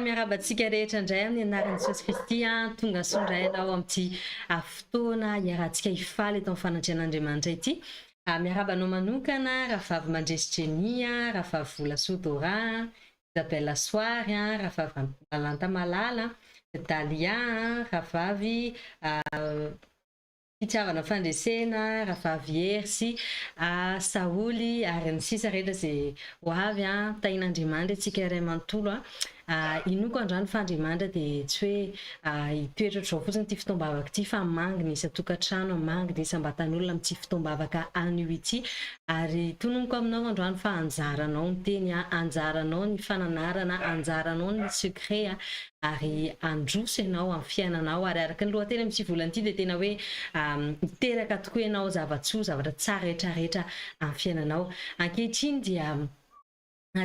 miarabantsika rehetra indray amin'ny anaran'i Jesosy Kristy tonga sondrainao amin'ity fotoana iarahantsika hifaly eto amin'ny fanatrehan'Andriamanitra ity. Miarabanao manokana Ravavy Mandresy Ravavy Volasoa-Dora, Isabelle Soary, Ravavy Lalanta Malala, Dalia, Ravavy Fitiavana Fandresena, Ravavy Hersy, Saoly ary ny sisa rehetra izay ho avy tain'Andriamanitra antsika iray manontolo. Inoko androany fa Andriamanitra dia tsy hoe hitoetra ohatr'izao fotsiny ity fotoam-bavaka ity fa mangina isan-tokantrano, mangina isam-batan'olona amin'ity fotoam-bavaka anio ity. Ary tononoko aminao androany fa anjaranao ny teny, anjaranao ny fananarana, anjaranao ny secret ary androso ianao amin'ny fiainanao. Ary araka ny lohateny amin'ny volana ity dia tena hoe hiteraka tokoa ianao zavatsoa, zavatra tsara rehetrarehetra amin'ny fiainanao. Ankehitriny dia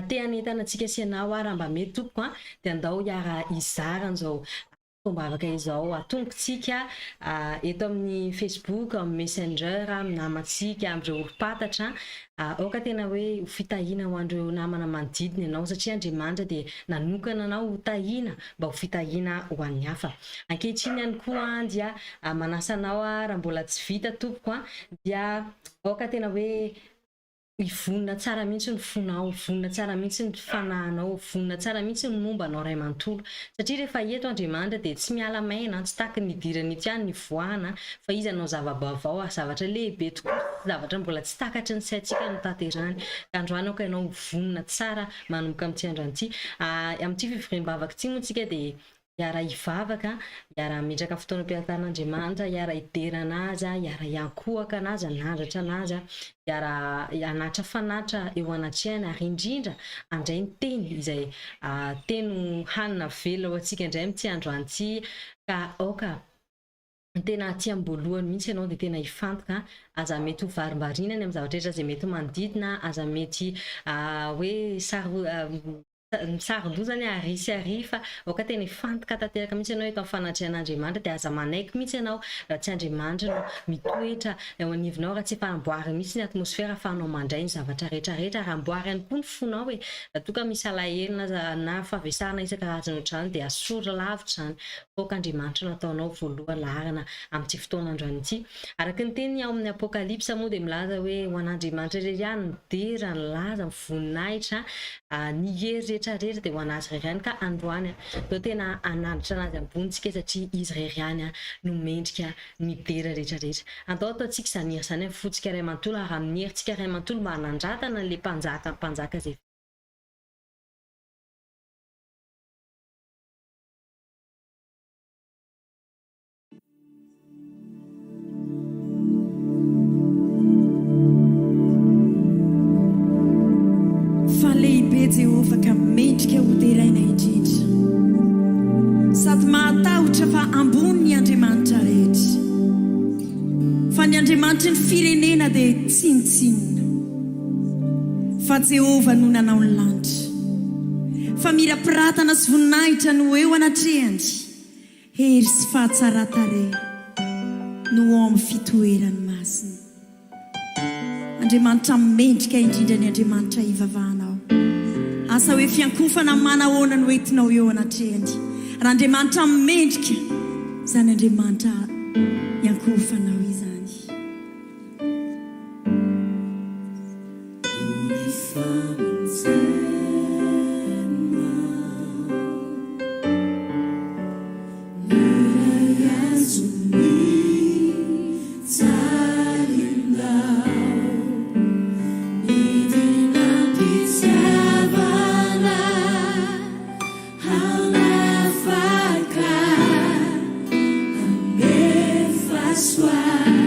te hanentana antsika sy ianao raha mba mety tompoko dia andao hiara izara an'izao fotoam-bavaka izao. Atombokantsika eto amin'ny Facebook, amin'ny Messenger, amin'ny namantsika, amin'ireo olo-pantatra. Aoka tena hoe ho fitahiana ho an'ireo namana manodidina ianao satria Andriamanitra dia nanokana anao ho tahiana mba ho fitahiana ho an'ny hafa. Ankehitriny ihany koa dia manasa anao raha mbola tsy vita tompoko dia aoka tena hoe ivonina tsara mihitsy ny fonao, ivonina tsara mihitsy ny fanahinao, ivonina tsara mihitsy ny mombanao ray manontolo. Satria rehefa eto Andriamanitra dia tsy miala maina, tsy taky ny idirana ity ihany ny voahana fa izy anao zava-baovao, zavatra lehibe tokoa, zavatra mbola tsy takatry ny saintsika no tanterahany. Ka androany aoka ianao ivonina tsara manomboka amin'ity androany ity. Amin'ity fivoriam-bavaka ity moa tsika dia hiara hivavaka, hiara metraka fotoanam-piatan'Andriamanitra, hiara hiderana azy, hiara hiankohaka anazy, hanandratra anazy, hiara hanatra fanatra eo anatrehany ary indrindra andray ny teny izay teny hanina velona ho antsika indray amin'ity androany ity. Ka aoka tena aty amboalohany mihitsy ianao dia tena hifantoka aza mety ho varimbarinany amin'ny zavatra rehetra izay mety manodidina, aza mety hoe sarodozany arisy ary fa aoka tena hifantoka tanteraka mihitsy ianao eto amin'ny fanatrehan'Andriamanitra dia aza manaiky mihitsy ianao raha tsy Andriamanitra no mitoetra eo anivinao, raha tsy efa amboary mihitsy ny atmosfera fa anao mandray ny zavatra rehetrarehetra, raha amboary ihany koa ny fonao hoe raha toa ka misy alahelo na favesarana isan-karazany ohatr'izany dia asora lavitra izany. Aoka Andriamanitra nataonao voalohany laharana amin'ity fotoana androany ity. Araka ny teny ao amin'ny Apokalipsa moa dia milaza hoe ho an'Andriamanitra irery ihany ny dera, ny laza, ny voninahitra, ny hery rehetrarehetra dia ho anazy irery ihany. Ka androany dia tena anandritra anazy ambonitsika satria izy irery ihany no mendrika ny dera rehetrarehetra. Andao ataontsika izany hery izany amin'ny fontsika iray manontolo ary amin'ny herintsika iray manontolo mba hanandratana ilay mpanjaka izay. Jehovah ka mendrika ho teraina indrindra sady mahatahotra fa ambony ny Andriamanitra rehetra, fa ny Andriamanitra ny firenena dia tsinotsinona, fa Jehovah no nanao ny lanitra, fa mirapiratana sy voninahitra no eo anatrehany, hery sy fahatsara-tarehy no ao amin'ny fitoerany masina. Andriamanitra mendrika indrindra ny Andriamanitra ivavahanao. Asa hoe fiankofana manahoana no entinao eo anatrehany. Raha Andriamanitra mendrika, izany Andriamanitra iankofanao izany. Swag.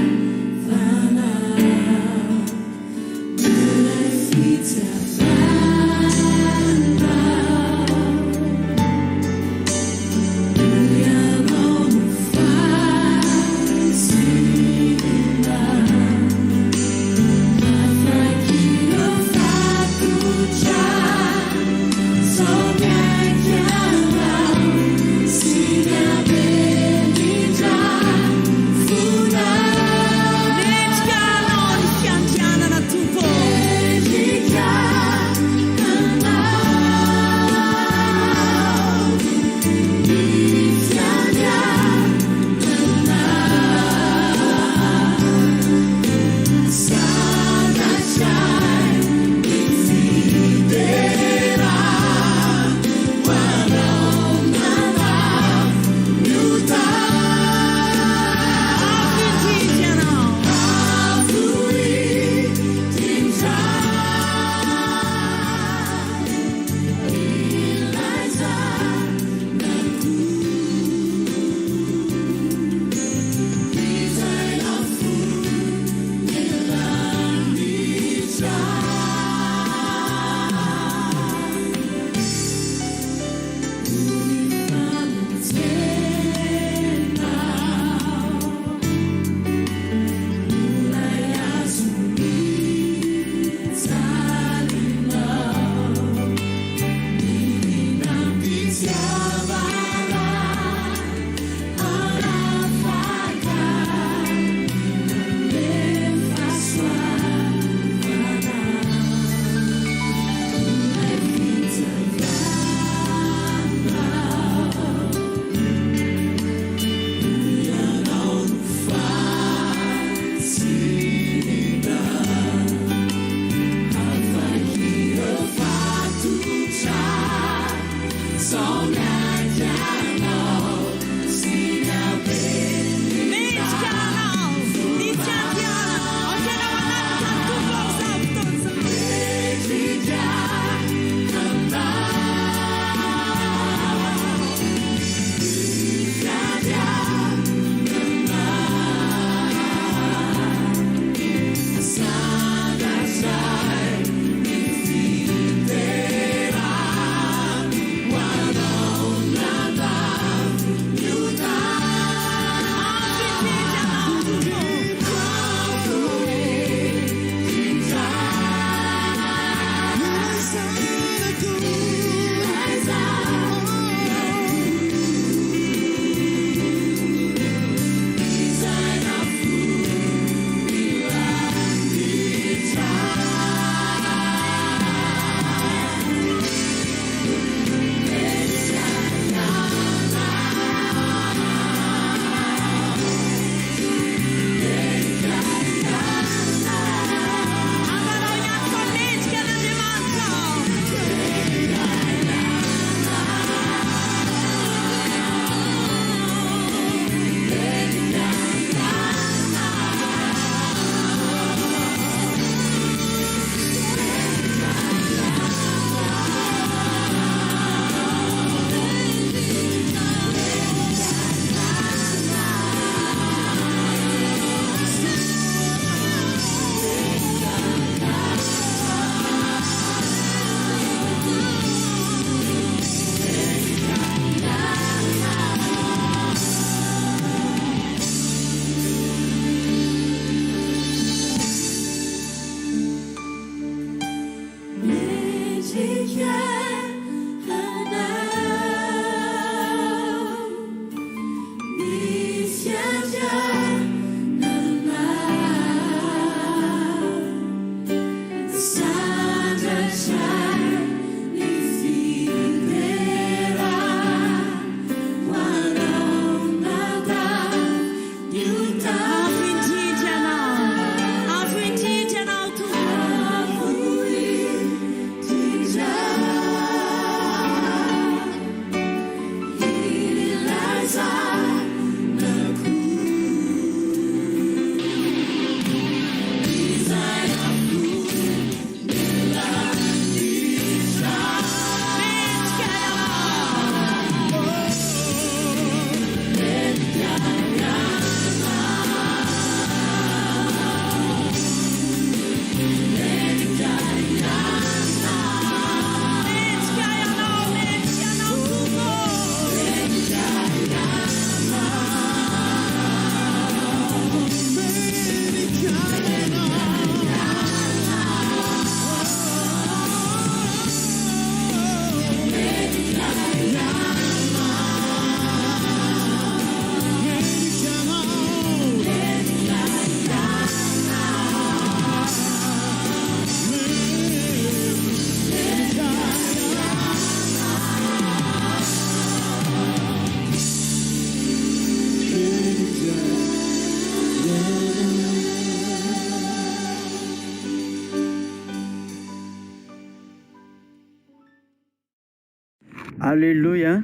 Alleluia.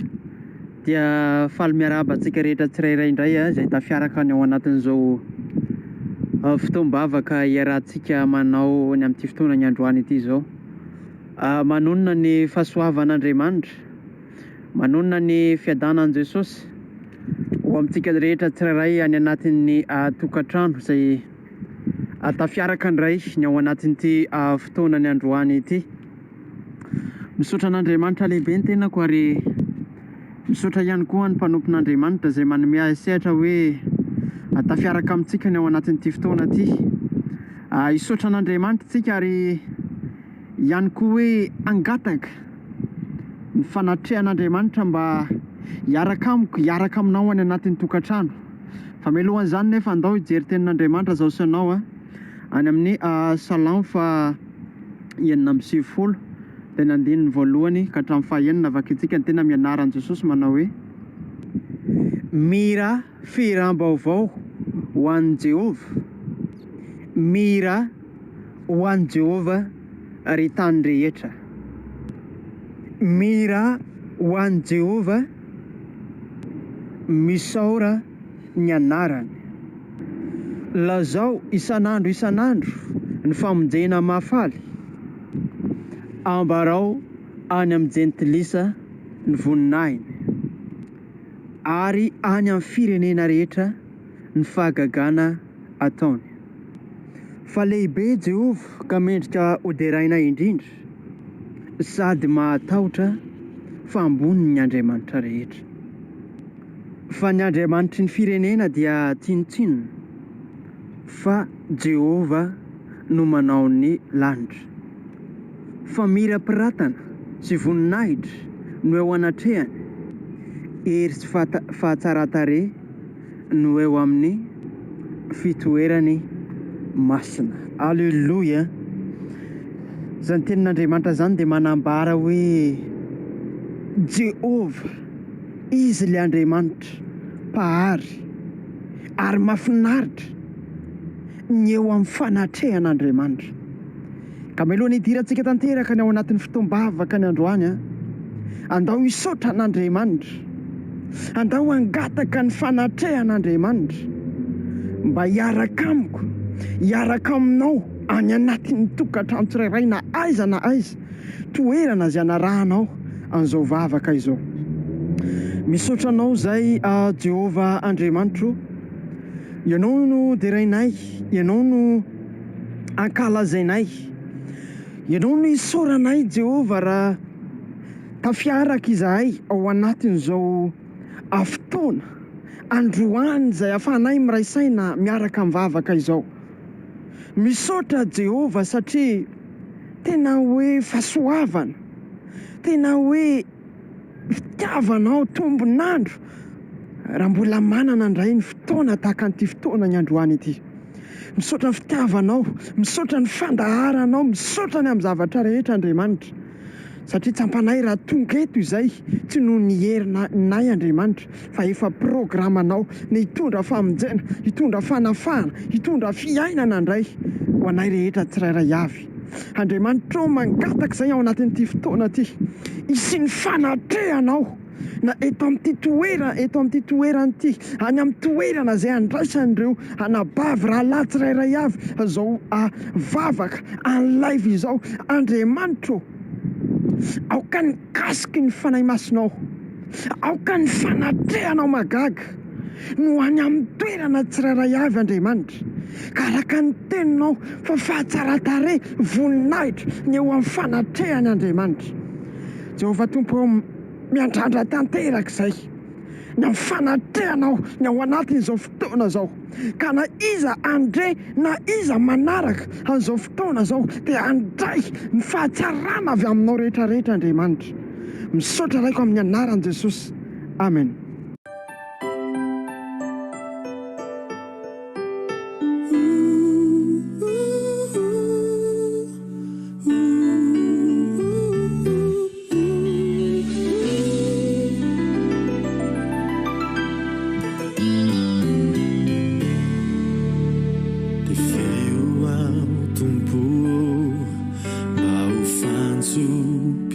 Dia faly miarahaba antsika rehetra tsirairay indray izay tafiaraka ny ao anatin'izao fotoam-bavaka iarahantsika manao ny amin'ity fotoana ny androany ity izao. Manonona ny fahasoavan'Andriamanitra, manonona ny fiadanan'i Jesosy ho amintsika rehetra tsirairay any anatin'ny tokantrano izay tafiaraka indray ny ao anatin'ity fotoana ny androany ity. Misaotra an'Andriamanitra lehibe ny tenako ary misaotra ihany koa ny mpanompon'Andriamanitra izay manome sehatra hoe tafiaraka amintsika ny ao anatin'ity fotoana ity. Hisaotra an'Andriamanitra tsika ary ihany koa hoe angataka ny fanatrehan'Andriamanitra mba hiaraka amiko, hiaraka aminao any anatin'ny tokantrano. Fa mialohan'izany nefa andao hijery tenin'Andriamanitra zao sanao any amin'ny Salamo fa 170 tena andininy voalohany ka hatramin'ny fahaenina vakitsika ny tena mianaran'i Jesosy manao hoe mira firam-baovao ho an'i Jehova, mira ho an'i Jehova ry tany rehetra, mira ho an'i Jehova misaora ny anarany. Lazao isan'andro ny famonjena mahafaly, ambarao any amin'ny jentilisa ny voninahiny, ary any amin'ny firenena rehetra ny fahagagana ataony. Fa lehibe Jehova ka mendrika hoderaina indrindra, sady mahatahotra fa ambony ny Andriamanitra rehetra. Fa ny Andriamanitry ny firenena dia tsinotsinona, fa Jehova no manao ny lanitra. Fa miram-piratana sy voninahitra no eo anatrehany, hery sy fahatsara-tarehy no eo amin'ny fitoerany masina. Alleluia. Zany tenin'Andriamanitra zany dia manambara hoe Jehova, izy le Andriamanitra mpahary ary mahafinaritra ny eo amin'ny fanatrehan'Andriamanitra. Ka mialohan'ny hidirantsika tanteraka ny ao anatin'ny fotoam-bavaka ny androany andao hisaotra an'Andriamanitra, andao hangataka ny fanatrehan'Andriamanitra mba hiaraka amiko, hiaraka aminao any anatin'ny tokantrano tsirairay na aiza toerana izay anarahanao an'izao vavaka izao. Misaotra anao zay Jehova Andriamanitra, ianao no derainay, ianao no ankalazainay, ianao no isaoranay Jehova raha tafiaraka izahay ao anatin'izao fotoana androany izay ahafahanay miray saina miaraka amin'ny vavaka izao. Misaotra Jehova satria tena hoe fahasoavana, tena hoe fitiavanao tombon'andro raha mbola manana indray ny fotoana tahaka an'ity fotoana ny androany ity. Misaotra ny fitiavanao, misaotra ny fandaharanao, misaotra ny amin'ny zavatra rehetra Andriamanitra, satria tsampanay raha tonga eto izay tsy noho ny herinay Andriamanitra, fa efa programanao ny hitondra famonjena, hitondra fanafahana, hitondra fiainana indray ho anay rehetra tsirairay avy. Andriamanitra mangataka izay ao anatin'ity fotoana ity, isiny fanatrehanao na eto amin'ity toerana ity, any amin'ny toerana izay andraisan'ireo hanabavy rahalahy tsirairay avy izao vavaka any live izao. Andriamanitra, aoka ny kasiky ny fanahy masinao, aoka ny fanatrehanao magaga no any amin'ny toerana tsirairay avy Andriamanitra, ka araka ny teninao fa fahatsara-tarehy, voninahitra ny eo amin'ny fanatrehany Andriamanitra. Jehova Tompo, miandrandra tanteraka izay ny amin'ny fanatrehanao ny ao anatin'izao fotoana izao, ka na iza andre na iza manaraka an'izao fotoana izao dia handray ny fahatsarana avy aminao rehetrarehetra Andriamanitra. Misaotra raiko amin'ny anaran'i Jesosy. Amen.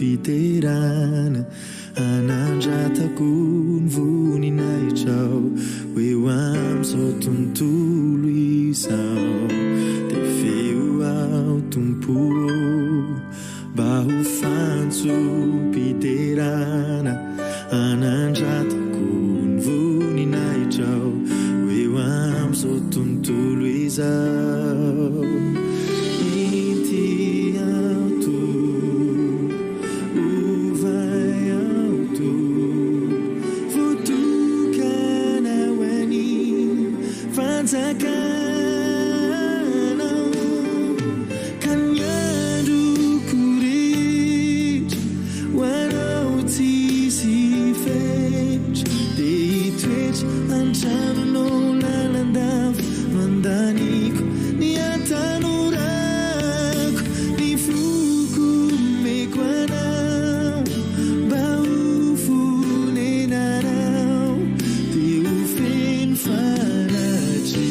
Piterana ananjatako ny voninahitra eo am'izao tontolo izao dia feo ao tompo mba ho fantsom-piterana ananjatako ny voninahitra eo am'izao tontolo izao inty auto ovay auto votokana ho any fanjakana ka ny androko rehetra ho anao tsisy fetra dia hitoetra antranonao lalandava mandaniko ny atanorako ny foko meko anao mba ho fonenarao dia ho feno faratry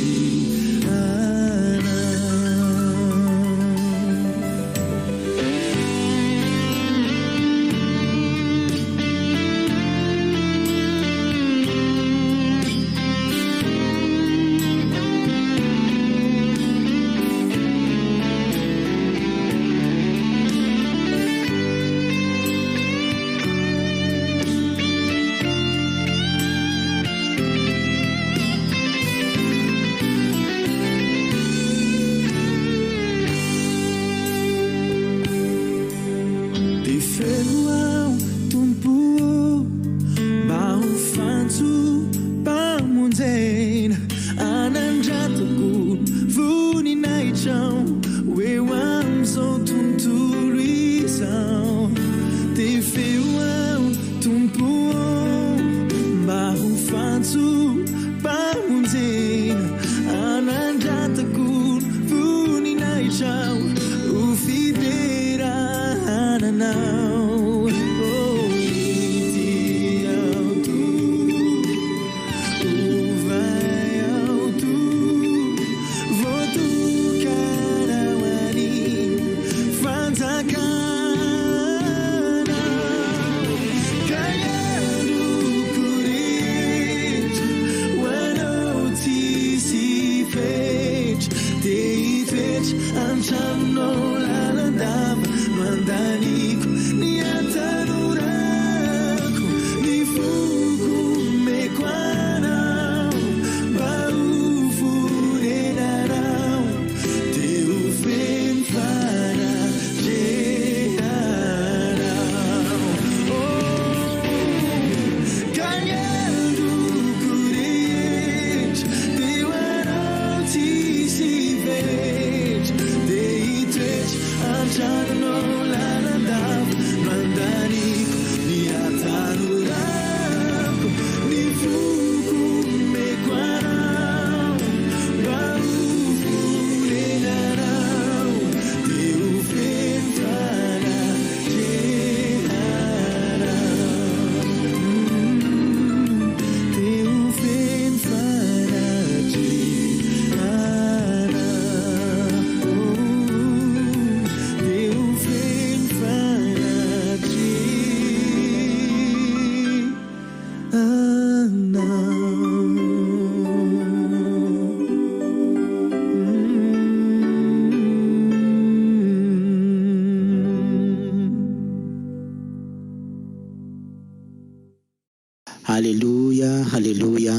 Haleluya, haleluya.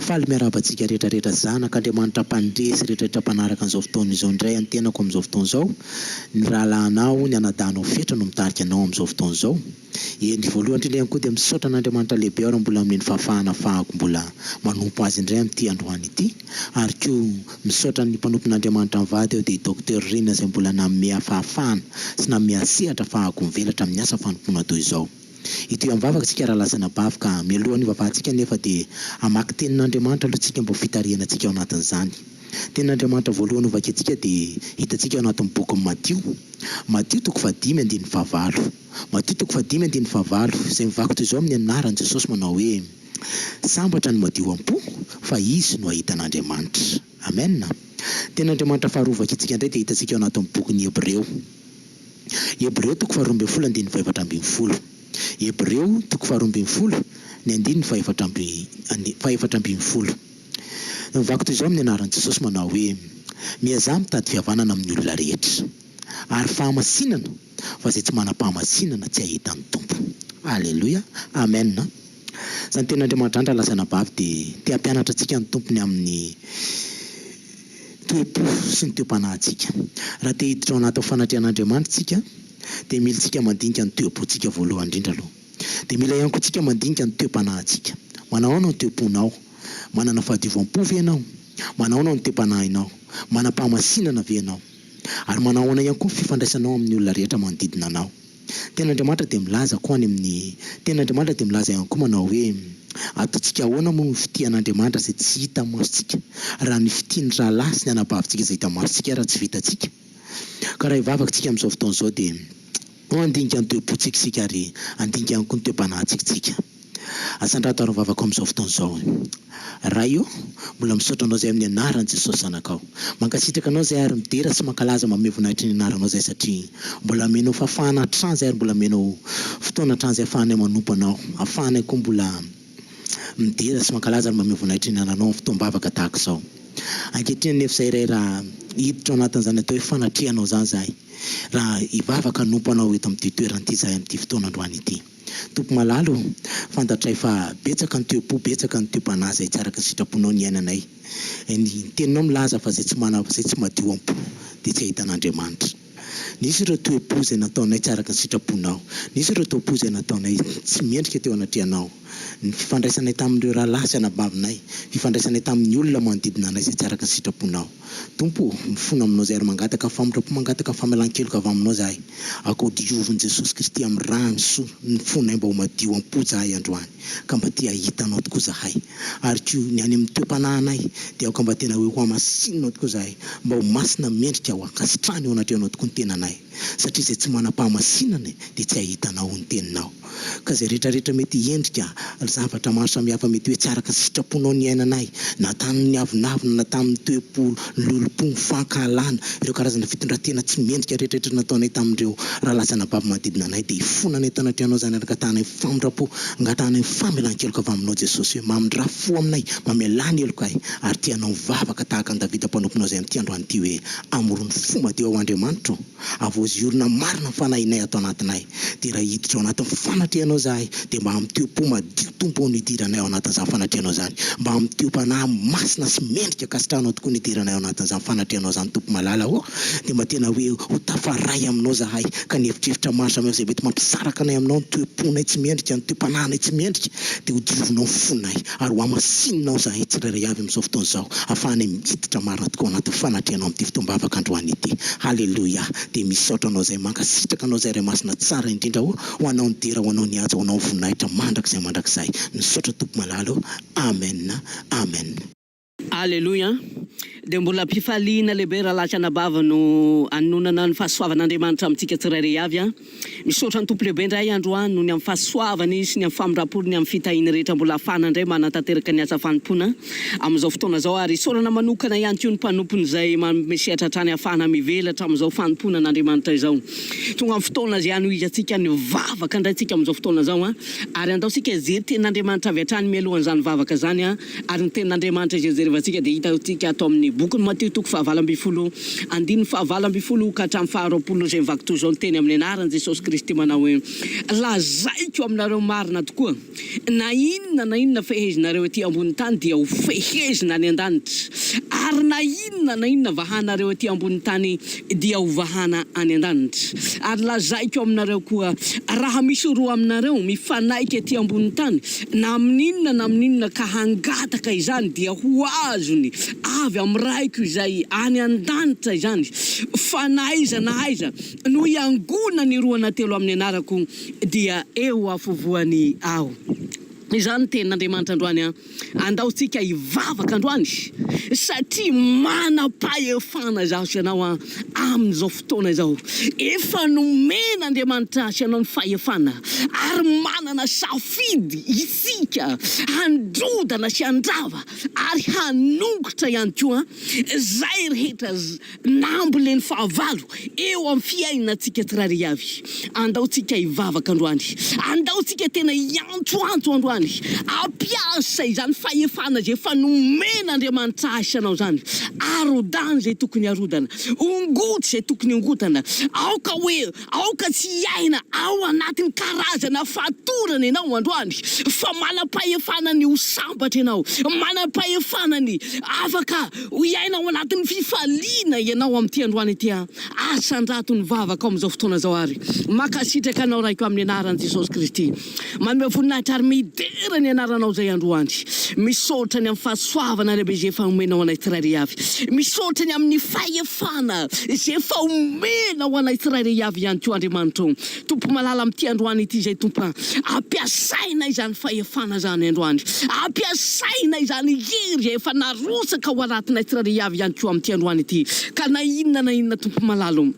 Faly miarabantsika rehetrarehetra zanaka Andriamanitra mpandresy rehetrarehetra mpanaraka an'izao fotoana izao indray antenako amin'izao fotoana izao. Ny rahalahinao, ny anadanao fetra no mitarika anao amin'izao fotoana izao. Eny voalohany indrindra ihany koa dia misaotra an'Andriamanitra lehibe ao raha mbola amin'ny fahafahana ahafahako mbola manompo azy indray amin'ity androany ity. Ary koa misaotra ny mpanompon'Andriamanitra mivady eo dia Dr Rina izay mbola nanome fahafahana sy nanome sehatra ahafahako mivelatra amin'ny asa fanompoana toy izao. Ito mivavaka tsika raha lasana bavaka mialohan'ny vavantsika nefa dia hamaky tenin'Andriamanitra aloha tsika mba fitariana tsika ao anatin'izany. Tenin'Andriamanitra voalohany hovakentsika dia hitantsika ao anatin'ny boky Matio. Matio 5:15. Matio 5:15 izay mivako toy izao amin'ny anaran'i Jesosy manao hoe sambatra ny madio am-po fa izy no ahitan'Andriamanitra. Amen. Tenin'Andriamanitra faharovakentsika indray dia hitantsika ao anatin'ny bokin'ny Hebreo. Hebreo 12:12. Hebreo 12 ny andiny 7:10. Mivako toy izao amin'ny anaran'i Jesosy manao hoe miazaha mitady fihavanana amin'ny olona rehetra ary fahamasinana fa izay tsy manam-pahamasinana tsy ahitan'ny tompo. Alleluia, amen. Zany ten'Andriamanitra andra lasana bavy dia te hampianatra antsika ny tompony amin'ny toe-po sy ny toe-panahintsika. Raha te hiditra ao anaty fanatrehan'Andriamanitra tsika dia mila tsika mandinika ny toe-pontsika voalohany indrindra aloha. Dia mila ihany koa tsika mandinika ny toe-panahintsika. Manao ny toe-ponao, manana fahadiovam-po ve ianao, manao ny toe-panahinao, manam-pahamasinana ve ianao, ary manao ihany koa fifandraisanao amin'ny olona rehetra manodidina anao. Ten'Andriamanitra dia milaza koa any amin'ny ten'Andriamanitra dia milaza ihany koa manao hoe ataontsika ahoana moa ny fitian'Andriamanitra izay tsy hita masontsika, raha ny fitiany rahalahy sy ny anabavintsika izay hita masontsika raha tsy vitantsika. Ka raha hivavaka tsika amin'izao fotoana izao dia andinika ny toe-pontsika isika ary andinika ihany koa ny toe-panahintsika. Asandrato ary mivavaka amin'izao fotoana izao. Raha io mbola misaotra anao izay amin'ny anaran'i Jesosy zanakao. Mankasitraka anao izay ary midera sy mankalaza mamehy voninahitry ny anaranao izay satria mbola amenao fahafahana hatrany izay ary mbola amenao fotoana hatrany izay ahafahanay manompo anao. Ahafahanay koa mbola midera sy mankalaza ary mamehy voninahitry ny anaranao amin'ny fotoam-bavaka tahaka izao. Ankehitriny anefa izay iray raha hiditra ao anatin'izany atao hoe fanatrehanao izany izahay. Raha hivavaka hanompo anao eto amin'ity toerana ity izahay amin'ity fotoana androany ity. Tompo malalo, fantatray fa betsaka ny toe-po, betsaka ny toe-panahy izay tsy araka ny sitraponao ny iainanay. Ny teninao milaza fa izay tsy madio am-po dia tsy ahitan'Andriamanitra. Nisy ireo toe-po izay nataonay tsy araka ny sitraponao. Nisy ireo toe-po izay nataonay tsy mendrika teo anatrehanao. Ny fifandraisanay tamin'ireo rahalahy sy anabavinay, fifandraisanay tamin'ny olona manodidina anay izay tsy araka ny sitraponao. Tompo, mifono aminao izay ary mangataka famindra-po, mangataka famelan-keloka avy aminao izahay. Akoho diovin' Jesosy Kristy amin'ny rano soa ny fonay mba ho madio am-po izahay androany, ka mba tia hitanao tokoa izahay. Ary koa ny any amin'ny toe-panahinay dia aoka mba tena hoe ho hamasinanao tokoa izahay, mba ho masina mendrika ho ankasitrahany ao anatrehanao tokoa ny tenanay. Satria izay tsy manam-pahamasinana dia tsy ahitanao ny teninao. Ka izay rehetrarehetra mety hiendrika zavatra maro samihafa mety hoe tsy araka sitraponao ny iainanay, na tamin'ny avinavina na tamin'ny toe-po lolo-po mifankahalana, ireo karazana fitondratena tsy mendrika rehetrarehetra nataonay tamin'ireo rahalahy bavy manodidina anay, dia hifonanay tao anatrehanao izany araka tahanay famindra-po, angatanay famelan-keloka avy aminao Jesosy, hoe mamindra fo aminay, mamelany heloka ahy, ary tianao mivavaka tahaka ny Davida mpanomponao izay amin'ity androany ity hoe amorony fo madio ao Andriamanitra, avoziorina marina fanahinay ato anatinay. Dia raha hiditra ao anatin'ny fanatrehanao izahay dia mba amin'ny toe-po madio tompo ao nidiranay ao anatin'izany fanatrehanao izany, mba amin'ny toe-panahy masina sy mendrika kasitrahanao tokoa nidiranay ao anatin'izany fanatrehanao izany tompo malala ho, dia mba tena hoe ho tafaray aminao izahay, ka ny hevitrevitra maro samihafa izay mety mampisaraka anay aminao, ny toe-ponay tsy mendrika, ny toe-panahinay tsy mendrika, dia ho diovinao fonay ary ho hamasinanao izahay tsirairay avy amin'izao fotoana izao, ahafahanay miditra marina tokoa anatin'ny fanatrehanao amin'ity fotoam-bavaka androany ity. Halleluia. Dia misaotra anao izay, mankasitraka anao izay ray masina tsara indrindra ho anao ny dera, ho anao ny haja, ho anao voninahitra mandrakizay misaotra tompo malalo. Amen, amen. Alleluia. Dia mbola mpifaliana lehibe raha lahatra anabava no anonana ny fahasoavan'Andriamanitra amintsika tsirairay avy. Misaotra ny tompo lehibe indray androany noho ny amin'ny fahasoavany sy ny amin'ny famindrapony amin'ny fitahiny rehetra mbola ahafahana indray manatanteraka ny asa fanompoana amin'izao fotoana izao, ary sorana manokana ihany koa ny mpanompony izay mesehatra hatrany ahafahana mivelatra amin'izao fanompoana n'Andriamanitra izao. Tonga amin'ny fotoana izay hano izantsika ny vavaka indray tsika amin'izao fotoana izao, ary andaosika ijery tenin'Andriamanitra avy hatrany mialohan'izany vavaka izany, ary ny tenin'Andriamanitra izay jerevantsika dia hitantsika atao amin'ny boky ny Mateo toko 9:20 andiny 9:20 ka hatramin'ny 10:20 izay mivaky toy izao ny teny amin'ny anaran'i Jesosy Kristy manao hoe lazaiko aminareo marina tokoa, na inona fehezinareo etỳ ambony tany dia ho fehezina any an-danitra, ary na inona vahanareo etỳ ambony tany dia ho vahana any an-danitra. Ary lazaiko aminareo koa, raha misy roa aminareo mifanaika etỳ ambony tany, na amin'inona ka hangataka izany dia ho azony avy amin'ny raiko izay any an-danitra izany. Fa na aiza no iangona ny roa na telo amin'ny anarako dia eo afovoany aho. izany tenin'Andriamanitra androany andaotsika hivavaka androany satria manam-pahefana zasy ianao amin'izao fotoana izao efa nomen'Andriamanitra sy ianao ny fahefana ary manana safidy isika handrodana sy handrava ary hanongotra ihany koa zay rehetra nambo leny fahavalo eo amin'ny fiainantsika tsirairay avy andaotsika hivavaka androany andaotsika tena iantsoantso androany apiasa izany fahefana zay efa nomen'Andriamanitra asanao zany arodany zay tokony arodana ongoty zay tokony ongotana aoka hoe aoka tsy iaina ao anatin'ny karazana fatorana ianao androany fa manam-pahefana ny ho sambatra ianao manam-pahefana ny afaka ho iaina ao anatin'ny fifaliana ianao amin'ity androany ity asan-drato ny vavaka ao amin'izao fotoana zao ary makasitraka anao raiko amin'ny anaran'i Jesosy Kristy manome voninahitra ary midera ny anaranao zay androany misaotra ny amin'ny fahasoavana lehibe zay efa omenao anay tsirairay avy misaotra ny amin'ny fahefana zay efa omenao anay tsirairay avy ihany koa Andriamanitra tompo malala amin'ity androany ity zay tompo ampiasaina izany fahefana zany androany ampiasaina izany hery zay efa narosaka ao anatinay tsirairay avy ihany koa amin'ity androany ity ka na inona tompo malalo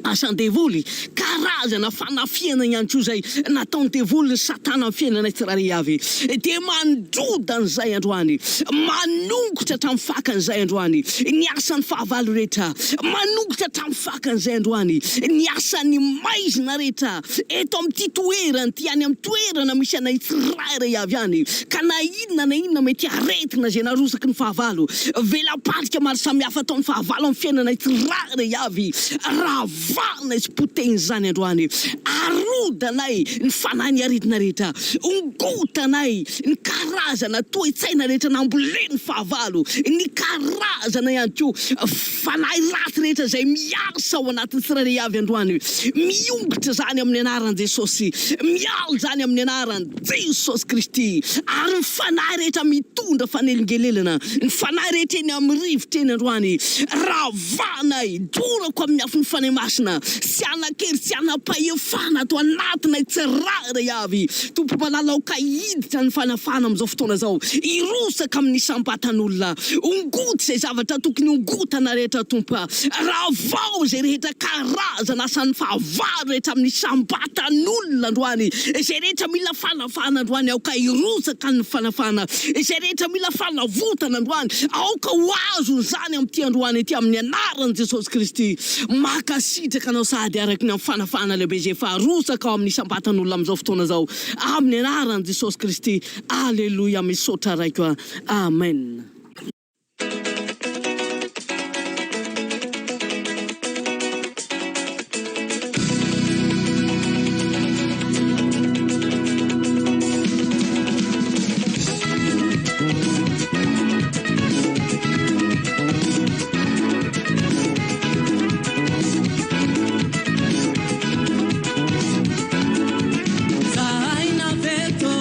asan-devoly karazana fanafiana ihany koa zay nataony devoly satana amin'ny fiainanay tsirairay avy dia mandrodana zay androany manongotra hatramin'ny fakan'izay androany ny asan'ny fahavalo rehetra manongotra hatramin'ny fakan'izay androany ny asan'ny maizina rehetra eto amin'ity toerana ty any amin'ny toerana misy anay tsirairay avy any ka na inona mety aretina zay narosaky ny fahavalo velapatrika maro samihafa ataon'ny fahavalo amin'ny fiainanay tsirairay avy vana sy poteny zany androany arodanay ny fanany aridina rehetra ongotanay ny karazana toe-tsaina rehetra namboleny fahavalo ny karazana ihany koa fanahy raty rehetra zay miasa ao anatin'ny tsirairay avy androany miongotra zany amin'ny anaran'i Jesosy mialo zany amin'ny anaran'i Jesosy Kristy ary ny fanahy rehetra mitondra fanelingelelana ny fanahy rehetra eny amin'ny rivotra eny androany ravanay dorako amin'ny afo ny fanahy masina sy anakery sy anapahefana ato anatinay tsirairay avy tompo malalao ka hiditra ny fanafana amin'izao fotoana zao irosaka amin'ny sambatan'olona ongoty zay zavatra tokony ongotana rehetra tompo raha vao zay rehetra karazana asan'ny fahavalo rehetra amin'ny sambatan'olona androany zay rehetra mila fanafana androany aoka irosaka ny fanafana zay rehetra mila fanavotana androany aoka ho azo zany amin'ity androany ity amin'ny anaran'i Jesosy Kristy makasitraka anao sady araky ny amin'ny fanafana lehibe zay efa arosaka ao amin'ny sambatan'olona amin'izao fotoana zao amin'ny anaran'i Jesosy Kristy alleluia misaotra raiko amen. Zaina veto,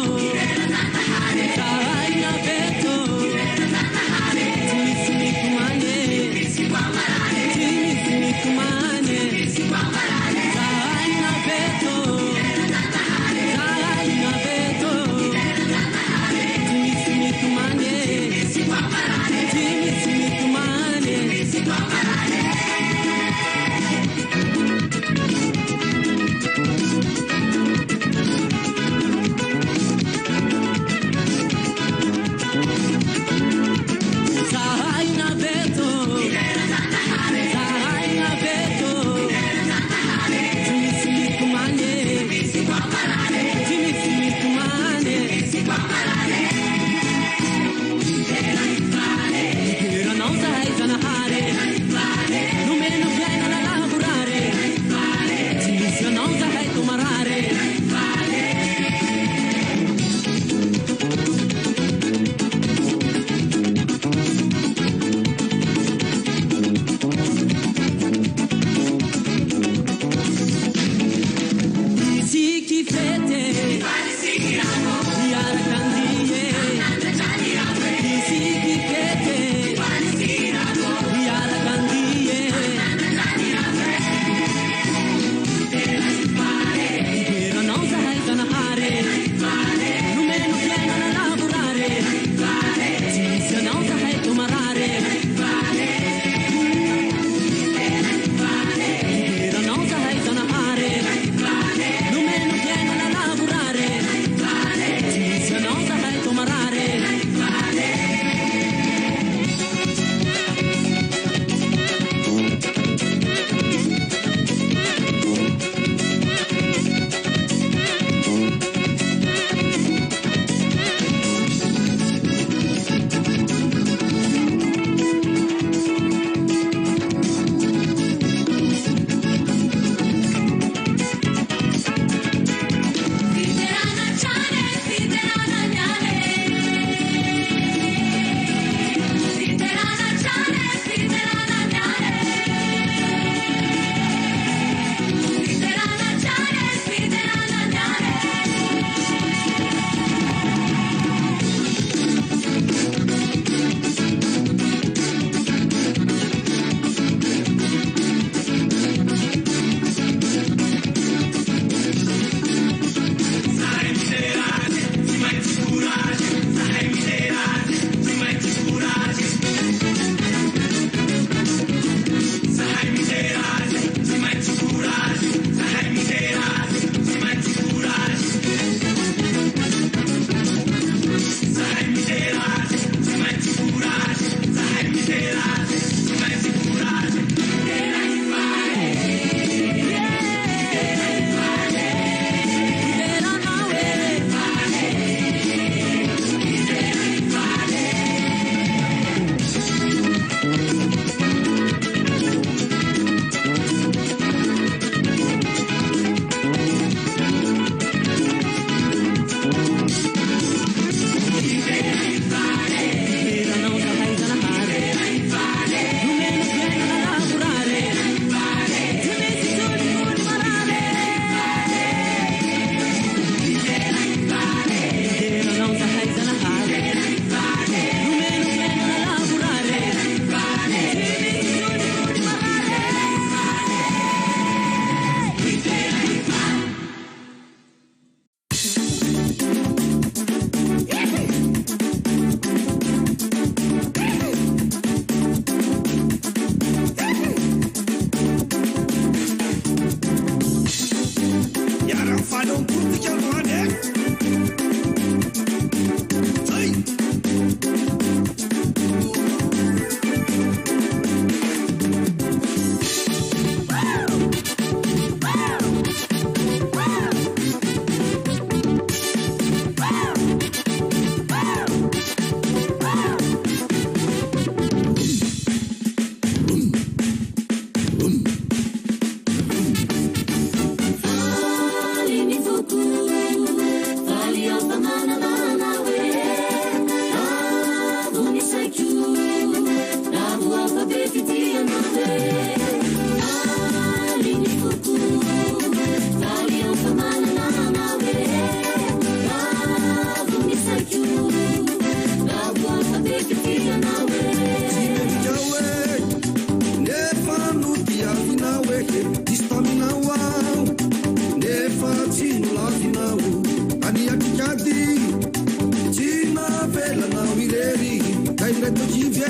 navelanao irery kaindray tojivy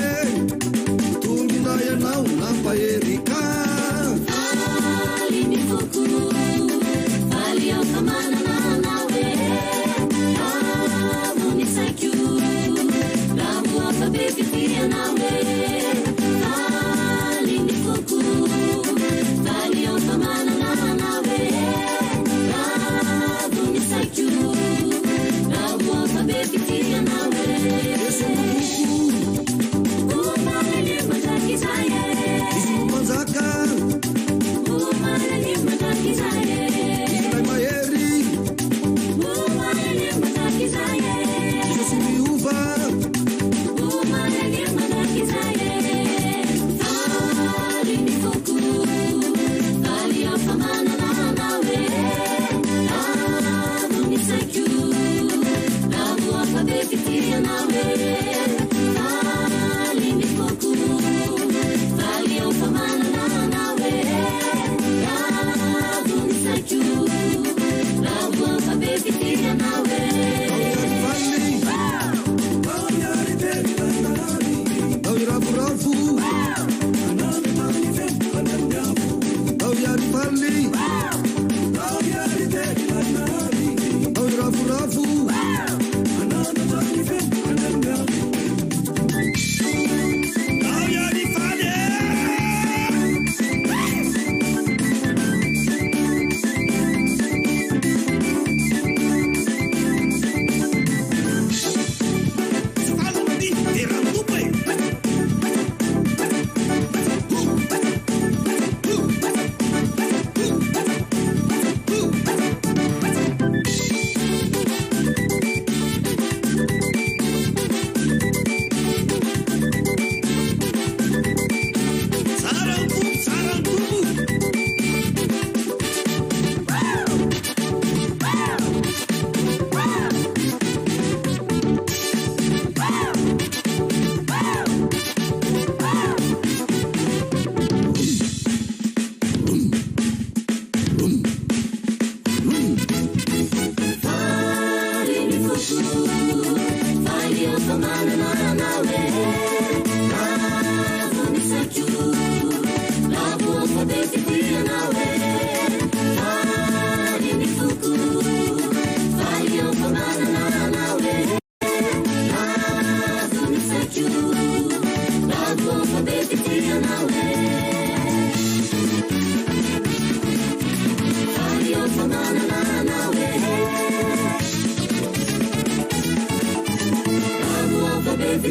tolonay anao nampaherika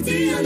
Feel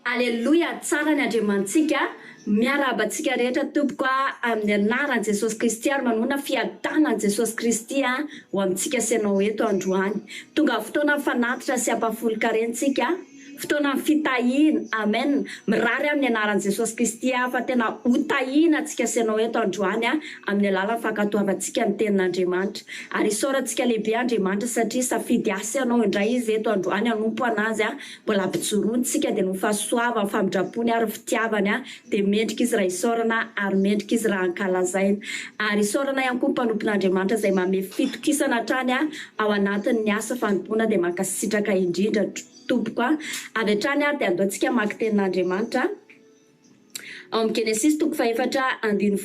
Aleluia, tsara ny andriamantsika miarabantsika rehetra tompoko amin'ny anaran'i Jesosy Kristy ary manona fiadanan'i Jesosy Kristy ho amintsika senao eto androany. Tonga fotoana fanatitra sy ampafolo-karentsika, fotoana fitahina, amen. Mirary amin'ny anaran'i Jesosy Kristy fa tena hotahina antsika senao eto androany amin'ny alalan'ny fankatoavantsika ny tenin'Andriamanitra. Ary isaorantsika lehibe Andriamanitra satria safidy asa ianao indray izy eto androany hanompo anazy mbola ampijoroantsika dia no fahasoavany famindrapony ary fitiavany dia mendrika izy raha isaorana ary mendrika izy raha ankalazaina. Ary isaorana ihany koa mpanompon'Andriamanitra izay manome fitokisana hatrany ao anatin'ny asa fanompoana dia mankasitraka indrindra tompoko avy hatrany dia andoantsika maka tenin'Andriamanitra ao amin'ny Genesis 4:1 ka hatramin'ny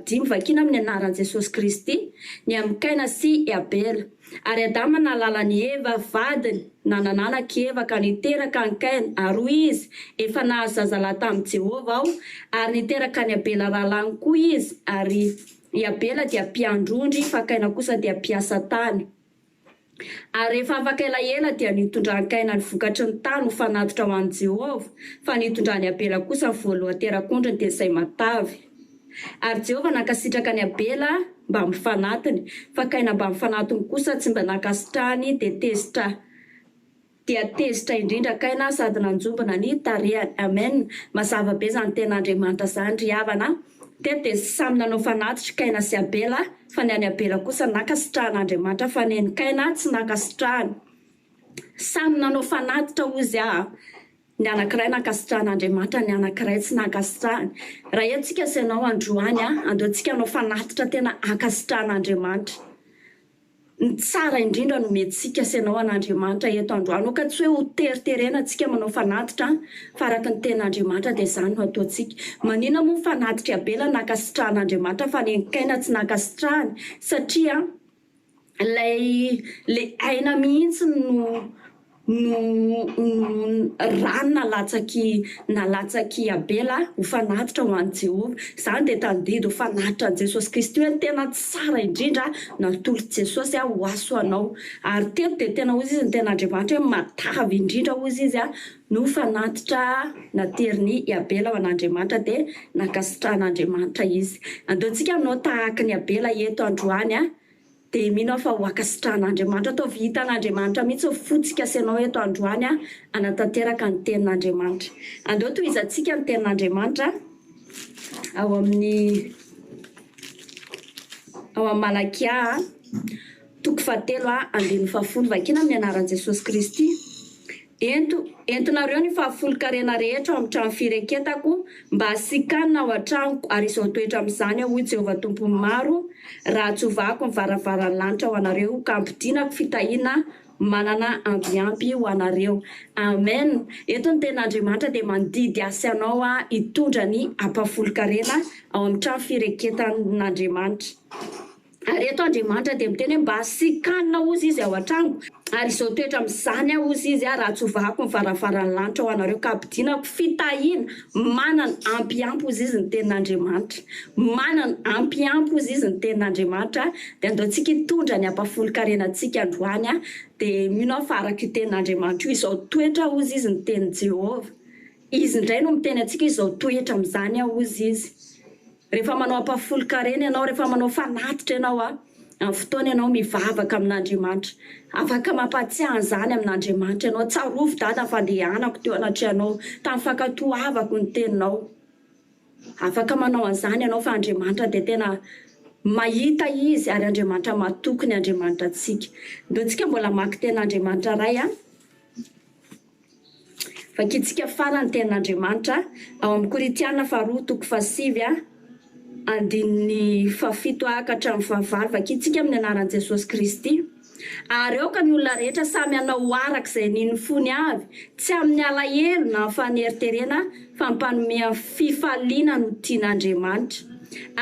5 vakina amin'ny anaran'i Jesosy Kristy ny amin'ny Kaina sy Abela. Ary Adama nalala ny Eva vadiny nanananaki Eva ka niteraka ny Kaina ary hoy izy efa nahazo zazalahy tamin'i Jehovah aho ary niteraka ny Abela rahalahy koa izy ary i Abela dia mpiandrondry fa Kaina kosa dia mpiasa tany. Ary rehefa afaka elaela dia nitondran'ny Kaina ny vokatry ny tany ho fanatitra ho an'i Jehovah fa nitondran'ny Abela kosa ny voalohan-terak'ondriny dia izay matavy. Ary Jehovah nankasitraka ny Abela mba mifanatiny fa Kaina mba mifanatiny kosa tsy mba nankasitrahany dia tezitra indrindra Kaina sady nanjombona ny tarehany. Amen. Mazava be izany ten'Andriamanitra izany ry havana. Dia samy nanao fanatitra Kaina sy Abela fa ny any Abela kosa nankasitrahan'Andriamanitra fa ny Kaina tsy nankasitrahany. Samy nanao fanatitra ozy ny anankiray nankasitrahan'Andriamanitra, ny anankiray tsy nankasitrahany. Raha etsika senao androany andoantsika hanao fanatitra tena ankasitrahan'Andriamanitra. Ny tsara indrindra no mentsika senao an'Andriamanitra eto androany ka tsy hoe ho teriterena antsika manao fanatitra fa araka ny ten'Andriamanitra dia izany no ataontsika. Maninona moa fanatitra Abela nankasitrahan'Andriamanitra fa ny Kaina tsy nankasitrahany satria ilay aina mihitsy no rano nalatsaky Abela ho fanatitra ho an'i Jehovah. Izany dia tandidy ho fanatitra an'i Jesosy Kristy hoe tena tsara indrindra natolo Jesosy ho aso anao. Ary teto dia tena ozy izy ny ten'Andriamanitra hoe matavy indrindra ozy izy no fanatitra nateriny Abela ho an'Andriamanitra dia nankasitrahan'Andriamanitra izy. Andeontsika aminao tahaka ny Abela eto androany dia mino fa ho ankasitrahan'Andriamanitra atao vitan'Andriamanitra mihitsy ho fotsika senao eto androany anatanteraka ny tenin'Andriamanitra. Andeo tohizantsika ny tenin'Andriamanitra ao amin'ny Malakia 3:10 vakina amin'ny anaran'i Jesosy Kristy. Entonareo ny fahafolo-karena rehetra amin'ny trano fireketako mba hasikanina ao an-tranoko ary izao toetra amin'izany hoy Jehovah Tompony maro raha tsovako ny varavaran'ny lanitra ho anareo ka ampidinako fitahina manana ambiampy ho anareo. Amen. Eto ny ten'Andriamanitra dia mandidy asa anao hitondra ny ampafolo-karena ao amin'ny trano fireketan'Andriamanitra. Ary eto Andriamanitra dia miteny mba hasikanina ozy izy ao an-trano ary izao toetra amin'izany ozy izy raha tsovako ny varavaran'ny lanitra ho anareo ka ampidinako fitahina manana ampiampy ozy izy ny tenin'Andriamanitra. Manana ampiampy ozy izy ny tenin'Andriamanitra dia andeontsika hitondra ny ampafolo-karenantsika androany dia mino fa araka io tenin'Andriamanitra io izao toetra ozy izy ny tenin Jehovah. Izy indray no miteny antsika izao toetra amin'izany ozy izy. Rehefa manao ampafolo-karena ianao, rehefa manao fanatitra ianao amin'ny fotoana ianao mivavaka amin'Andriamanitra, afaka mampatsiahy an'izany amin'Andriamanitra ianao. Tsarovy dada ny fandehanako teo anatrehanao tamin'ny fankatoavako ny teninao. Afaka manao an'izany ianao fa Andriamanitra dia tena mahita izy ary Andriamanitra matoky ny Andriamanitra antsika. Ndeontsika mbola maka tenin'Andriamanitra ray vakitsika farany tenin'Andriamanitra ao amin'ny Koritiana 2:7 andininy 7 ka hatramin'ny 8 vakitsika amin'ny anaran'i Jesosy Kristy. Ary ao ka ny olona rehetra samy hanao araka izay niny fony avy, tsy amin'ny alahelo na faneriterena fa mpanome fifaliana no tian'Andriamanitra.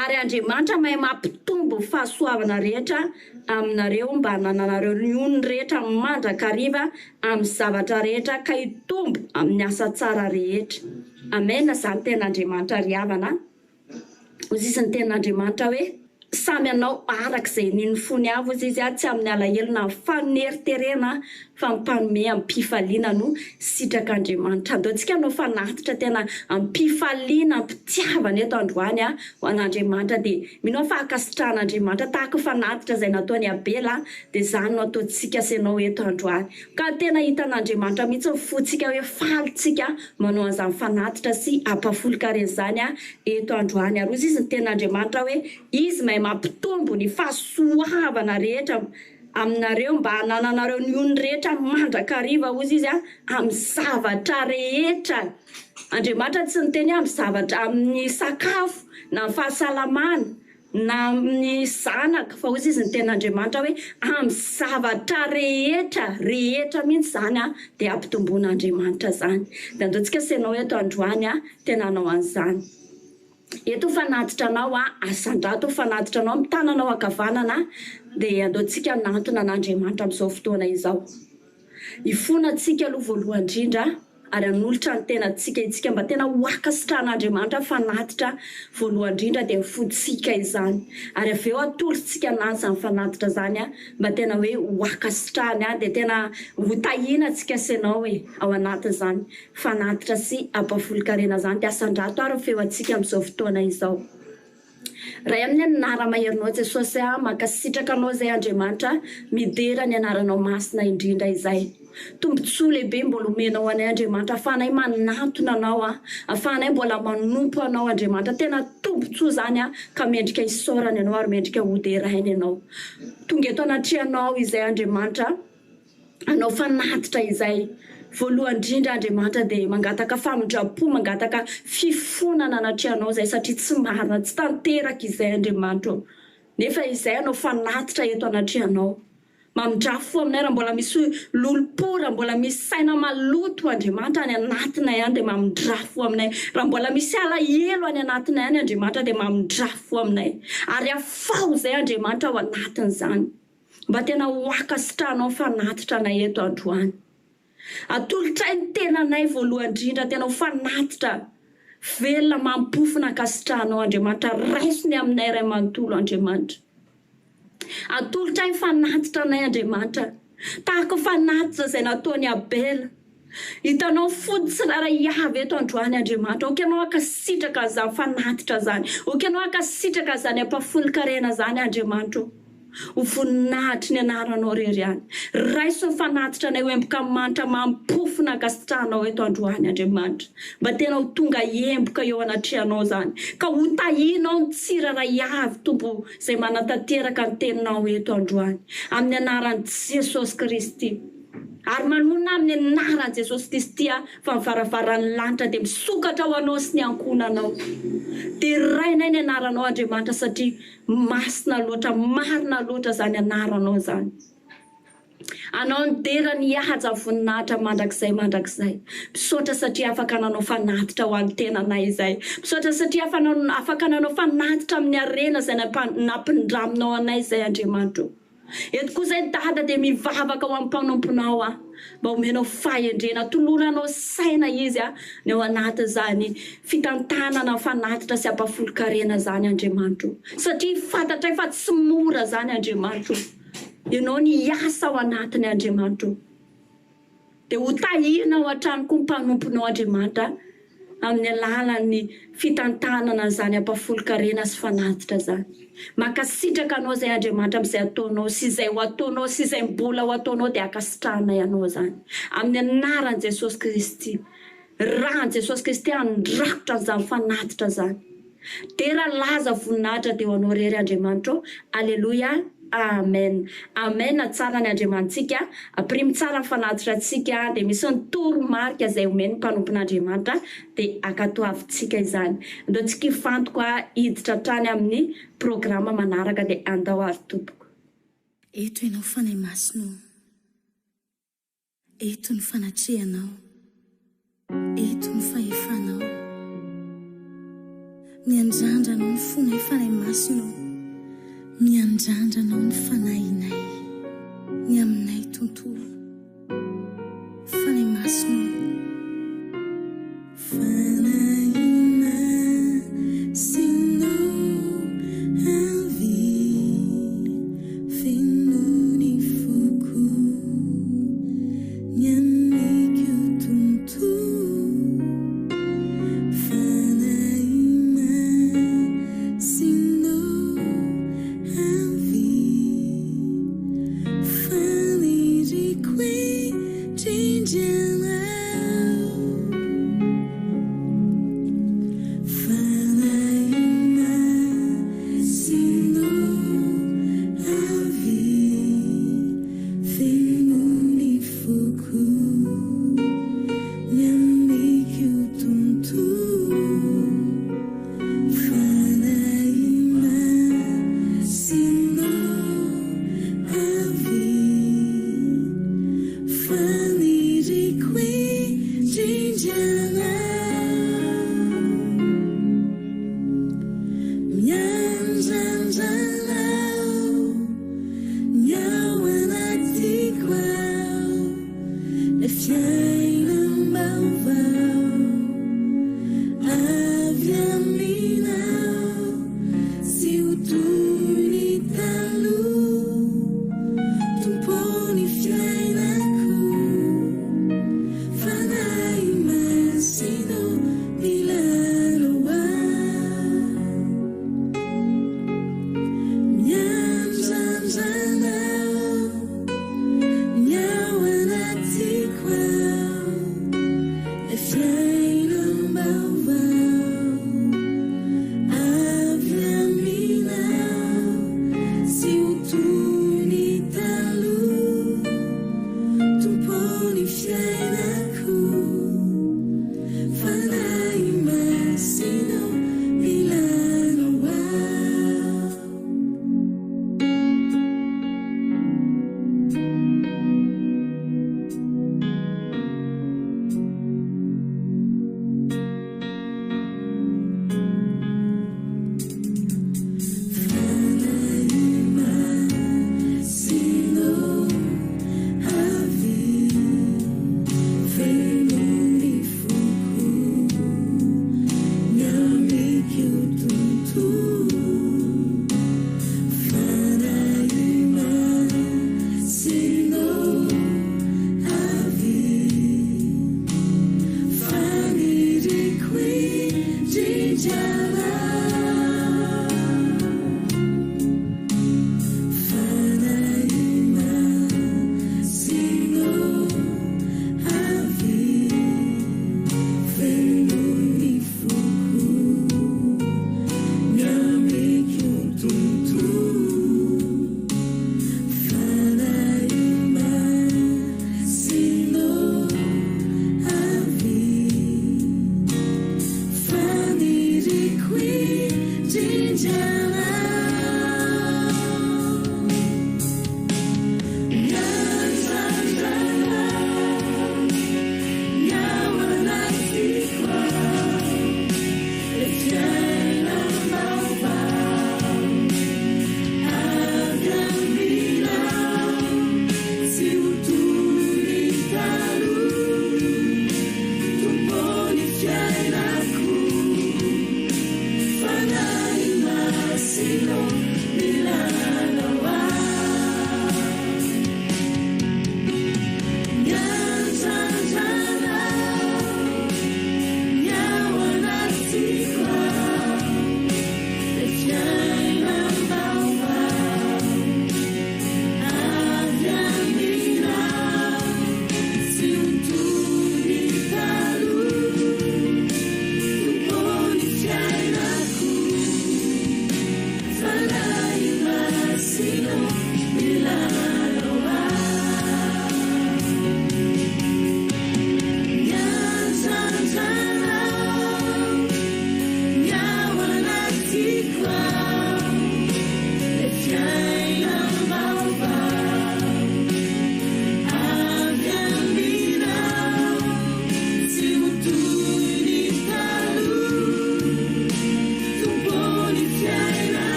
Ary Andriamanitra mahay mampitombo fahasoavana rehetra aminareo mba hananareo ny onony rehetra mandrakariva amin'ny zavatra rehetra ka hitombo amin'ny asa tsara rehetra. Amen. Izany ten'Andriamanitra ry havana. Ozy izy ny ten'Andriamanitra hoe samy anao arak'izay niny fony avo izy tsy amin'ny alahelo na faneriterena fa mpanome ampifaliana no sitrak'Andriamanitra. Andaontsika anao fanatitra tena ampifaliana ampitiavana eto androany ho an'Andriamanitra dia mino fa akasitrahan'Andriamanitra tahaka fanatitra izay nataony Abela dia izany no ataontsika sy ianao eto androany. Ka tena hitan'Andriamanitra mihitsy mifotsika hoe falitsika manao an'izany fanatitra sy ampafolon-karena izany eto androany. Ary izy ny ten'Andriamanitra hoe izy mahay mampitombo ny fahasoavana rehetra aminareo mba hanananareo ny ony rehetra mandrakariva ozy izy amin'ny zavatra rehetra. Andriamanitra tsy niteny amin'ny zavatra amin'ny sakafo na amin'ny fahasalamana na amin'ny zanaka fa ozy izy ny ten'Andriamanitra hoe amin'ny zavatra rehetra mihitsy izany dia ampitomboan'Andriamanitra izany. Dia andaontsika senao eto androany tena hanao an'izany. Eto fanatitra anao asandrato fanatitra anao amin'ny tananao ankavanana dia andaontsika nantona an'Andriamanitra amin'izao fotoana izao. Ifonantsika aloha voalohany indrindra ary anolotra ny tenantsika itsika mba tena hoakasitrahan'Andriamanitra fanatitra voalohany indrindra dia mifotsika izany. Ary avy eo atolontsika anazy izany fanatitra izany mba tena hoe hoakasitrahany dia tena hotahianantsika senao hoe ao anatin'izany fanatitra sy ampafolon-karena izany dia asandrato ary feo antsika amin'izao fotoana izao. Raha amin'ny anara-maherinao Jesosy mankasitraka anao izay Andriamanitra midera ny anaranao masina indrindra izay. Tombontsoa lehibe mbola omenao anay Andriamanitra ahafahanay manantona anao ahafahanay mbola manompo anao Andriamanitra tena tombontsoa izany ka mendrika isaorana ianao ary mendrika hoderaina ianao. Tonga eto anatrianao izay Andriamanitra anao fanatitra izay. Voalohany indrindra Andriamanitra dia mangataka famindrapo mangataka fifonana anatrianao izay satria tsy marina tsy tanteraka izay Andriamanitra. Nefa izay anao fanatitra eto anatrianao. Mamindrafo aminay raha mbola misy lolopora mbola misy saina maloto Andriamanitra any anatinay any dia mamindrafo aminay. Raha mbola misy alahelo any anatinay any Andriamanitra dia mamindrafo aminay. Ary afao izay Andriamanitra ao anatin'izany. Mba tena hoakasitrahanao fanatitra anay eto androany. Atolotray ny tenanay voalohany indrindra tena ho fanatitra velona mampofona akasitrahanao Andriamanitra raisiny aminay ray manontolo Andriamanitra. Atolotray ny fanatitra anay Andriamanitra tahaka fanatitra izay nataony Abela. Hitanao fody sy raray avy eto androany Andriamanitra. Okanao akasitraka izany fanatitra izany. Okanao akasitraka izany ampafolon-karena izany Andriamanitra. Ho voninahitry ny anaranao rery any. Raiso ny fanatitra anay ho emboka manitra mampofona akasitrahanao eto androany Andriamanitra. Mba tena ho tonga emboka eo anatrianao izany. Ka ho tahianao ny tsiraray avy tombo izay manatanteraka ny teninao eto androany. Amin'ny anaran'i Jesosy Kristy. Ary manona amin'ny anaran'i Jesosy Kristy fa mivaravaran'ny lanitra dia misokatra ho anao sy ny ankonanao. Dia rainay ny anaranao Andriamanitra satria masina loatra, marina loatra izany anaranao izany. Anao ny dera ny haja voninahitra mandrakizay. Misaotra satria afaka nanao fanatitra ho an'ny tenanay izay. Misaotra satria afaka nanao fanatitra amin'ny arena izay nampindraminao anay izay Andriamanitra. Eto koa izay dada dia mivavaka ho amin'ny mpanomponao mba omenao fahendrena toloranao saina izy ny ao anatin'izany fitantanana fanatitra sy ampafolon-karena izany Andriamanitra. Satria fantatray fa tsy mora izany Andriamanitra. Ianao ny asa ao anatiny Andriamanitra. Dia ho tahiana ao an-trano koa mpanomponao Andriamanitra amin'ny alalan'ny fitantanana izany ampafolon-karena sy fanatitra izany. Makasitraka anao izay Andriamanitra amin'izay ataonao sy izay ho ataonao sy izay mbola ho ataonao dia akasitrahanay anao izany. Amin'ny anaran'i Jesosy Kristy. Rahan'i Jesosy Kristy andrakotra izany fanatitra izany. Tera laza voninahitra dia ho anao rery Andriamanitra. Alleluia. Amen. Amen. Tsara ny Andriamantsika. Aprimo tsara ny fanatitra antsika dia misy ny toromarika izay omeny mpanompon'Andriamanitra dia akatoavintsika izany. Andaontsika hifantoka hiditra hatrany amin'ny programa manaraka dia andao ary tompoko. Eto ianao fanahy masinao. Eto ny fanatrehanao. Eto ny fahefanao. Miandrandranao ny fona fanahy masinao. Miandrandranao ny fanahinay ny aminay tontolo fanahy masinao. Fanahina sinao avy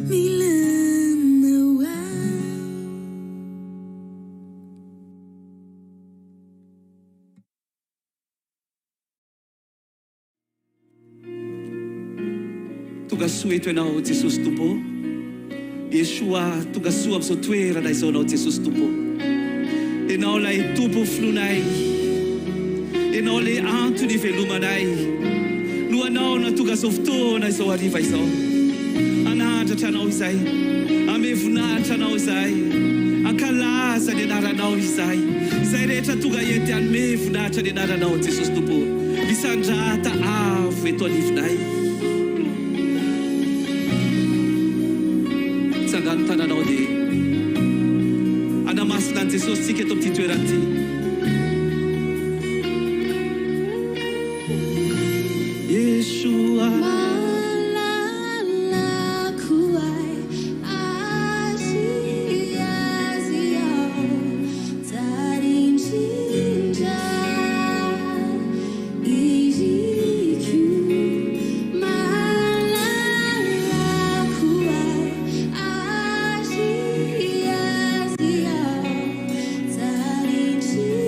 Milano tonga soa eto ianao Jesosy Tompo. Yeshua tonga soa amin'izao toerana izao anao Jesosy Tompo. Ianao lay tompo filonay. Ianao lay antony ivelomanay. No anao na tonga izao fotoana izao hariva izao. Anandratra anao izay. Ame voninahitra anao izay. Ankalaza ny anaranao izay. Izay rehetra tonga ety anome voninahitra ny anaranao Jesosy Tompo. Misandrata avo eto anivinay. Tsangano tananao dia anamasina an Jesosy tsika eto amin'ity toerana ity. Yeshua Thank you.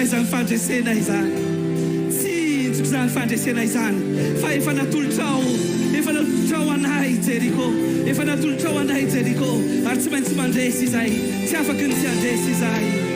izany fandresena izany tsy intsoko izany fandresena izany fa efa natolotrao anay Jeriko efa natolotrao anay Jeriko ary tsy maintsy mandresy izay tsy afaky ny tsy andresy izay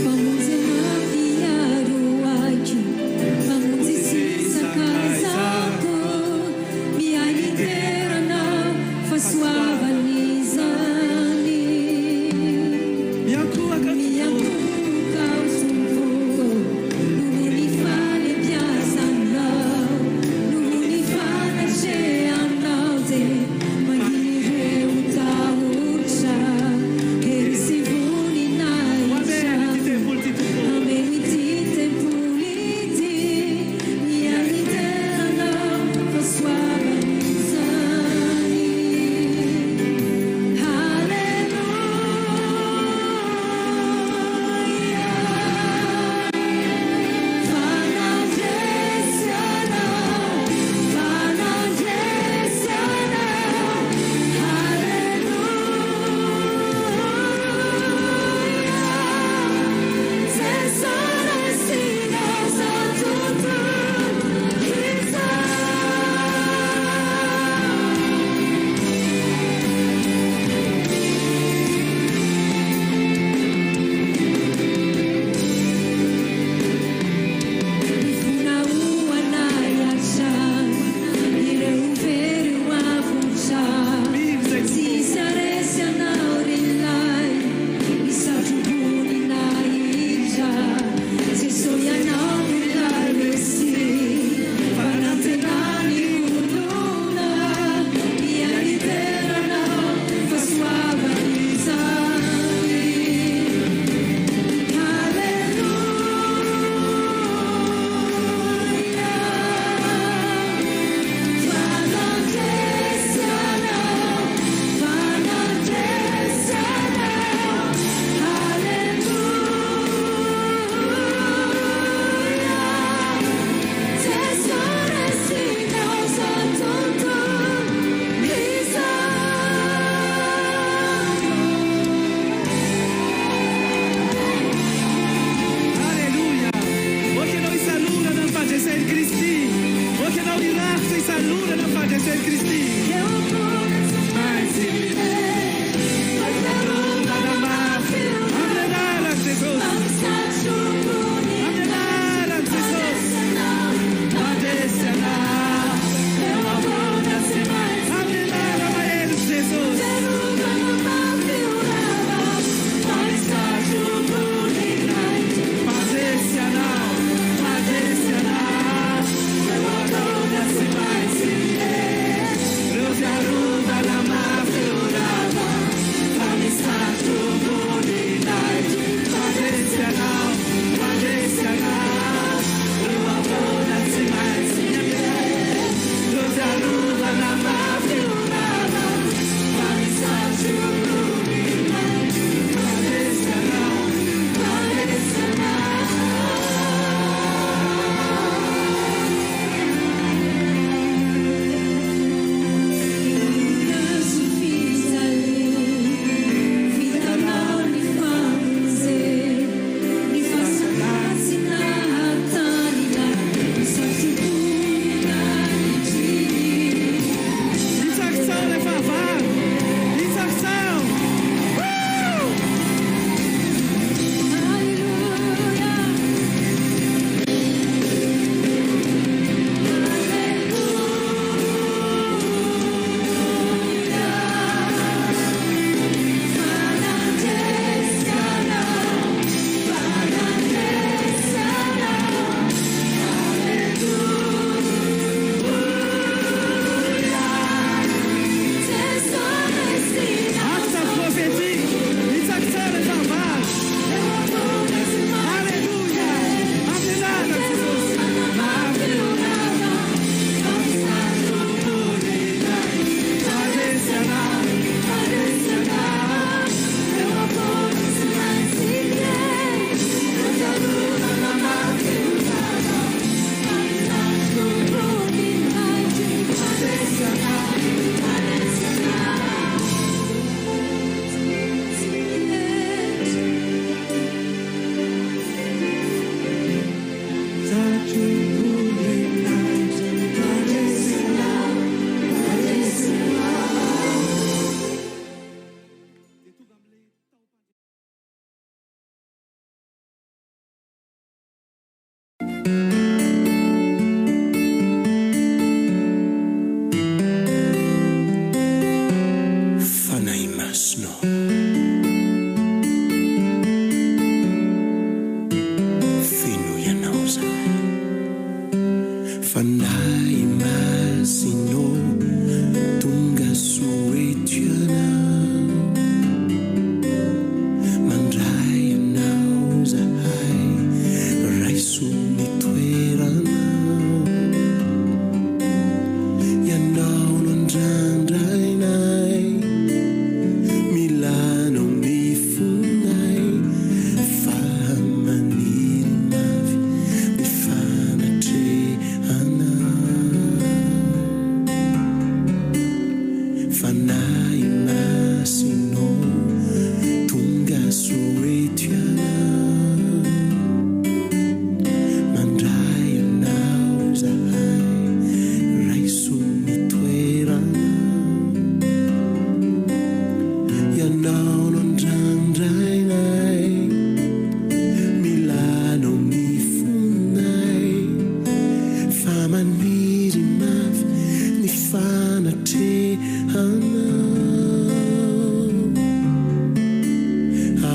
Pamoja na pia ruwaji, pamoja sisa kazi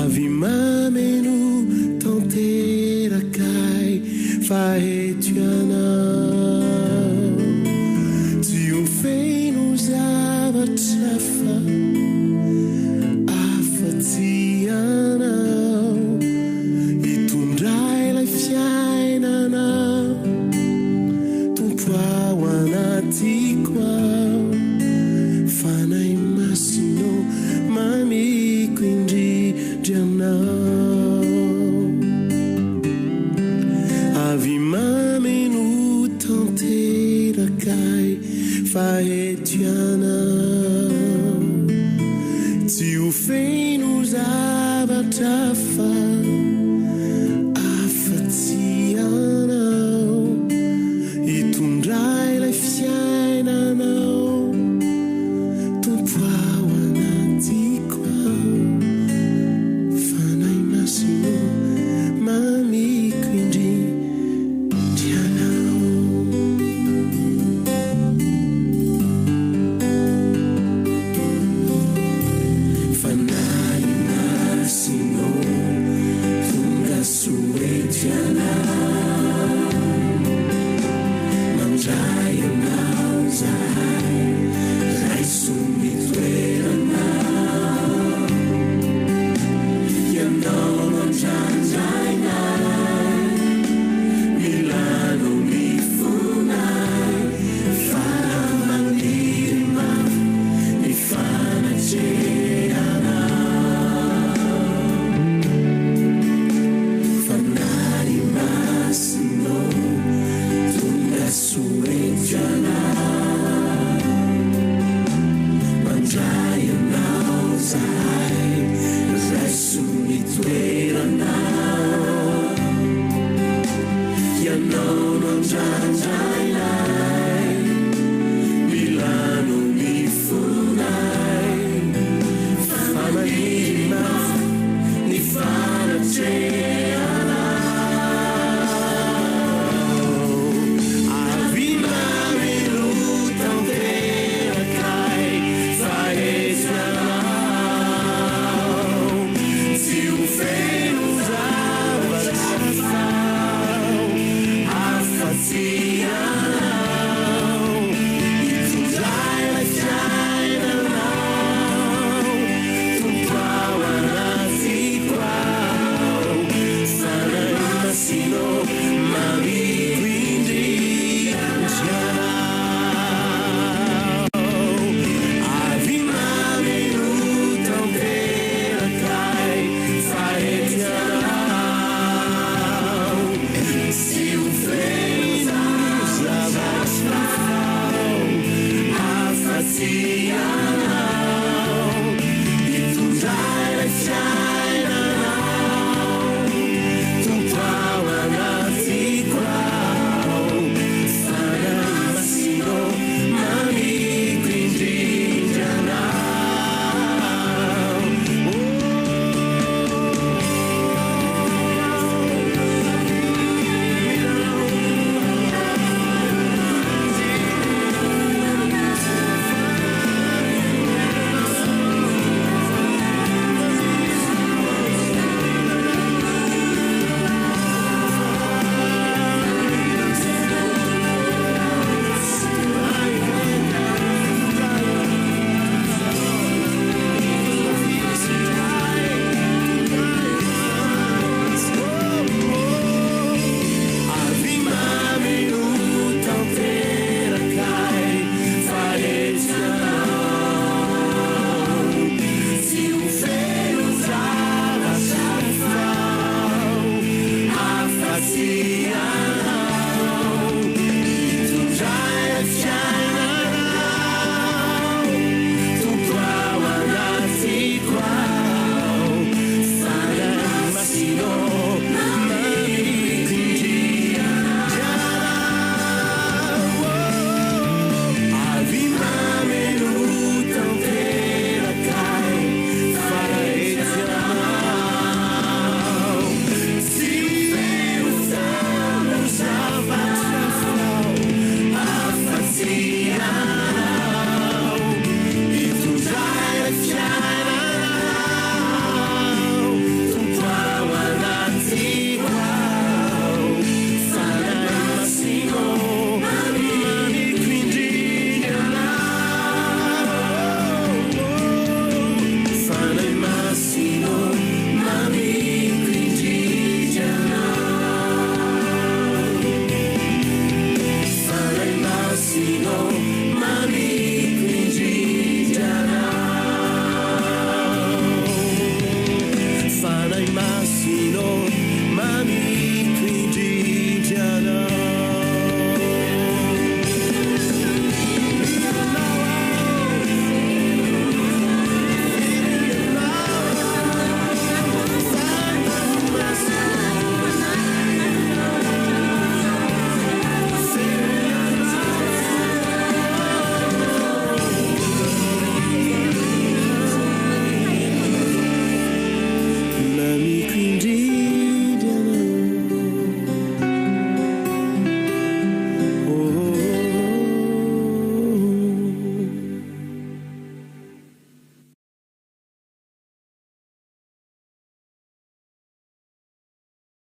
Avima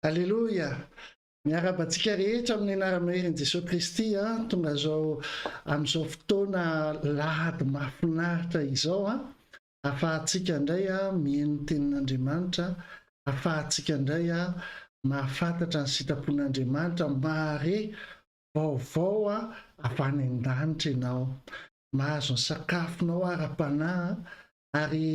Alleloia. Miarabantsika rehetra amin'ny anaramaherin' Jesosy Kristy tonga zao amin'izao fotoana lahady mahafinaritra izao ahafahantsika indray mihaino ny tenin'Andriamanitra, ahafahantsika indray mahafantatra ny sitrapon'Andriamanitra, mahare vaovao avy any an-danitra ianao, mahazo ny sakafonao ara-panahy ary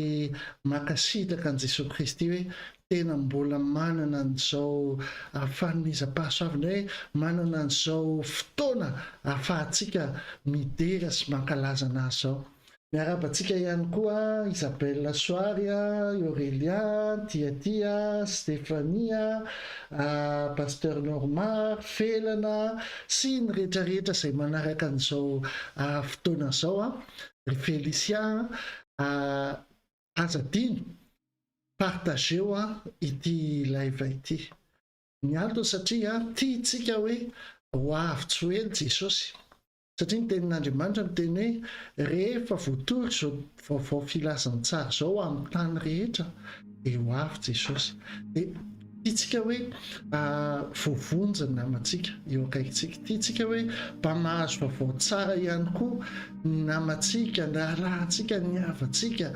makasitraka an' Jesosy Kristy hoe tena mbola manana an'izao fanomezam-pahasoavana, hoe manana an'izao fotoana ahafahantsika midera sy mankalaza anazy zao. Miarabantsika ihany koa Isabelle Soary, Aurelia, Tiatia, Stéphania, Pasteur Normand, Felana sy ny rehetrarehetra izay manaraka an'izao fotoana izao, Félicien, azadino partageo ity live ity. Ny antony satria tiantsika hoe ho avy-tsy ho ela Jesosy, satria ny tenin'Andriamanitra miteny hoe rehefa voatory zao vaovao filazany tsara zao amin'ny tany rehetra dia ho avy Jesosy. Dia tiantsika hoe voavonjy ny namantsika eo akaikitsika, tiantsika hoe mba mahazo vaovao tsara ihany koa ny namantsika, ny raharantsika, ny havantsika,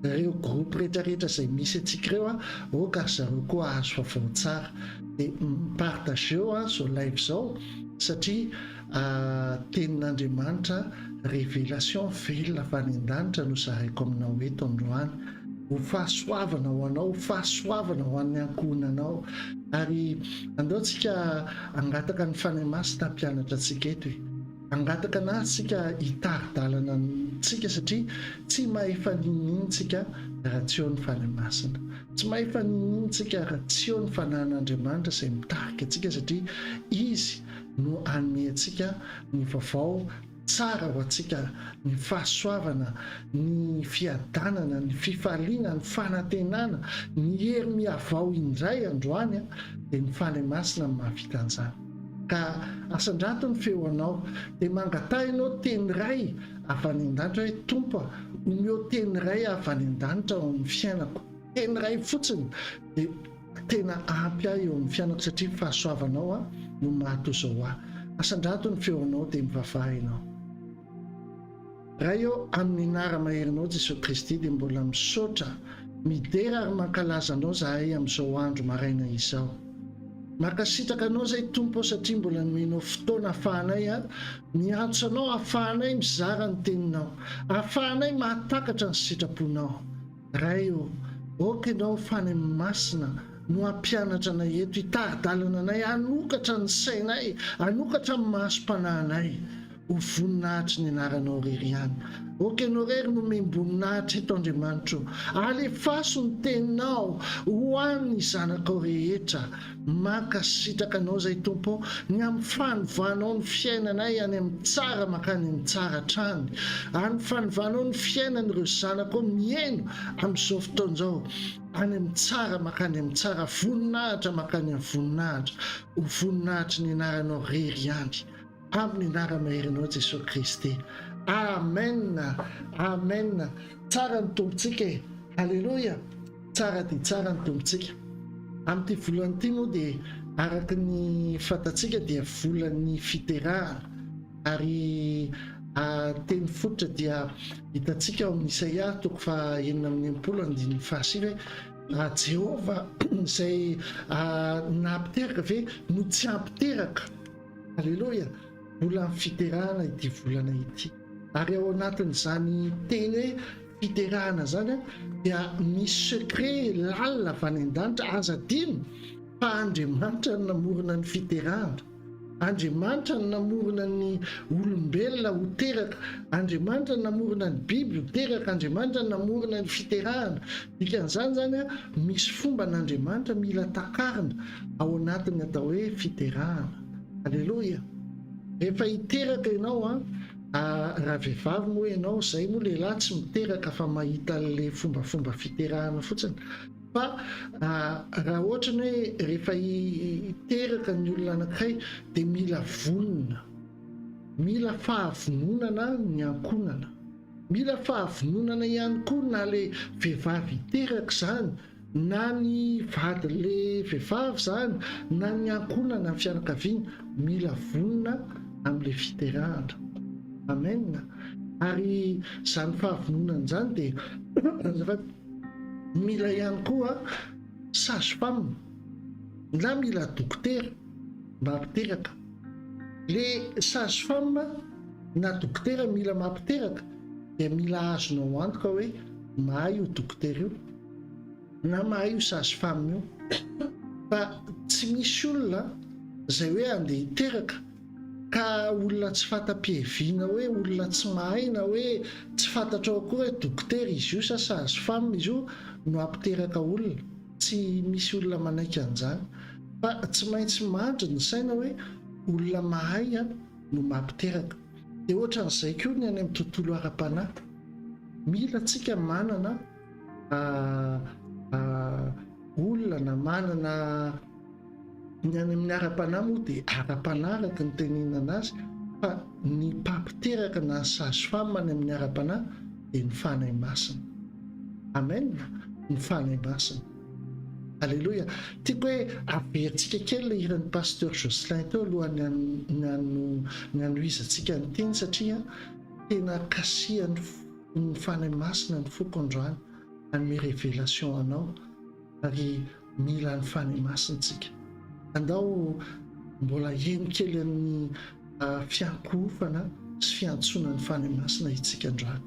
ireo groupe rehetrarehetra izay misy atsika ireo oka zareo koa ahazo vaovao tsara. Dia mipartageo zao live zao satria tenin'Andriamanitra révélation velona avy any an-danitra no zaraiko aminao eto androany, ho fahasoavana ho anao, ho fahasoavana ho an'ny ankohonanao. Ary andaontsika angataka ny fanahy masina mpianatra antsika eto, angataka an'atsika hitari-dalana antsika satria tsy mahefa ninintsika raha tsy eo ny fanahy masina, tsy mahefa ninintsika raha tsy eo ny fanan'Andriamanitra izay mitarika antsika, satria izy no anome antsika ny vaovao tsara ho antsika, ny fahasoavana, ny fiadanana, ny fifaliana, ny fanantenana, ny hery miavao indray androany dia ny fanahy masina mahavita an'izany. Ka asandrato ny feonao dia mangatahinao teny ray avy any an-danitra hoe tompo omeo teny ray avy any an-danitra ao amin'ny fiainako, teny ray fotsiny dia tena ampy ahy eo amin'ny fiainako satria fahasoavanao no mahatozao ahy. Asandrato ny feonao dia mivavahinao. Raha eo amin'ny anara-maherinao Jesosy Kristy dia mbola misaotra midera ary mankalaza anao zahay amin'izao andro maraina izao. Makasitraka anao zay tompo satria mbola nomenao fotoana ahafahanay miantso anao, ahafahanay mizara ny teninao, ahafahanay mahatakatra ny sitraponao. Raha eo oka ianao fanahy masina no ampianatra anay eto, hitari-dalana anay, anokatra ny sainay, anokatra ny maso-panahinay ho voninahitry ny anaranao rery ihany. Oka ianao rery no memboninaitra eto Andriamanitra, alefaso ny teninao ho an'ny zanakao rehetra. Makasitraka anao zay tompo ny amin'ny fanovanao ny fiainanay any amin'ny tsara makany amin'ny tsara trany, any fanovanao ny fiainan'ireo zanakao mihaino amin'izao fotoan'izao any amin'ny tsara makany amin'ny tsara, voninahitra makany amin'ny voninahitra, ho voninahitry ny anaranao rery ihany amin'ny anara-maherinao Jesosy Kristy. Amen, amen. Tsara ny tompontsika, halleloia. Tsara dia tsara ny tompontsika. Amin'ity volany ity moa dia araka ny fantatsika dia volan'ny fiterahana, ary teny fototra dia hitantsika ao amin'ny Isaia 49:9 hoe Jehova izay nampiteraka ve no tsy ampiteraka. Halleloia. Volan'ny fiterahana ity volana ity, ary ao anatin'izany teny hoe fiterahana zany dia misy secret lalina avy any an-danitra aza adino fa Andriamanitra no namorona ny fiterahana, Andriamanitra no namorona ny olombelona ho teraka, Andriamanitra no namorona ny Biby ho teraka, Andriamanitra no namorona ny fiterahana. Dikan'izany zany misy fomba n'Andriamanitra mila takarina ao anatiny atao hoe fiterahana. Halleloia. Rehefa hiteraka ianao raha vehivavy moa ianao, zay moa lehilahy tsy miteraka fa mahita le fombafomba fiterahana fotsiny. Fa raha ohatra ny hoe rehefa hiteraka ny olona anankiray dia mila vonona, mila fahavononana ny ankonana, mila fahavononana ihany koa na le vehivavy hiteraka zany na ny vady le vehivavy zany na ny ankonana ny fianakaviana mila vonona amin'le fiterahana. Amen. Ary zany fahavononana zany dia mila ihany koa sage-femme na mila dokotera mba hampiteraka. Le sage-femme na dokotera mila mampiteraka dia mila azonao antoka hoe mahay io dokotera io na mahay io sage-femme io. Fa tsy misy olona zay hoe andeha hiteraka ka olona tsy fata-piheviana hoe olona tsy mahay na hoe tsy fantatra ao koa hoe dokotera izy io sa sage-femme izy io no ampiteraka olona. Tsy misy olona manaiky an'izany fa tsy maintsy mandry ny saina hoe olona mahay no mampiteraka. Dia ohatran'izay koa ny any amin'ny tontolo ara-panahy mila tsika manana olona na manana ny any amin'ny ara-panahy moa dia ara-panahy araka ny tenenana azy, fa ny mpampiteraka na sage-femme any amin'ny ara-panahy dia ny fanahy masina. Amen. Ny fanahy masina. Alléluia. Tiako hoe averintsika kely le hiran'ny pasteur Jocelyn teo alohan'ny hanoizantsika ny teny, satria tena kasihany ny fanahy masina ny foko androany hanome révélation anao, ary mila ny fanahy masintsika. Andao mbola heno kely amin'ny fiankohofana sy fiantsonan'ny fanahy masina itsika androany.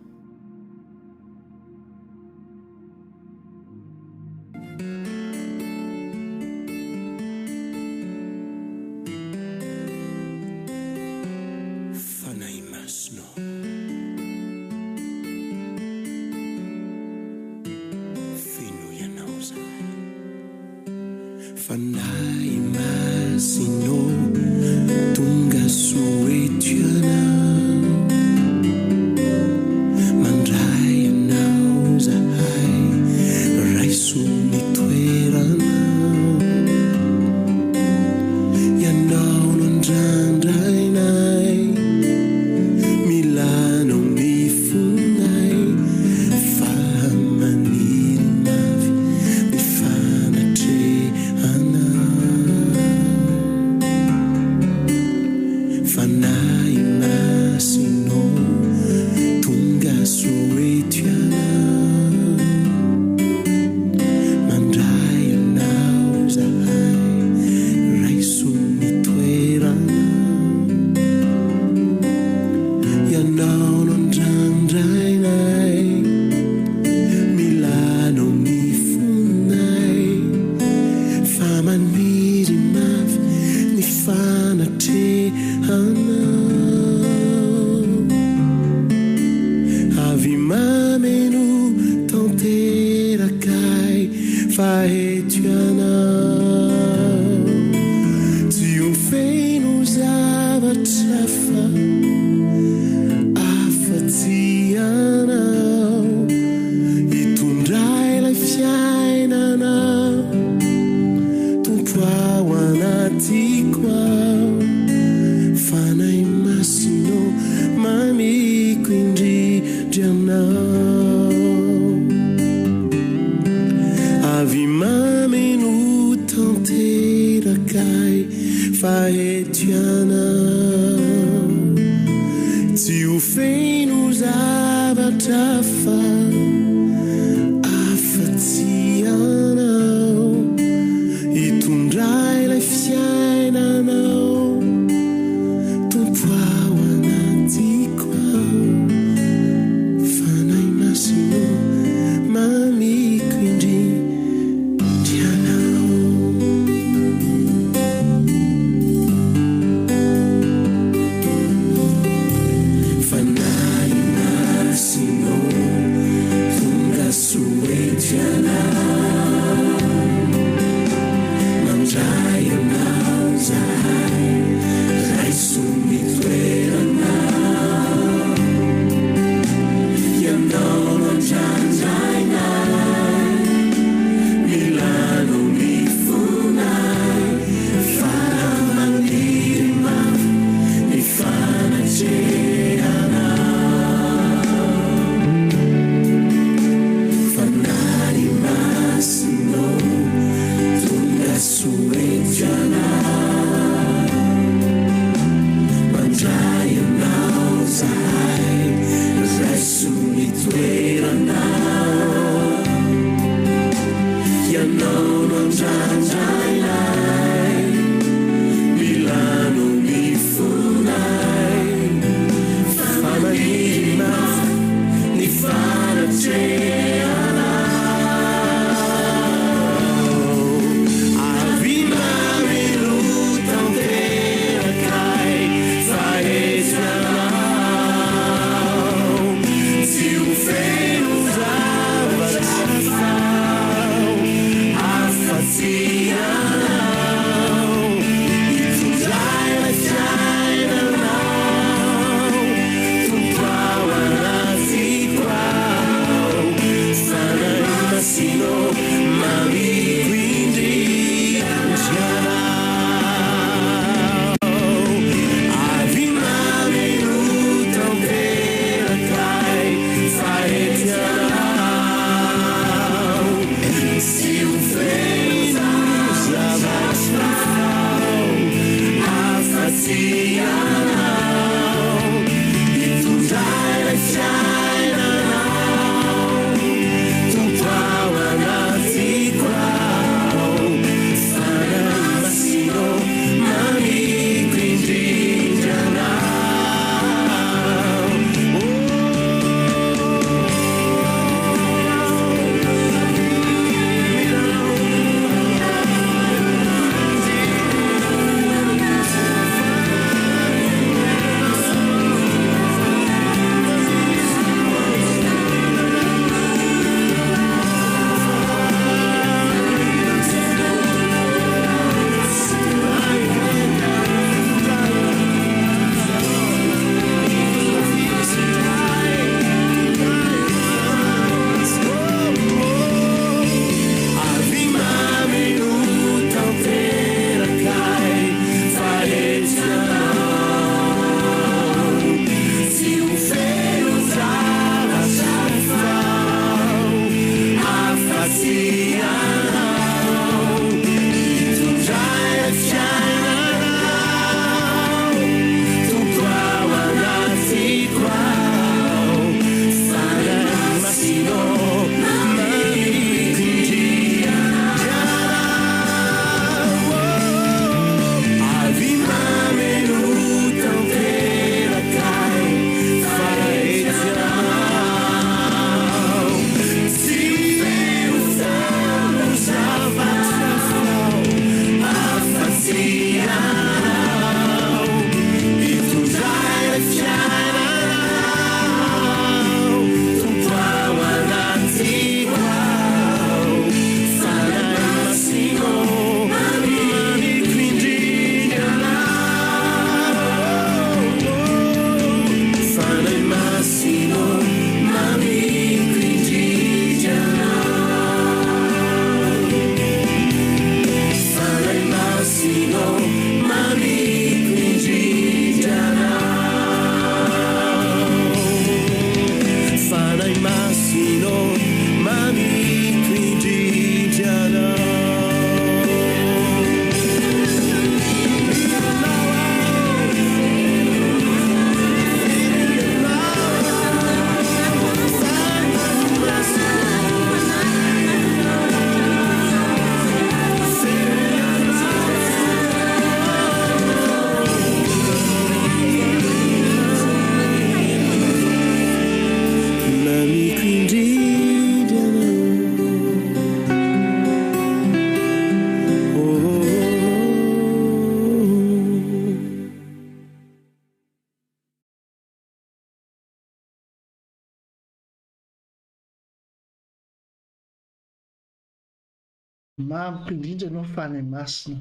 mamiko indrindra ianao fany masina,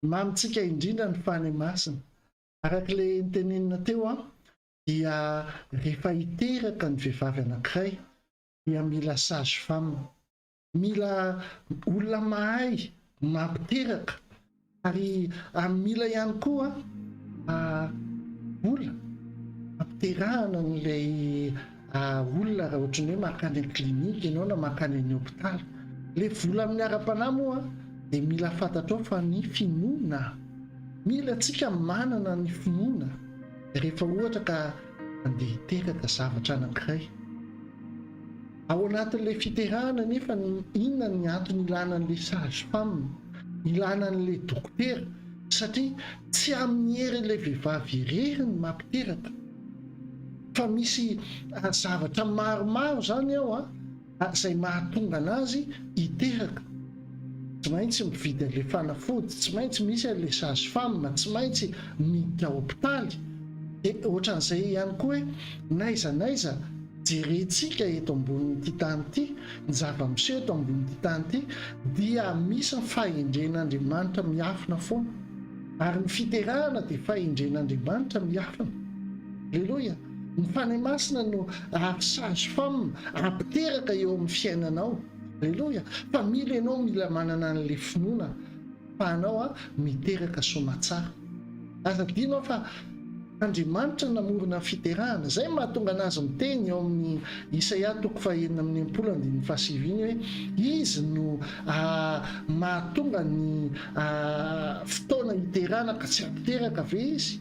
mamitsika indrindra ny fany masina. Arak'ilay nitenenina teo dia rehefa hiteraka ny vehivavy anankiray dia mila sage femme, mila olona mahay mampiteraka, ary mila ihany koa olona ampiterahana n'ilay olona raha ohatra ny hoe makany amin'ny klinika ianao na makany amin'ny hôpitaly. Le vola amin'ny ara-panahy moa dia mila fantatrao fa ny finoana, mila tsika manana ny finoana rehefa ohatra ka andeha hiteraka zavatra anankiray. Ao anatin'ilay fiterahana nefa inona ny antony ilana an'ilay sage femme, ilana an'ilay dokotera, satria tsy amin'ny hery ilay vehivavy irery ny mampiteraka fa misy zavatra maromaro zany ao zay mahatonga anazy hiteraka. Tsy maintsy mividy le fanafody, tsy maintsy misy le sage-femme, tsy maintsy miditra hôpitaly. De ohatran'izay ihany koa hoe naiza jerentsika eto ambonin'ity tany ity, ny zava-miseho eto ambonin'ity tany ity dia misy fahendren'Andriamanitra miafina foana, ary ny fiterahana dia fahendren'Andriamanitra miafina. Alleloia. Ny fanahy masina no sage-femme ampiteraka eo amin'ny fiainanao. Alleloia. Fa mila ianao mila manana an'le finoana fa anao miteraka somatsara. Aza dinao fa Andriamanitra namorona fiterahana, zay mahatonga anazy miteny eo amin'ny Isaia 9:7 hoe izy no mahatonga ny fotoana hiterahana ka tsy ampiteraka ve izy.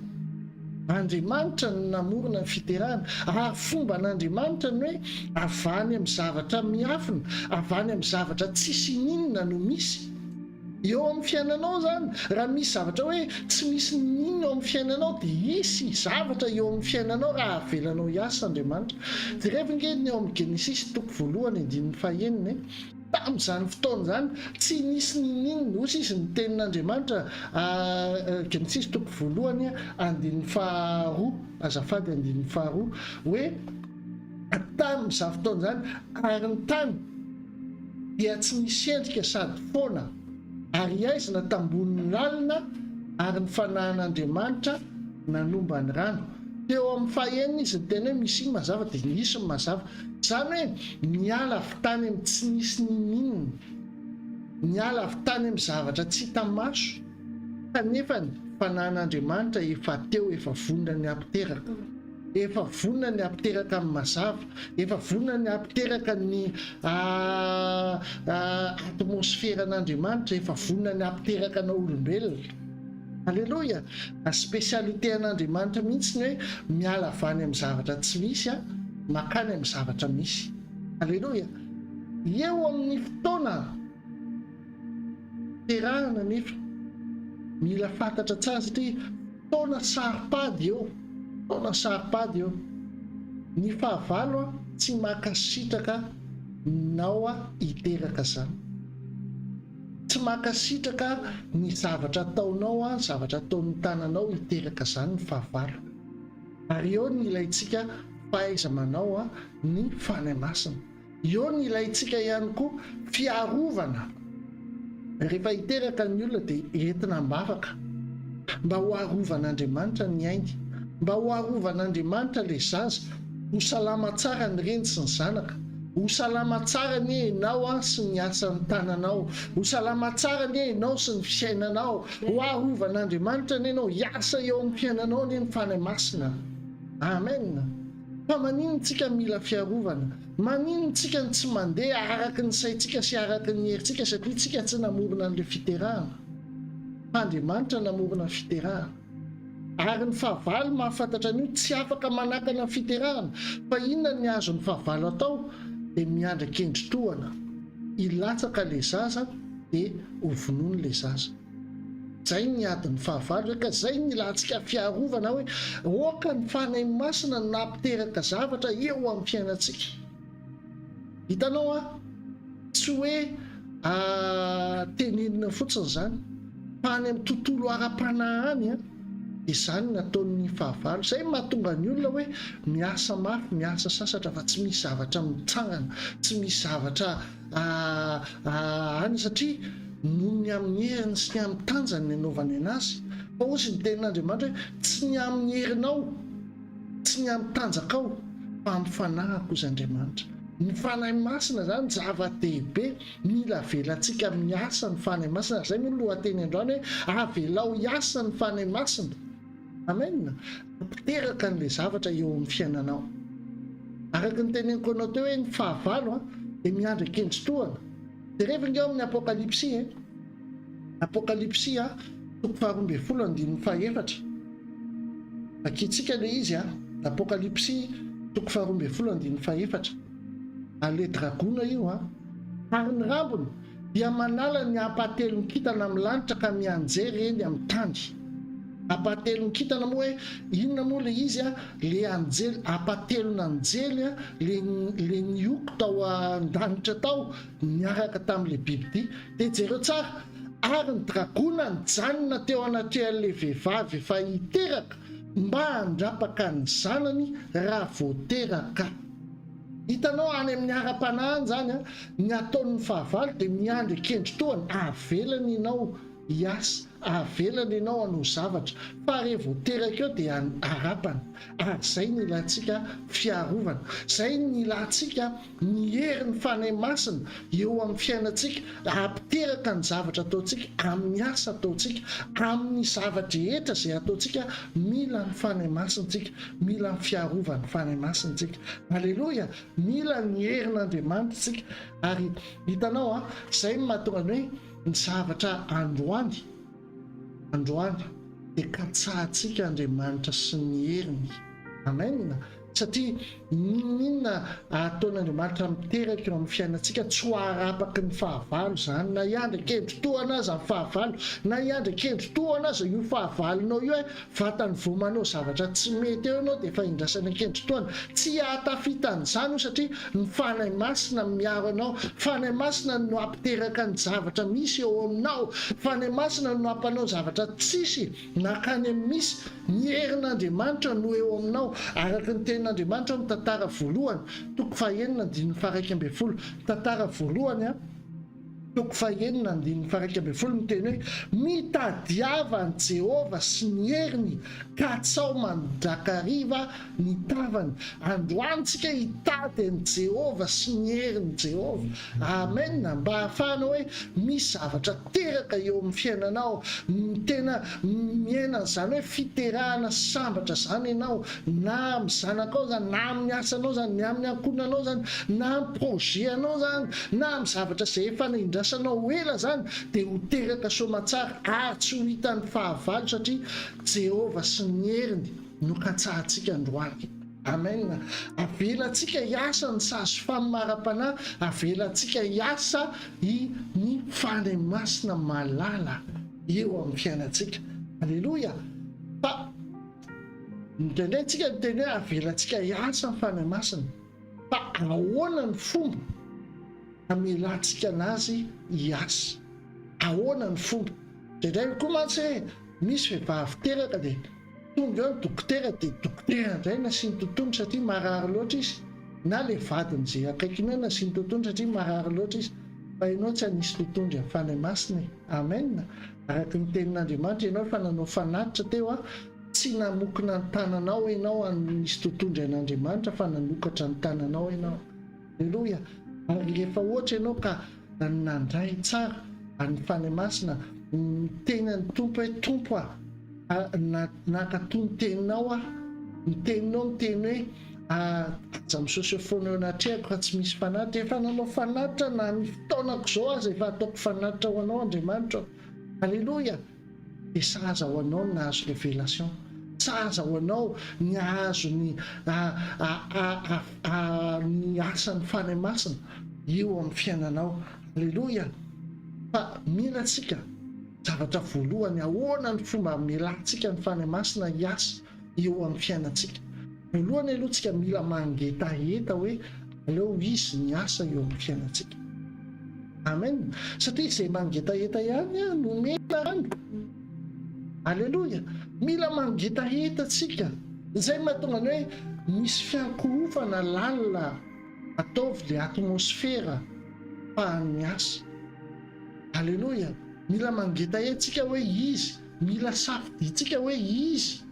Andriamanitra no namorona ny fiterahana, ary fomba n'Andriamanitra ny hoe avany amin'ny zavatra miafina, avany amin'ny zavatra tsisy ninona no misy eo amin'ny fiainanao zany. Raha misy zavatra hoe tsy misy ninona eo amin'ny fiainanao dia hisy zavatra eo amin'ny fiainanao raha avelanao hiasa Andriamanitra. Jereva ngeny eo amin'ny Genesis 1:5 tamin'izany fotoana zany tsy nisy ninona, osy izy ny tenin'Andriamanitra Genesis 1:2 azafady 2 hoe tamin'izany fotoana zany ary ny tany dia tsy misy endrika sady foana ary aizina tambonin'ny lalina ary ny fanahin'Andriamanitra nanomba ny rano. Teo amin'ny fahaenina izy ny tena hoe misy mazava dia nisy ny mazava. Zany hoe miala avy tany amin'ny tsy nisy ninona, miala avy tany amin'ny zavatra tsy hita maso, kanefa ny fanahin'Andriamanitra efa teo, efa vonona ny ampiteraka, efa vonona ny ampiteraka amin'ny mazava, efa vonona ny ampiteraka ny atmosferan'Andriamanitra, efa vonona ny ampiteraka na olombelona. Alleluia. Spécialité an'Andriamanitra mihitsy ny hoe miala avany amin'ny zavatra tsy misy makany amin'ny zavatra misy. Alleluia. Eo amin'ny fotoana terahana nefa mila fantatra tsara satria fotoana saripady eo, fotoana saripady eo. Ny fahavalo tsy makasitraka nao hiteraka zany, tsy makasitraka ny zavatra ataonao, zavatra ataon'ny tananao hiteraka zany ny fahavalo. Ary eo ny ilayntsika fahaiza-manao ny fanahy masina. Eo ny ilayntsika ihany koa fiarovana. Rehefa hiteraka ny olona dia entina ambavaka mba ho arovana-Andriamanitra ny ainy, mba ho arovana-Andriamanitra le zaza, ho salama tsara ny reny sy ny zanaka, ho salama tsara ny enao sy ny asan'ny tananao, ho salama tsara ny enao sy ny fiainanao, ho arovan'Andriamanitra ny enao hiasa eo amin'ny fiainanao ny fanahy masina. Amen. Fa maninona tsika mila fiarovana? Maninona tsika ny tsy mandeha araky ny saintsika sy araky ny herintsika satria tsika tsy namorona an'ilay fiterahana. Andriamanitra namorona ny fiterahana. Ary ny fahavalo mahafantatra an'io tsy afaka manakana ny fiterahana, fa inona ny azon'ny fahavalo atao dia miandraka endri-toana, hilatsaka le zaza dia hovonoiny le zaza. Zay ny adin'ny fahavalo, ka zay ny ilantsika fiarovana hoe oka ny fanahy masina nampiteraka zavatra eo amin'ny fiainantsika. Hitanao tsy hoe tenenina fotsiny zany, fa any amin'ny tontolo ara-panahany izany nataon'ny fahavalo. Zay mahatonga ny olona hoe miasa mafy, miasa sasatra fa tsy misy zavatra mitsangana, tsy misy zavatra any satria noho ny amin'ny heriny sy ny amin'ny tanjany ny anaovany anazy. Fa ozy ny tenin'Andriamanitra hoe tsy ny amin'ny herinao, tsy ny amin'ny tanjakao, fa amin'ny fanahy koza Andriamanitra. Ny fanahy masina zany zava-dehibe, mila avelantsika miasa ny fanahy masina. Zay moa lohateny androany hoe avelao hiasa ny fanahy masina. Amen. Ampiteraka an'ilay zavatra eo amin'ny fiainanao. Araka ny teneniko anao teo hoe ny fahavalo dia miandraka endri-toana. Dia rehefa eo amin'ny Apokalipsia, Apokalipsia 12:4. Akitsika le izy Apokalipsia 12:4. Ale dragona io ary ny rambony dia manala ny hampatelo ny kintana amin'ny lanitra ka mianjery eny amin'ny tany. apatelo nikitana moa hoe inona moa le izy a le anjely apatelona anjely a le nioko tao an-danitra tao niaraka tamin'le biby ty de jereo tsara ary ny dragona nijanona teo anatrehan'le vehivavy efa hiteraka mba handrapaka ny zanany raha voateraka. Hitanao any amin'ny ara-panahy zany a ny ataon'ny fahavalo de miandry akendry-toany avelany ianao hiasa avelany ianao hanao zavatra fa rehefa voateraka eo dia arapana ary zay ny ilantsika fiarovana, zay ny ilantsika ny herin'ny fanahy masina eo amin'ny fiainantsika apiteraka ny zavatra ataontsika amin'ny asa ataontsika amin'ny zavatra rehetra zay ataontsika mila ny fanahy masintsika mila ny fiarovana fanahy masintsika. Alleloia, mila ny herin'Andriamanitra tsika ary hitanao a zay mahatonga ny hoe ny zavatra androany dia katsahantsika Andriamanitra sy ny heriny. Amen. Satria ninona ataon'Andriamanitra miteraka eo amin'ny fiainantsika tsy ho arapaka ny fahavalo zany na iandry akendry-toana aza ny fahavalo na iandry akendry-toana aza io fahavalonao io vatany vao manao zavatra tsy mety eo ianao dia efa indrasany akendry-toana tsy ahatafitan'izany io satria ny fanahy masina miaro anao, fanahy masina no apiteraka ny zavatra misy eo aminao, fanahy masina no ampanao zavatra tsisy nakany amin'ny misy. Ny herin'Andriamanitra no eo aminao araka ny tenin'Andriamanitra amin'ny tantara voalohany toko 9:1-12 tantara voalohany a toko 9:1-12 miteny hoe mitadiava ny Jehova sy ny heriny ka tsao mandrakariva ny tavany. Androantsika hitady ny Jehova sy ny heriny Jehova. Amen. Mba ahafahana hoe misy zavatra teraka eo amin'ny fiainanao, tena miaina zany hoe fiterahana sambatra zany ianao na amin'ny zanakao zany na amin'ny asanao zany na amin'ny ankohonanao zany na amin'ny projet anao zany na amin'ny zavatra zay efa indrasanao ela zany dia ho teraka soamantsara ary tsy ho hitan'ny fahavalo satria Jehova sy ny heriny no katsahantsika androany. Amen. Avelantsika hiasa ny sazo famara-panahy, avelantsika hiasa ny fanahy masina malala eo amin'ny fiainantsika. Alleloia. Fa nitendrentsika miteny hoe avelantsika hiasa ny fanahy masina fa ahoana ny fomba amelantsika anazy hiasa? Ahoana ny fomba? Indray koa mantsy hoe misy vehivavy teraka dia tonga eo ny dokotera dia dokotera indray nasiany tontolo satria marary loatra izy, na le vadiny zay akaikiny hoe nasiany tontolo satria marary loatra izy, fa ianao tsy hanisy tontondry amin'ny fanahy masina. Amen. Araka ny tenin'Andriamanitra ianao efa nanao fanatitra teo a tsy namokona ny tananao ianao hanisy tontondry an'Andriamanitra fa nanokatra ny tananao ianao. Alleloia. Ary rehefa ohatra ianao ka nandray tsara ny fanahy masina tenany tompo hoe tompo a nakatony teninao a miteninao miteny hoe aza misosofoana eo anatrehako raha tsy misy fanatitra. Efa nanao fanatitra na ny fotoanako zao aza efa ataoko fanatitra ho anao Andriamanitra. Alleloia. Dia sahaza ho anao ny nahazo révélation, sahaza ho anao ny ahazo ny asan'ny fanahy masina eo amin'ny fiainanao. Alleloia. Fa mila tsika zavatra voalohany ahoana ny fomba amelantsika ny fanahy masina hiasa eo amin'ny fiainantsika. Voalohany aloha tsika mila mangetaheta hoe aleo izy ny asa eo amin'ny fiainantsika. Amen. Satria izay mangetaheta ihany no mena rano. Alleloia. Mila mangetaheta tsika. Izay mahatonga ny hoe misy fiankohofana lalina ataovy le atmosfera fahan'ny asa. Alleloia. Mila mangetahetsika hoe izy, mila safiditsika hoe izy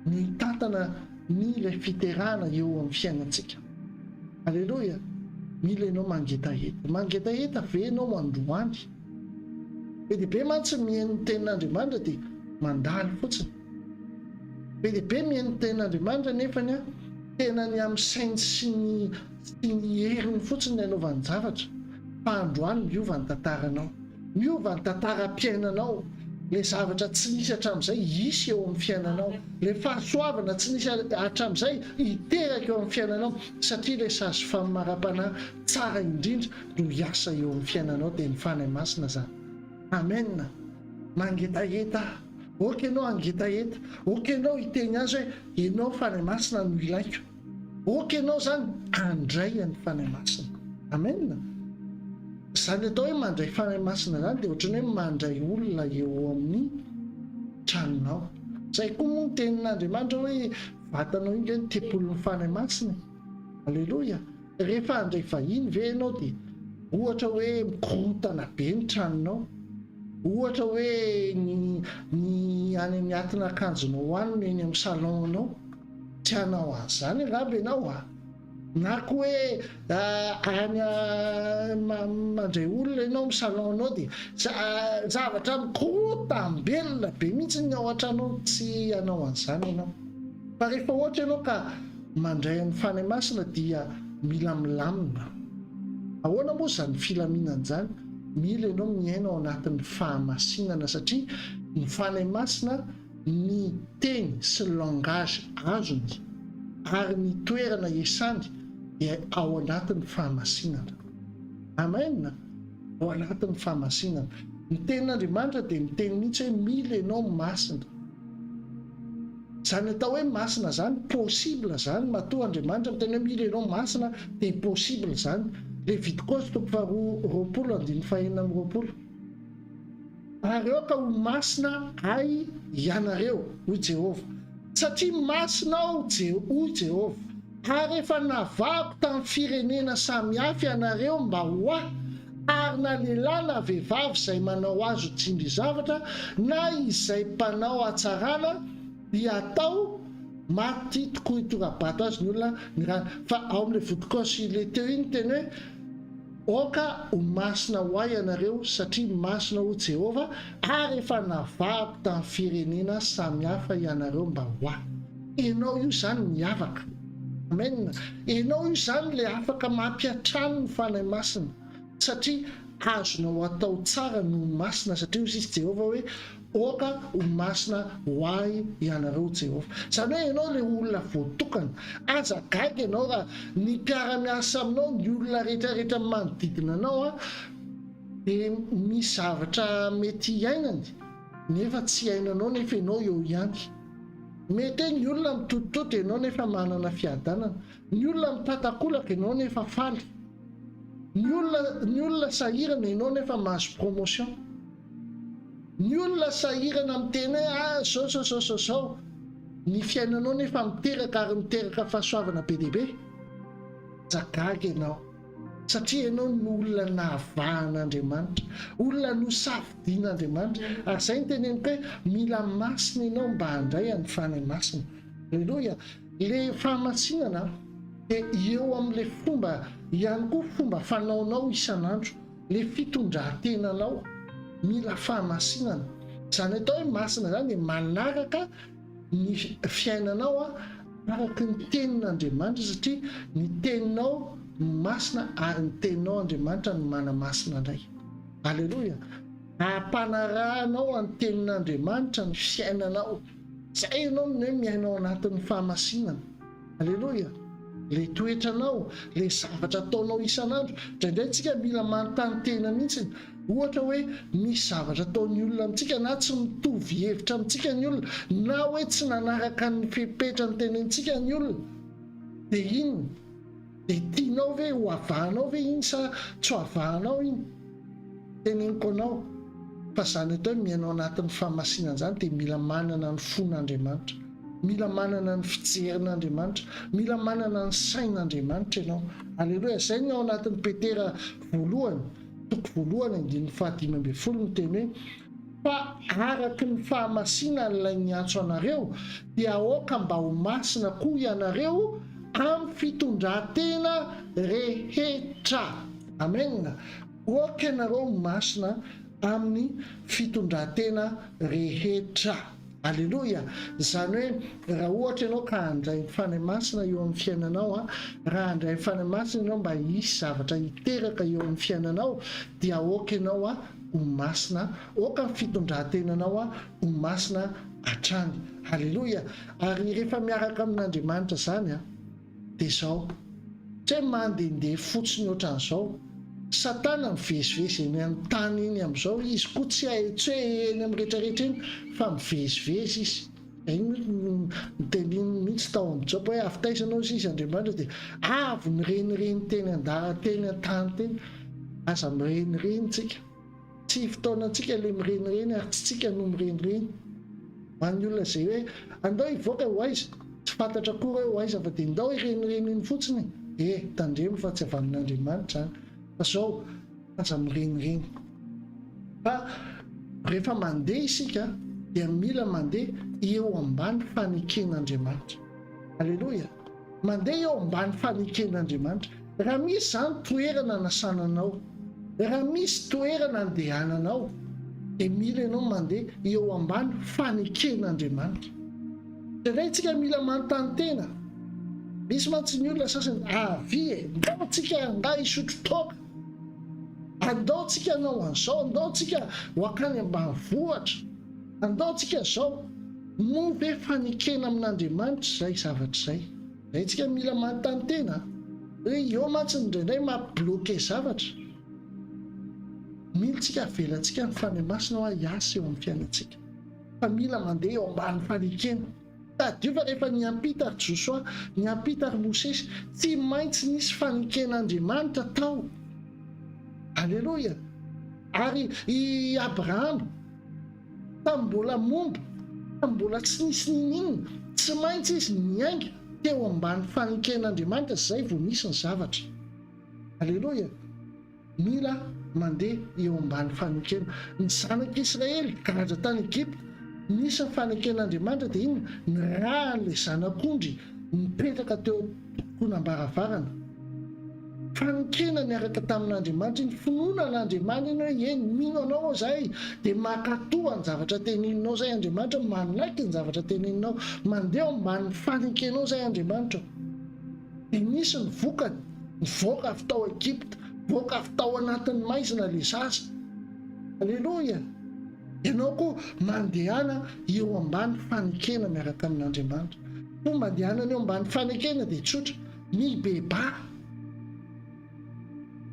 ny tantana ny le fiterahana eo amin'ny fiainantsika. Alleloia. Mila ianao mangetaheta ve ianao androany. Be dia be mantsy mihaino ny tenin'Andriamanitra dia mandalo fotsiny. Be dia be mihaino ny tenin'Andriamanitra nefany tena ny amin'ny sainy sy ny heriny fotsiny ny anaovany zavatra. Fa androany miova ny tantaranao, miova ny tantaram-piainanao. Le zavatra tsy nisy hatramin'izay hisy eo amin'ny fiainanao, le fahasoavana tsy nisy hatramin'izay hiteraka eo amin'ny fiainanao satria le sazo famara-panahy tsara indrindra no hiasa eo amin'ny fiainanao dia ny fanahy masina zany. Amen. Mangetaheta oka ianao angetaeta, oka ianao hiteny azy hoe ianao fanahy masina no ilaiko, oka ianao zany andray ny fanahy masina. Amen. Zany atao hoe mandray fanahy masina zany dia ohatrany hoe mandray olona eo amin'ny tranonao. Zay koa moa ny tenin'Andriamanitra hoe vatanao inga ny tempolon'ny fanahy masina. Alleloia. Rehefa andray vahiny ve ianao dia ohatra hoe mikorotana be ny tranonao, ohatra hoe ny any amin'ny atina akanjonao hoanina eny amin'ny salonanao, tianao an'izany angamba ianao a, na koa hoe mandray olona ianao amin'ny salonanao dia zavatra mikorotambelona be mihitsy ny ao an-tranao, tsy anao an'izany ianao. Fa rehefa ohatra ianao ka mandray amin'ny fanahy masina dia mila milamina. Ahoana moa zany filaminana zany? Mila ianao miaina ao anatin'ny fahamasinana, satria ny fanahy masina ny teny sy langage azony ary ny toerana iasany dia ao anatin'ny fahamasinana. Amen. Ao anatin'ny fahamasinana. Ny tenin'Andriamanitra dia miteny mihitsy hoe mila ianao masina. Zany atao hoe masina zany possible zany, matoa Andriamanitra miteny hoe mila ianao masina dia possible zany. Levitikosy 20:20. Areo ka ho masina ay ianareo hoy Jehova, satria masina aho hoy Jehova, ary efa navako tamin'ny firenena samihafa ianareo mba ho ahy, ary na lehilahy na vehivavy izay manao azo tsindry zavatra na izay mpanao hatsarana dia atao maty tokoa itorabato azy ny olona ny rano. Fa ao amin'ilay Levitikosy le teo iny teny hoe oka ho masina ho ahy ianareo satria masina ho Jehova, ary efa navako tamin'ny firenena samihafa ianareo mba ho ahy. Ianao io zany miavaka. Amen. Ianao io zany le afaka mampiatrano ny fanahy masina, satria azonao atao tsara no masina, satria hoy izy Jehova hoe oka ho masina ho ahy ianareo Jehova. Zany hoe ianao le olona voatokana, aza gaga ianao raha ny mpiara-miasa aminao, ny olona rehetrarehetra manodidina anao a dia misy zavatra mety hiainany nefa tsy hainanao nefa ianao eo ihany. Mety ny olona mitotototra ianao nefa manana fiadanana, ny olona mitatakolaka ianao nefa faly, ny olona sahirana ianao nefa mahazo promotion, ny olona sahirana miteny hoe zao ny fiainanao nefa miteraka ary miteraka fahasoavana be dia be. Zagaga ianao, satria ianao ny olona nahavahan'Andriamanitra, olona nosafidian'Andriamanitra. Ary izay ny teneniko hoe mila masina ianao mba handray amin'ny fanahy masina. Alleloia. Le fahamasinana dia eo amin'ilay fomba ihany koa fomba fanaonao isan'andro, le fitondran-tenanao mila fahamasinana. Zany atao hoe masina zany dia manaraka ny fiainanao araka ny tenin'Andriamanitra, satria ny teninao masina ary ny teninao Andriamanitra no mana-masina indray. Alleloia. Ampanarahanao amin'ny tenin'Andriamanitra ny fiainanao, zay ianao no hoe miainao anatin'ny fahamasinana. Alleloia. Le toetranao, le zavatra ataonao isan'andro. Indraindray tsika mila manontany tena mihitsy. Ohatra hoe misy zavatra ataon'ny olona amintsika na tsy mitovy hevitra amintsika ny olona, na hoe tsy nanaraka ny fepetra ny tenentsika ny olona, dia iny dia tianao ve ho avahanao ve iny sa tsy ho avahanao iny? Teneniko anao fa zany atao miainao anatin'ny fahamasinana zany dia mila manana ny fon'Andriamanitra, mila manana ny fijerin'Andriamanitra, mila manana ny sain'Andriamanitra ianao. Alleloia. Zay ny ao anatin'ny Petera 1:15 miteny hoe fa araky ny fahamasinana ilay niantso anareo dia aoka mba ho masina koa ianareo amin'ny fitondran-tena rehetra. Amen. Oka ianareo masina amin'ny fitondran-tena rehetra. Alleloia. Zany hoe raha ohatra ianao ka handray ny fanahy masina eo amin'ny fiainanao, raha handray ny fanahy masina ianao mba hisy zavatra hiteraka eo amin'ny fiainanao, dia oka ianao ho masina, oka ny fitondran-tenanao ho masina hatrany. Alleloia. Ary rehefa miaraka amin'Andriamanitra zany dia zao, tsy hoe mandehandeha fotsiny ohatran'izao, Satana mivezivezy eny amin'ny tany iny amin'izao, izy koa tsy hoe eny amin'ny rehetrarehetra eny fa mivezivezy izy. Niteniny mihitsy tao amin'ny Job hoe avitaisanao izy Andriamanitra dia avy nirenireny teny teny an-tany teny. Aza mirenireny tsika, tsy fotoanantsika ilay mirenireny ary tsy tsika no mirenireny. Ho an'ny olona izay hoe andao hivoaka ho aiza, tsy fantatra koa hoe ho aiza fa dia ndao irenireny iny fotsiny. Tandremo fa tsy avy amin'Andriamanitra zany. Fa zao aza mirenireny. Fa rehefa mandeha isika dia mila mandeha eo ambany faneken'Andriamanitra. Alleloia. Mandeha eo ambany faneken'Andriamanitra. Raha misy zany toerana nasananao, raha misy toerana andehananao, dia mila ianao mandeha eo ambany faneken'Andriamanitra. Satria tsika mila manontany tena. Misy mantsy ny olona sasany ndao tsika nga hisotro toaka, andao tsika anao an'izao, andao tsika ho akany ambanivohitra, andao tsika zao no ve fanekena amin'Andriamanitra izay zavatra izay. Zay tsika mila manontany tena. Eo mantsy indraindray mampibloke zavatra. Mila tsika avelantsika ny fanahy masina ho hiasa eo amin'ny fiainantsika. Fa mila mandeha eo ambany fanekena. Tadio fa rehefa niampita ry Josoa, niampita ry Mosesy, tsy maintsy nisy faneken'Andriamanitra tao. Alleloia. Ary i Abrahama tamin'ny mbola momba, tamin'ny mbola tsy nisy ninina, tsy maintsy izy niainga teo ambany faneken'Andriamanitra izay vao nisy ny zavatra. Alleloia. Mila mandeha eo ambany fanekena. Ny zanak'Israely karaza tany Egypta nisy ny faneken'Andriamanitra dia iny ny rahan'ilay zanak'ondry mipetraka teo tonam-baravarana. Fanekena niaraka tamin'Andriamanitra iny, finoana n'Andriamanitra iny hoe mino anao zay dia makatoa ny zavatra teneninao zay Andriamanitra, manaiky ny zavatra teneninao, mandeha ambany fanekenao zay Andriamanitra. Dia nisy ny vokany, ny voaka avy tao Egypta, voaka avy tao anatin'ny maizina ilay zaza. Alleloia. Ianao koa mandehana eo ambany fanekena miaraka amin'Andriamanitra. Fomba mandehana eo ambany fanekena dia tsotra, mibeba.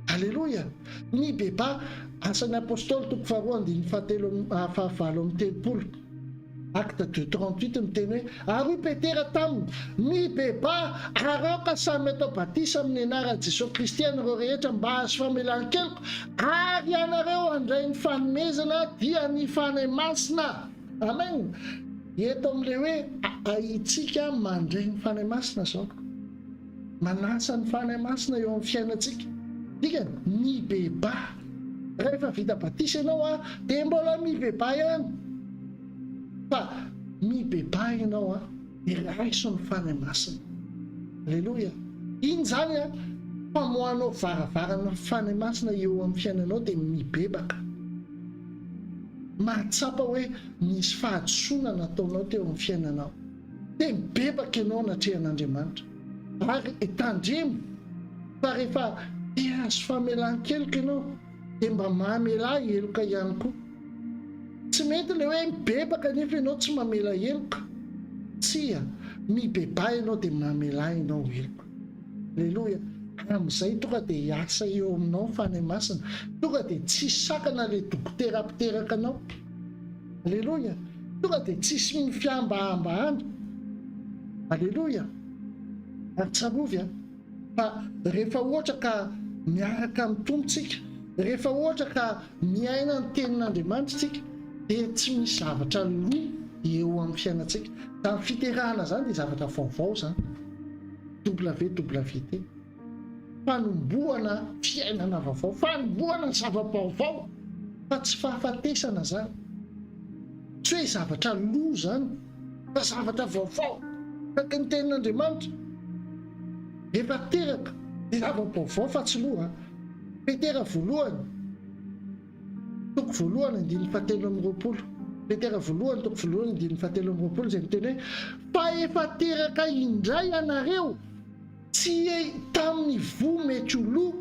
Alleloia. Mibeba. Asan'ny Apôstôly 2:7-7. Acte 2:38 miteny hoe ary Petera taminy mibeba araoka samy atao batisa amin'ny anaran'i Jesosy Kristy anareo rehetra mba azo famelan-keloko, ary anareo handray ny fanomezana dia ny fanahy masina. Amen. Eto amin'ilay hoe itsika mandray ny fanahy masina zao, manasa ny fanahy masina eo amin'ny fiainantsika. Dikany mibeba. Rehefa vita batisa ianao dia mbola mibeba ihany. Fa mibeba ianao dia raiso ny fanahy masina. Alleloia. Iny zany famohanao varavarana fanahy masina eo amin'ny fiainanao dia mibebaka. Mahatsapa hoe misy fahadisoana nataonao teo amin'ny fiainanao, dia mibebaka ianao anatrehan'Andriamanitra. Ary tandremo fa rehefa dia azo famelan-keloka ianao dia mba mamela heloka ihany koa. Tsy mety ilay hoe mibebaka nefa ianao tsy mamela heloka. Tsia, mibeba ianao dia mamela ianao heloka. Alleloia. Amin'izay tonga dia hiasa eo aminao fanahy masina, tonga dia tsy sakana ilay dokotera mpiteraka anao. Alleloia. Tonga dia tsisy mifiambahambahana. Alleloia. Ary tsarovy fa rehefa ohatra ka miaraka amin'ny tompontsika, rehefa ohatra ka miaina ny tenin'Andriamanitra tsika, dia tsy misy zavatra loa eo amin'ny fiainantsika. Zany fiterahana zany dia zavatra vaovao zany. WWT. Fanombohana fiainana vaovao, fanombohana zava-baovao, fa tsy fahafatesana zany. Tsy hoe zavatra loa zany, fa zavatra vaovao. Ka ny tenin'Andriamanitra rehefa teraka dia zava-baovao fa tsy loa. Petera voalohany 2:7. Petera voalohany 2:7 izay miteny hoe fa efa teraka indray ianareo, tsy tamin'ny vo mety ho loa,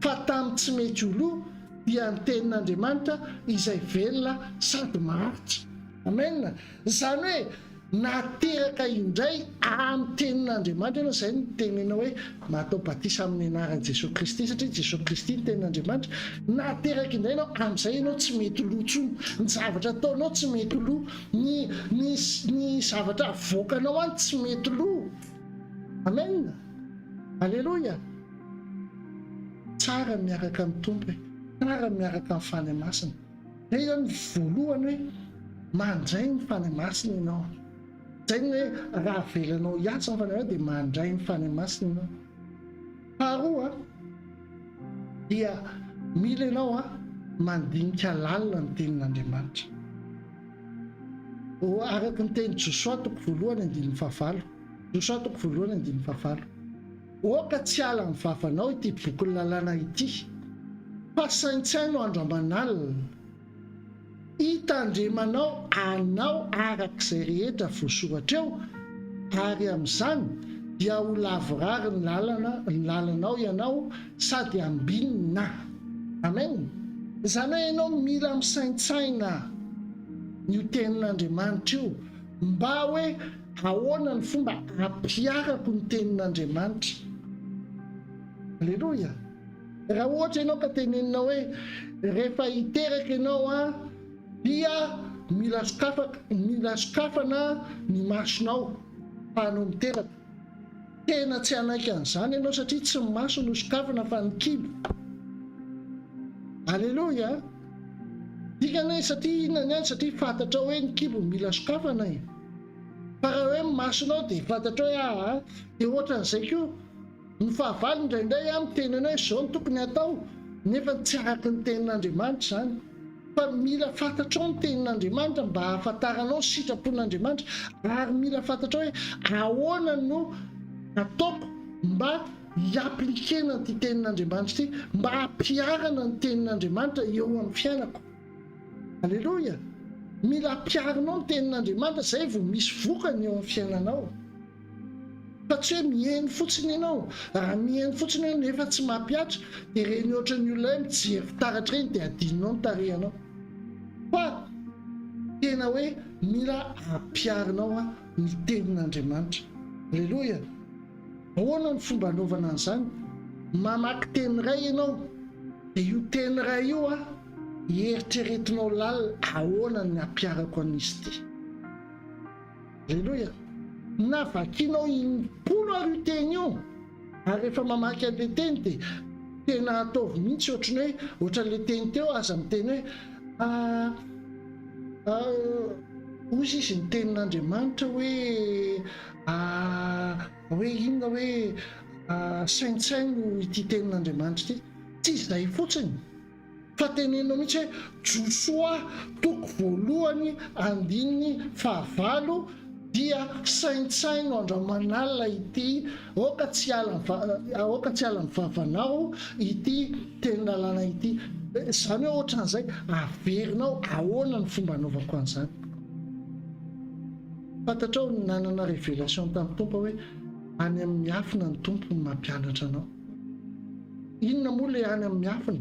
fa tamin'ny tsy mety ho loa, dia ny tenin'Andriamanitra izay velona sady maharitra. Amen. Zany hoe nateraka indray amin'ny tenin'Andriamanitra ianao. Zay ny tenena hoe matao batisa amin'ny anaran'i Jesosy Kristy, satria Jesosy Kristy ny tenin'Andriamanitra. Nateraka indray ianao, amin'izay ianao tsy mety lo tsony, ny zavatra ataonao tsy mety lo, ny zavatra avoakanao any tsy mety lo. Amen, alleloia. Tsara miaraka amin'ny Tompo, tsara miaraka amin'ny fanahy masina. Zay zany voalohany hoe mandray ny fanahy masina ianao. Zay ny hoe raha velanao hiasa ny fanahy dia mandray ny fanahy masina ianao. Faharoa dia mila ianao mandinika lalina ny tenin'Andriamanitra. Araka ny teny Josoa toko voalohany 9:9. Josoa toko voalohany 9:9. Oka tsy ala ny vavanao ity boky lalàna ity, fa saintsaino andro aman'alina, hitandremanao anao arak'izay rehetra voasoratra eo, ary amin'izany dia ho lavorary ny lalanao ianao sady ambinina. Amen. Izany hoe ianao mila misaintsaina io tenin'Andriamanitra io, mba hoe ahoana ny fomba ampiarako ny tenin'Andriamanitra. Alleluia. Raha ohatra ianao ka teneninao hoe rehefa hiteraka ianao dia mila sokafana ny masonao hanao miteraka. Tena tsy anaiky an'izany ianao, satria tsy ny maso no sokafana fa ny kibo. Alleluia. Dikany satria inona any, satria fantatrao hoe ny kibo mila sokafana e. Fa raha hoe masonao dia fantatrao hoe dia ohatran'izay koa ny fahavalo indraindray miteny hoe izao no tokony atao, nefa tsy araka ny tenin'Andriamanitra zany. Fa mila fantatrao ny tenin'Andriamanitra mba hahafantaranao sitrapon'Andriamanitra, ary mila fantatrao hoe ahoana no ataoko mba hiaplikena ty tenin'Andriamanitra ity, mba hampiarana ny tenin'Andriamanitra eo amin'ny fiainako. Alleluia. Mila hampiaranao ny tenin'Andriamanitra, zay vao misy vokany eo amin'ny fiainanao. Fa tsy hoe mihaino fotsiny ianao. Raha mihaino fotsiny ianao nefa tsy mampiatra, dia reny ohatran'ny olona hoe mijery fitaratra reny dia adinonao ny tarehanao. Fa tena hoe mila hampiaranao ny tenin'Andriamanitra. Alleluia. Ahoana ny fomba anaovana an'izany? Mamaky teny iray ianao, dia io teny iray io hieritreretinao lalina ahoana ny hampiarako an'izy ity. Alleluia. Na vakianao 10 teny io, ary rehefa mamaky an'ilay teny dia tena ataovy mihitsy ohatran'ny hoe ohatran'ilay teny teo aza miteny hoe ozy izy ny tenin'Andriamanitra hoe inona hoe saintsaino ity tenin'Andriamanitra ity. Tsy izay fotsiny, fa tenenao mihitsy hoe Josoa toko voalohany 9:9 dia saintsaino andro aman'alina ity, oka tsy ala ny vavanao ity teny lalàna ity. Izany hoe ohatran'izay averinao ahoana ny fomba anaovako an'izany. Fantatrao nanana révélation tamin'ny Tompo hoe any amin'ny afina ny Tompo ny mampianatra anao. Inona moa ilay any amin'ny afina?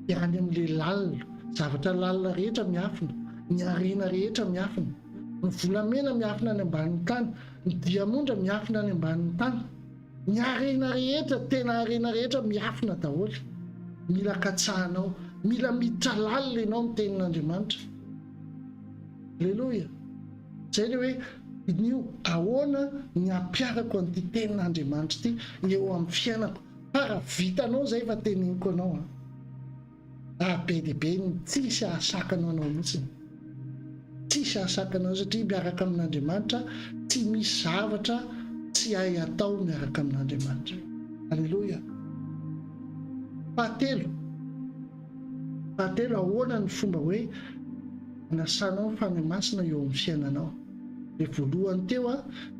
Dia any amin'ilay lalina, zavatra lalina rehetra miafina, ny arena rehetra miafina, ny volamena miafina any ambanin'ny tany, ny diamondra miafina any ambanin'ny tany, ny arena rehetra, tena arena rehetra miafina daholo. Mila katsahanao, mila miditra lalina ianao ny tenin'Andriamanitra. Alleluia. Zay ilay hoe io ahoana ny hampiarako an'ity tenin'Andriamanitra ity eo amin'ny fiainako. Fa raha vitanao zay efa teneniko anao be dia be tsisy hahasakanao anao mihitsiny. Tsisy hahasakanao satria miaraka amin'Andriamanitra tsy misy zavatra tsy hay atao miaraka amin'Andriamanitra. Alleluia. Fahatelo, ahoana ny fomba hoe anasanao fanahy masina eo amin'ny fiainanao. Le voalohany teo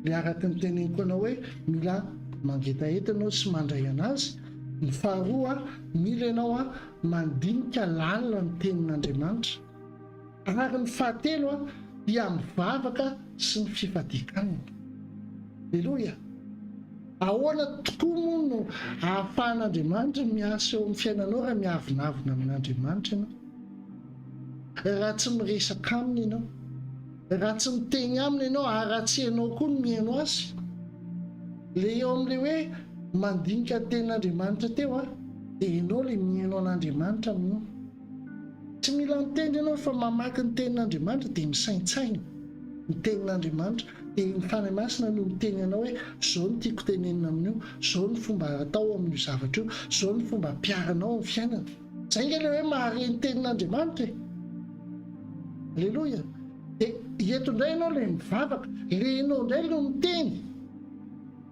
le araka ny teneniko anao hoe mila mangetaeta ianao sy mandray anazy. Ny faharoa mila ianao mandinika lalina ny tenin'Andriamanitra. Ary ny fahatelo dia mivavaka sy ny fifadikanana. Alleluia. Ahoana tokoa moa no ahafahan'Andriamanitra miasa eo amin'ny fiainanao raha miavinavina amin'Andriamanitra ianao, raha tsy miresaka aminy ianao. raha tsy miteny aminy ianao aratsy ianao koa no mihaino azy. Le eo amin'le hoe mandinika ny tenin'Andriamanitra teo dia ianao le mihaino an'Andriamanitra amin'io. Tsy mila miteny ianao fa mamaky ny tenin'Andriamanitra dia misaintsaina ny tenin'Andriamanitra dia ny fanahy masina no miteny ianao hoe zao no tiako tenenina amin'io, zao ny fomba atao amin'io zavatra io, zao ny fomba piaranao amin'ny fiainana. Zay nge le hoe mahare ny tenin'Andriamanitra. Alleloia. Dia eto indray ianao le mivavaka, le ianao indray no miteny.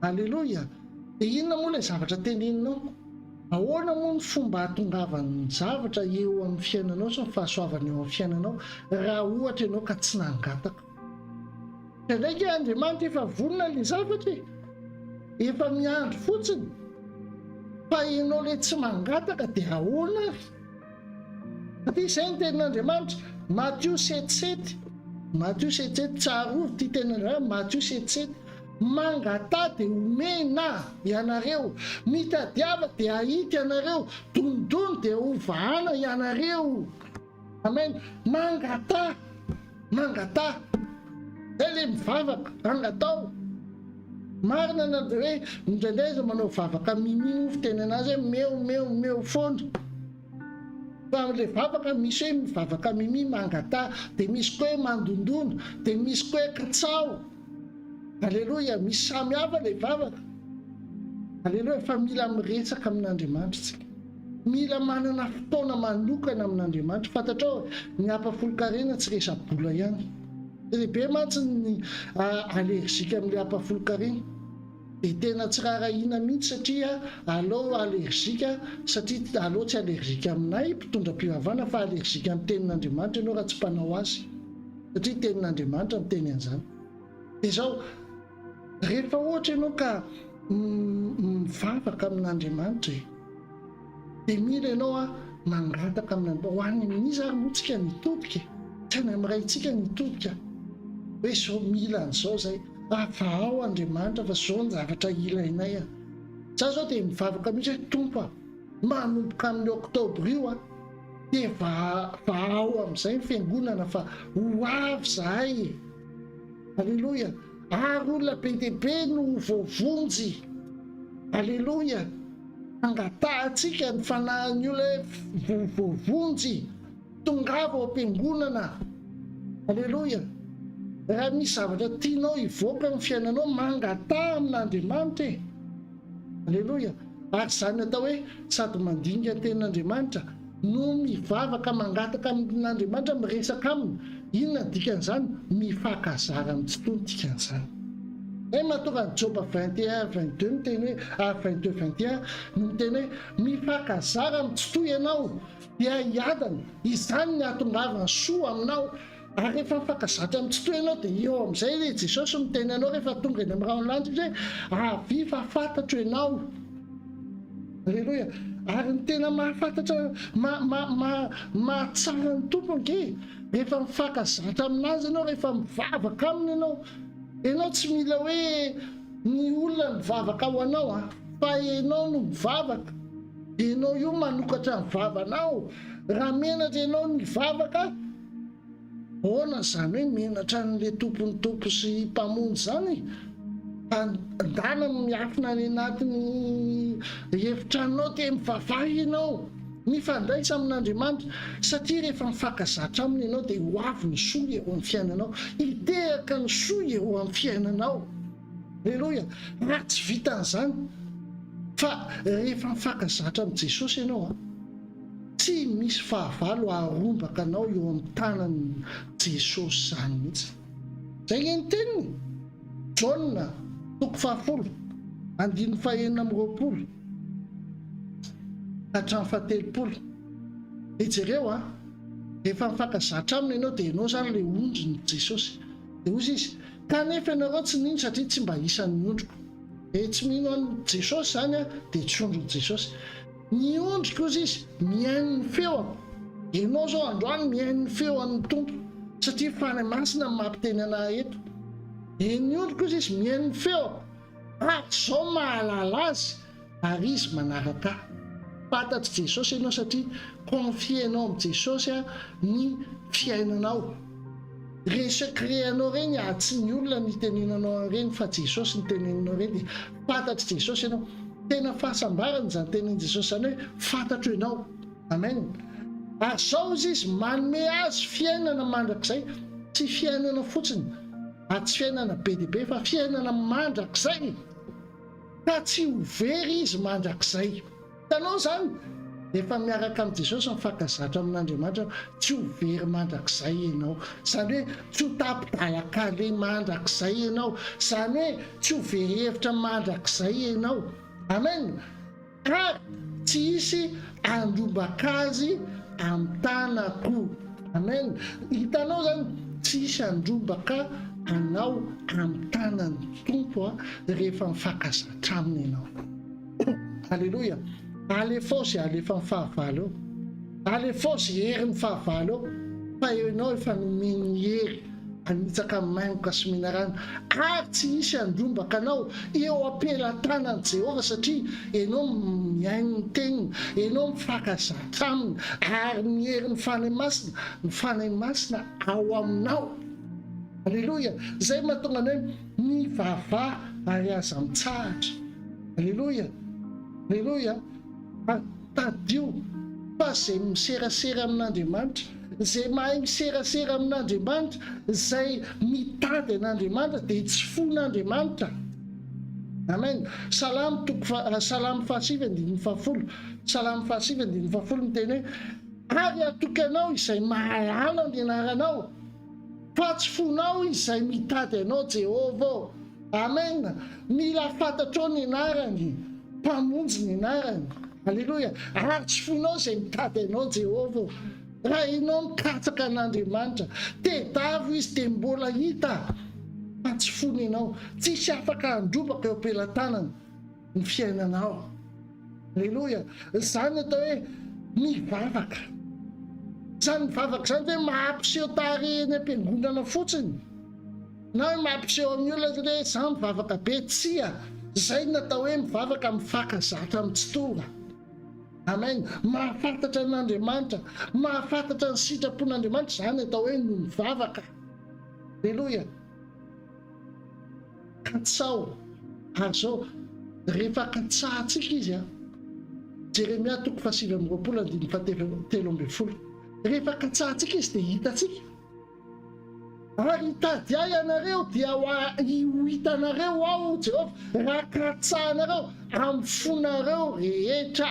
Alleloia. Dia inona moa ilay zavatra teneninao? Ahoana moa ny fomba hatongavan'ny zavatra eo amin'ny fiainanao sy ny fahasoavana eo amin'ny fiainanao raha ohatra ianao ka tsy nangataka? Ndraiky Andriamanitra efa vonona ilay zavatra, efa miandro fotsiny, fa ianao le tsy mangataka dia ahoana ary? Satria izay ny tenin'Andriamanitra. Matthieu 7:7, Matthieu 7:7, tsarovy ty tenin'Andriamanitra. Matthieu 7:7, mangatà dia omena ianareo, mitadiava dia ahita ianareo, donidony dia hovahana ianareo. Amen. Mangatà, mangatà. Zay le mivavaka, angatao. Marina na dia hoe indraindray izy manao vavaka mimi no fiteny anazy hoe meo foana. Fa le vavaka misy hoe mivavaka mimi mangatà, dia misy koa hoe mandondona, dia misy koa hoe katsao. Alleloia, misy samy hafa le vavaka. Alleloia, fa mila miresaka amin'Andriamanitra tsika. Mila manana fotoana manokana amin'Andriamanitra. Fantatrao ny hampafolo-karena tsy resa-bola ihany. Lehibe mantsy ny alerzika amin'ilay hampafolo-karena. Dia tena tsy raharahiana mihitsy satria aleo alerzika, satria aleo tsy alerzika aminay mpitondram-pivavahana fa alerzika amin'ny tenin'Andriamanitra ianao raha tsy mpanao azy. Satria tenin'Andriamanitra miteny an'izany. Dia izao rehefa ohatra ianao ka mivavaka amin'Andriamanitra dia mila ianao mangataka amin'Andriamanitra. Ho any amin'izy ary moa tsika nitodika, tsy any amin'iray tsika nitodika hoe zao mila an'izao zay, fa ao Andriamanitra fa zao ny zavatra ilainay. Za zao dia mivavaka mihitsy hoe tompo manomboka amin'ny oktobra io dia va ao amin'izay ny fiangonana fa ho avy zahay. Alleloia. Ary olona be dia be no voavonjy. Alleloia. Angatantsika ny fanahin'ny olona hoe voavonjy tongava ao am-piangonana. Alleloia. Raha misy zavatra tianao hivoaka amin'ny fiainanao, mangatà amin'Andriamanitra. Alleloia. Ary izany atao hoe sady mandinika ny tenin'Andriamanitra no mivavaka mangataka amin'Andriamanitra, miresaka aminy. Inona dikan'izany? Mifankazara amin'ny tsy tony dikan'izany. Mahatonga ny Job 21:22 miteny hoe 22:21 no miteny hoe mifankazara amin'ny tsy toy ianao dia hiadana, izany ny hahatongavany soa aminao. Ary rehefa mifankazatra amin'ny tsy toy ianao dia eo amin'izay ilay Jesosy miteny anao rehefa tonga eny amin'ny raolanitra hoe avy fa fantatro ianao. Alleloia. Ary ny tena mahafantatra mahatsara ny tompony rehefa mifankazatra aminazy ianao, rehefa mivavaka aminy ianao tsy mila hoe ny olona mivavaka ho anao fa ianao no mivavaka. Ianao io manokatra ny vavanao. Raha menatra ianao ny vavaka, ahoana izany hoe menatra n'ilay tompony tompo sy mpamonjy zany? Andana miafina any anatin'ny efitranao dia mivavaha ianao, mifandraisa amin'Andriamanitra, satria rehefa mifankazatra aminy ianao dia ho avy ny soa eo amin'ny fiainanao, hiteraka ny soa eo amin'ny fiainanao. Alleloia. Raha tsy vitan'izany fa rehefa mifankazatra amin'ny Jesosy ianao tsy misy fahavalo aharombaka anao eo amin'ny tanan'i Jesosy zany mihitsy. Zay ny teniny Jaona 10:19-20 hatramin'ny 17. Ijereo rehefa mifankazatra aminy ianao dia ianao zany le ondrin'i Jesosy. Dia hozy izy, kanefa ianareo tsy nino satria tsy mba isan'ny ondriko. Tsy mino an'i Jesosy zany dia tsy ondrin'i Jesosy. Ny ondriko ozy izy mihaino ny feony. Ianao zao androany mihaino ny feon'ny tompo satria fanahy masina mampiteny anahy eto. Ny ondriko ozy izy mihaino ny feo, zao mahalala azy ary izy manaraka. Fantatry Jesosy ianao satria konfienao amin'ny Jesosy ny fiainanao. resecret-anao reny tsy ny olona ny teninanao reny fa Jesosy ny teneninao reny dia fantatry Jesosy ianao. Tena fahasambarana zany tenin' Jesosy zany hoe fantatro ianao. Amen. Azao izy manome azy fiainana mandrakizay, tsy fiainana fotsiny, tsy fiainana be dia be fa fiainana mandrakizay, ka tsy ho very izy mandrakizay. Tanao zany efa miaraka amin'ny Jesosy mifankazatra amin'Andriamanitra, tsy ho very mandrakizay ianao. Zany hoe tsy ho tapidalakale mandrakizay ianao, zany hoe tsy ho very hevitra mandrakizay ianao. Amen. Ary tsy hisy andrombaka azy amin'ny tanako. Amen. Hitanao zany tsy hisy andrombaka anao amin'ny tanan'ny Tompo rehefa mifankazatra aminy ianao. Alleluia. Alefosy alefa fahavalo, alefosy herin'ny fahavalo, fa ianao efa nomeny hery anitsaka maingoka sy minarana, ary tsy hisy andrombaka anao eo ampelantanan'i Jehova satria ianao miaino ny teniny, ianao mifankazatra aminy, ary ny herin'ny fanahy masina, ny fanahy masina ao aminao. Alleluia. Zay mahatonga ny hoe mivavah ary aza mitsahatra. Alleluia. Alleluia. Tadio fa zay miserasera amin'Andriamanitra, zay mahay miserasera amin'Andriamanitra, zay mitady an'Andriamanitra dia tsy fon'Andriamanitra. Amen. Salamo 5:10, Salamo 5:10 miteny hoe ary atoky anao izay mahalala ny anaranao, fa tsy fonao izay mitady anao Jehova. Amen. Mila fantatrao ny anarany, mpamonjy ny anarany. Alleluia. Ary tsy fonao izay mitady anao Jehova. Raha ianao mikatsaka an'Andriamanitra, tedavo izy dia mbola hita, fa tsy fony ianao, tsisy afaka andrombaka eo ampelantanany ny fiainanao. Alleluia. Zany atao hoe mivavaka. Zany mivavaka zany hoe mampiseho tarehiny am-piangonana fotsiny, na hoe mampiseho amin'ny olona hoe za mivavaka be, tsia. Zay natao hoe mivavaka mifankazatra amin'ny tsy tonga. Amen. Mahafantatra an'Andriamanitra, mahafantatra ny sitrapon'Andriamanitra, zany atao hoe no mivavaka. Alleluia. Katsao azao rehefa katsahantsika izy Jeremia 7:20, rehefa katsahantsika izy dia hitatsika. Ary hitady ahy ianareo dia ho hitanareo aho Jehova, raha katsahanareo amin'ny fonareo rehetra.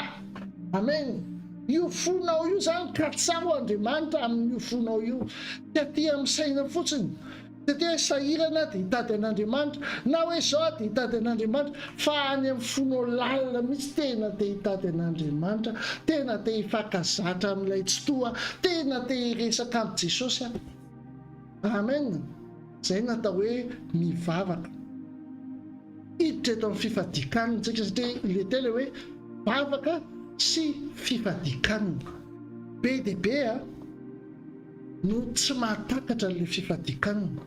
Amen. Io fonao io zany katsaho Andriamanitra amin'io fonao io, taty amin'ny saina fotsiny, taty hoe sahirana dia hitady an'Andriamanitra, na hoe zao dia hitady an'Andriamanitra, fa any amin'ny fonao lalina mihitsy tena te hitady an'Andriamanitra, tena te hifankazatra amin'ilay tsy toa, tena te hiresaka amin'ny Jesosy. Amen. Zay natao hoe mivavaka. Hiditra eto amin'ny fifadikanana satria ile tele hoe vavaka sy fifadikanana. Be dia be no tsy mahatakatra le fifadikanana.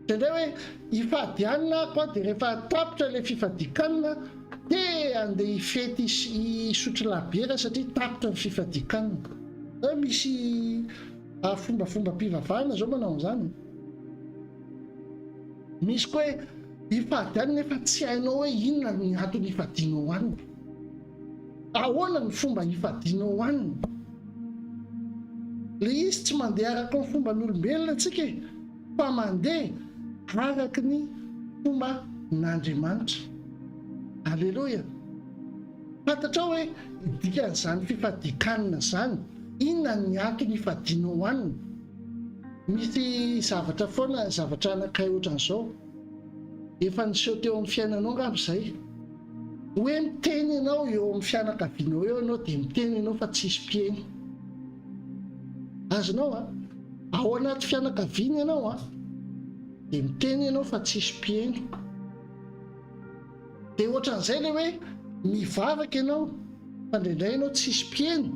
Tendray hoe hifadianana koa dia rehefa tapitra le fifadikanana dia andeha hifety hisotro labiera satria tapitra ny fifadikanana. Misy fomba-pivavahana zao manao an'izany. Misy koa hoe hifadianana nefa tsy hainao hoe inona ny antony hifadianao aminy. Ahoana ny fomba hifadianao aminy? Le izy tsy mandeha araka ny fomba n'olombelona antsika, fa mandeha araka ny fomba n'Andriamanitra. Alleluia. Fantatrao hoe dikan'izany fifadikanana zany, inona ny antony hifadianao aminy? Misy zavatra foana, zavatra anankiray ohatran'izao efa niseho teo amin'ny fiainanao angamba izay, hoe miteny ianao eo amin'ny fianakavianao eo ianao dia miteny ianao fa tsisy mpieny. Azonao ao anaty fianakaviana ianao dia miteny ianao fa tsisy mpieny. Dia ohatran'izay le hoe mivavaka ianao fa indraindray ianao tsisy mpieny.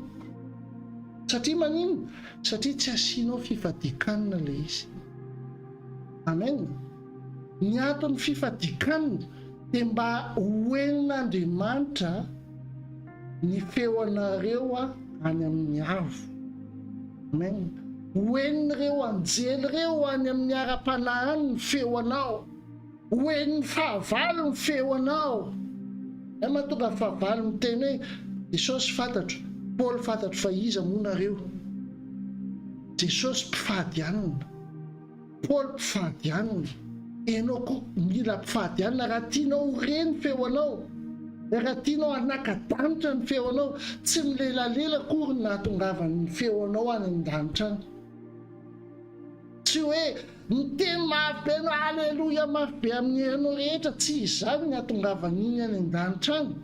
Satria manino? Satria tsy asianao fifadikanana le izy. Amen. Ny antony fifadikanana dia mba hoenin'Andriamanitra ny feo anareo any amin'ny avo. Amen. hoen'ireo anjely reo any amin'ny ara-panahy ny feo anao, hoen'ny fahavalo ny feo anao. Mahatonga fahavalo miteny hoe Jesosy fantatro, Paoly fantatro fa iza moa nareo. Jesosy mpifady anina, Paoly mpifady anina, enao koa mila mpifady anina. Raha tianao horeny feo anao, raha tianao anaka-danitra ny feo anao, tsy milelalela kory nahatongavan'ny feo anao any an-danitra any. Tsy hoe miteny mafy be anao, aleloia mafy be amin'ny anao rehetra, tsy izany ny ahatongavan'iny any an-danitra any,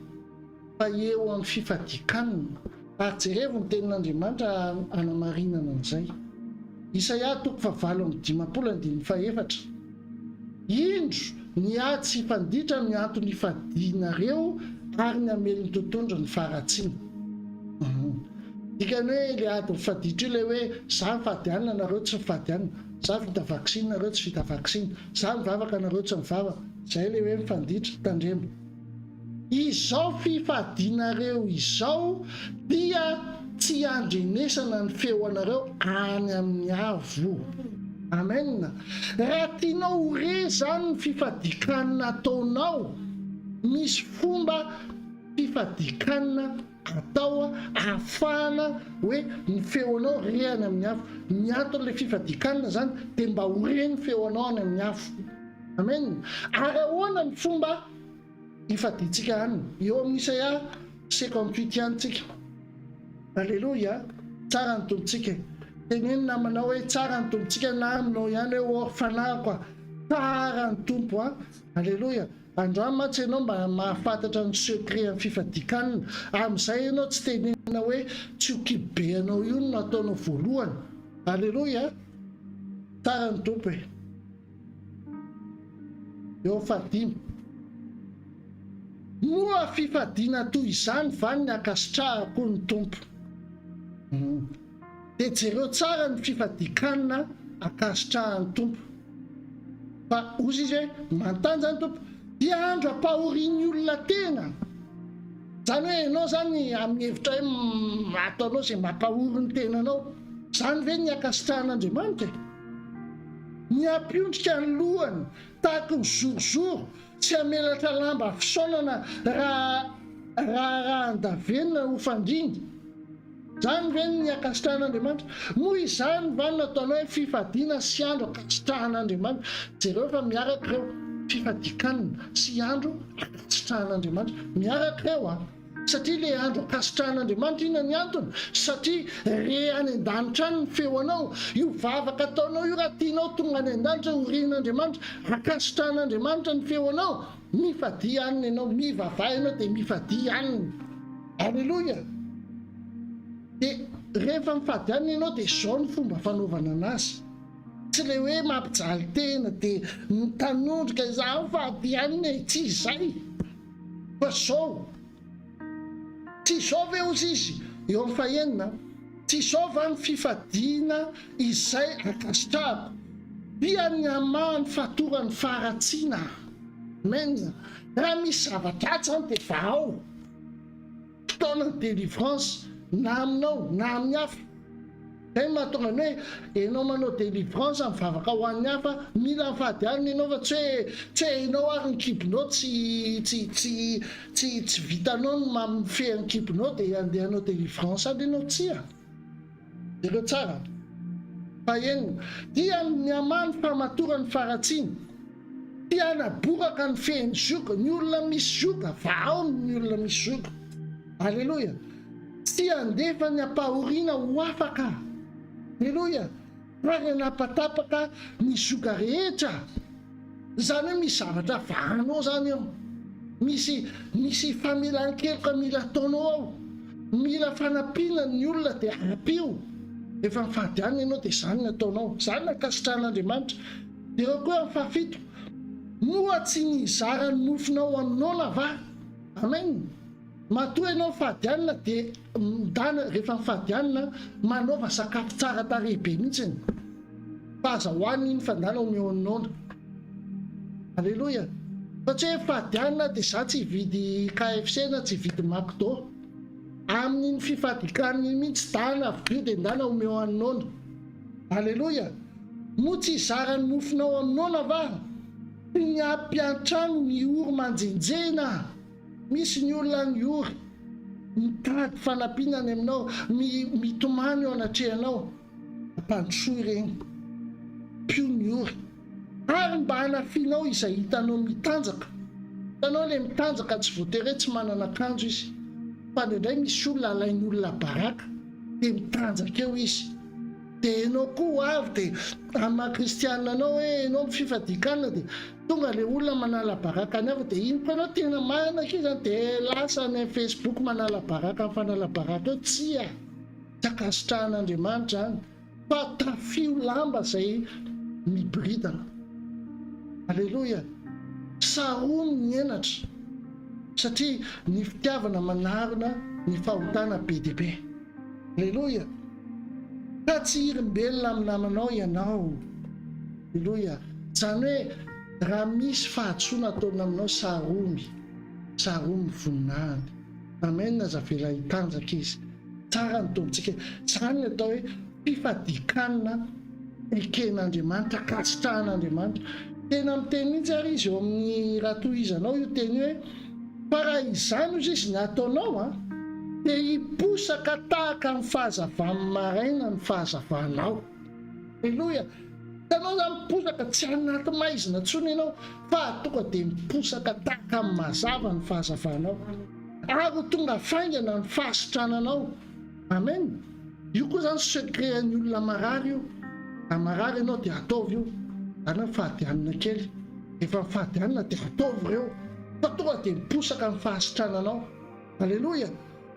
fa eo amin'ny fifadikanana. Ary jerevo ny tenin'Andriamanitra anamarinana an'izay. Isaia 40:5-4. Indro ny ady sy fanditra ny antony ifadianareo ary ny ameliny tontondro ny faratsiana. Dikany hoe le ady mifaditra io le hoe za mifady anina nareo tsy mifady anina, za vita vaksiny nareo tsy vita vaksiny, za mivavaka nareo tsy mivavaka, zay le hoe mifanditra tandremo. Izao fifadianareo izao dia tsy andrenesana ny feo anareo any amin'ny avo. Amen. Raha tianao hore zany ny fifadikanana ataonao, misy fomba fifadikanana atao ahafahana hoe ny feo anao re any amin'ny afo. Ny anton'le fifadikanana zany dia mba hore ny feo anao any amin'ny afo. Amen. Ary ahoana ny fomba ifaditsika any? Eo amin'ny Isaia 58 antsika. Alleluia. Tsara ny tompontsika. Teneny namanao hoe tsara ny tompontsika na aminao ihany hoe orfanako, tsara ny tompo. Alleluia. Androany matsy ianao mba mahafantatra ny secret amin'ny fifadikanana. Amin'izay ianao tsy tenenina hoe tsy ho kibe anao io no ataonao voalohany. Alleluia. Tsara ny tompo e. Eo 5. Moa fifadiana toy izany va ny akasitrahako ny tompo. Dia jereo tsara ny fifadikanana akasitrahan'ny tompo. Fa ozy izy hoe mantany zany tompo, dia andro ampahorian'ny olona tena. Zany hoe ianao zany amin'ny hevitra hoe ataonao izay mampahory ny tenanao. Zany ve ny akasitrahan'Andriamanitra? Ny ampiondrika ny lohany tahaka ny zorizoro, tsy hamelatra lamba fisaonana raha andavenina ho fandriny. Zany ve ny akasitrahan'Andriamanitra? Moa izany va nataonao hoe fifadiana sy andro akasitrahan'Andriamanitra? Jereo fa miaraka ireo fifadikanana sy andro akasitrahan'Andriamanitra. Miaraka ireo satria le andro akasitrahan'Andriamanitra ina ny antony? Satria re any an-danitra any ny feo anao. Io vavaka ataonao io raha tianao tonga any an-danitra horen'Andriamanitra, akasitrahan'Andriamanitra ny feo anao, mifady anina ianao, mivavaha ianao dia mifady anina. Alleluia. Dia rehefa mifady anina ianao dia izao ny fomba fanaovana anazy. Tsy le hoe mampijaly tena dia mitanondrika izaho mifady anina, tsy izay. Fa izao. Tsy izao ve ozy izy? Eo amin'ny 5. Tsy izao va ny fifadiana izay akasitrahako, dia ny amahany fatorany faratsiana. Amen. Raha misy zavatra zany dia vao fotoanany délivrance na aminao na amin'ny hafa. Zay mahatonga ny hoe ianao manao délivrance mivavaka ho an'ny hafa, mila mifady anina ianao fa tsy hoe ianao ary ny kibonao tsy vitanao ny mamifehy ny kibonao dia andehanao délivrance any ianao, tsia. Ireo tsara. 5. Dia ny amany famatorany faratsiana, dia anaboraka ny fehiny zoka. Ny olona misy zoka, vao ny olona misy zoka. Alleluia. Tsy andefa ny ampahoriana ho afaka. Alleluia. Raha anapatapaka ny zoka rehetra. Zany hoe misy zavatra vahanao zany eo. Misy famelan-keloka mila ataonao ao. Mila fanampiana ny olona dia ampio. Efa mifady anina ianao dia zany nataonao. Zany nakasitrahan'Andriamanitra. Dia eo koa amin'ny 7. Moa tsy nizara ny nofinao aminao na va? Amen. Matoa ianao mifady anina dia midana rehefa mifady anina manaova sakafo tsara tarehy be mihitsy. Fahazahoany iny fandana omeo aminao. Alleluia. Fa tsy hoe mifady anina dia za tsy vidy KFC na tsy vidy McDo. Amin'ny fifadikaniny mihitsy dana avy dia ndana omeo aminao. Alleloia. Mo tsy zarany mofinao aminao na va ny ampiantrano ny ory manjenjena, misy ny olona ny ory mitady fanampianany aminao, mitomany eo anatrehanao, ampandrosoa ireny pio ny ory, ary mba hanafinao izay hitanao mitanjaka. Hitanao le mitanjaka tsy voatery tsy manana akanjo izy, fa ndraindray misy olona alainy olona baraka dia mitanjaka eo izy. Dia enao koa avy dia ama-kristianina anao hoe enao mififadikanina dia tonga le olona manala baraka ny avy dia iny koa anao tena manaka izany dia lasa ny Facebook manala baraka fanala baraka eo. Tsy akasitrahan'Andriamanitra zany, fa tafio lamba zay miboridana. Alleloia. Saromy ny henatra satria ny fitiavana manarona ny fahotana be dia be. Alleloia. Ka tsy irimbelona amin'ny namanao ianao. Alleloia. Zany hoe raha misy fahatsoana ataona aminao, saromy voninahiny. Amen. Nazavela hitanjaka izy. Tsara ny tombontsika. Zany atao hoe fifadikanina eken'Andriamanitra, kasitrahan'Andriamanitra. Tena miteny mihitsy ary izy eo amin'ny raha tohizanao io teny hoe fa raha izany izy ny ataonao dia hiposaka tahaka ny fahazavany maraina ny fahazavanao. Alleloia. Tanao zany miposaka tsy anaty maizina tsony ianao, fa tonga dia miposaka tahaka ny mazava ny fahazavanao, ary tonga faingana ny fahasitrananao. Amen. Io koa zany secret-ny olona marary io. Marary ianao dia ataovy io. Ana fahadianana kely, efa fahadianana dia ataovy ireo, fa tonga dia miposaka ny fahasitrananao. Alleloia.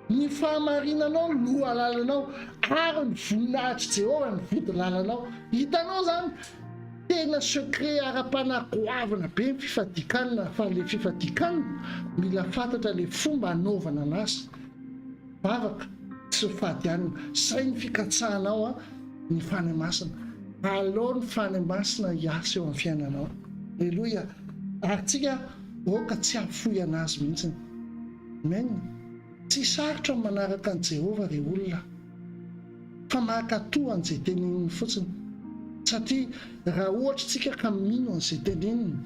Ny fahamarinanao no loha lalanao, ary ny voninahitry Jehova ny vody lalanao. Hitanao zany tena secret ara-panagoavana be ny fifadikanana, fa le fifadikanana mila fantatra le fomba hanaovana anazy. Vavaka tsy fahadianana, zay ny fikatsahanao ny fany masina. Aleo ny fany masina hiasa eo amin'ny fiainanao. Alleloia. Ary tsika oka tsy hafoy anazy mihitsy. Amen. Tsy sarotra manaraka an' Jehova re olona, fa mahakatoa an'izay teneniny fotsiny. Satria raha ohatra tsika ka mino an'izay teneniny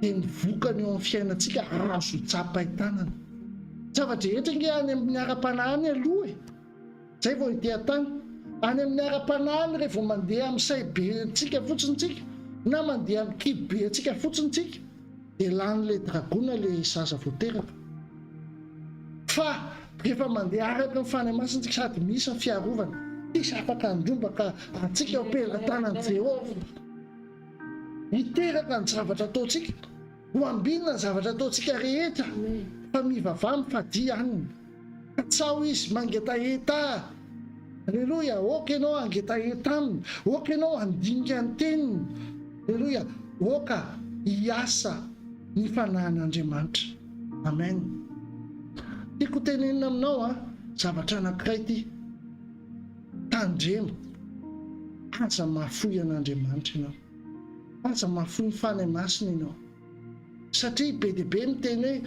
dia ny vokany eo amin'ny fiainantsika azo tsapa-tanana. Zavatra rehetra nge any amin'ny ara-panahiny aloha zay vao ite-tany. Any amin'ny ara-panahiny rehefa mandeha amin'ny saibe tsika fotsiny tsika, na mandeha amin'ny kibe tsika fotsiny tsika, dia lan'le dragona le zaza voateraka. Fa rehefa mandeha araka ny fany masina tsika sady misy ny fiarovana, isy afaka andrombaka atsika ampelantanan'i Jehova, hiteraka ny zavatra ataontsika, ho ambinina ny zavatra ataontsika rehetra, fa mivavah mifadia aniny. Katsao izy mangetaheta. Alleloia. Oka ianao angetaheta aminy, oka ianao andinika ny teniny. Alleloia. Oka hiasa ny fanahin'Andriamanitra. Amen. Tiako tenenina aminao zavatra anankiray ty. Tandremo, aza mahafoy an'Andriamanitra ianao, aza mahafoy ny fanahy masina ianao. Satria be dia be miteny hoe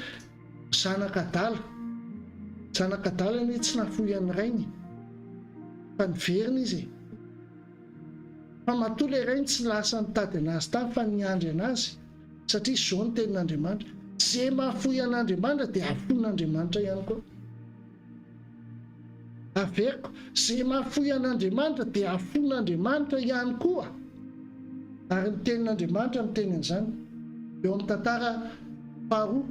zanak'adala ny tsy nahafoy an'ny rainy, fa niverina izy. Fa matoa le rainy tsy lasa nitady anazy tany, fa niandry anazy. Satria izao ny tenin'Andriamanitra, zay mahafoy an'Andriamanitra dia afoin'Andriamanitra ihany koa. Averiko, zay mahafoy an'Andriamanitra dia afoin'Andriamanitra ihany koa. Ary ny tenin'Andriamanitra miteny an'izany eo amin'ny tantara faharoa,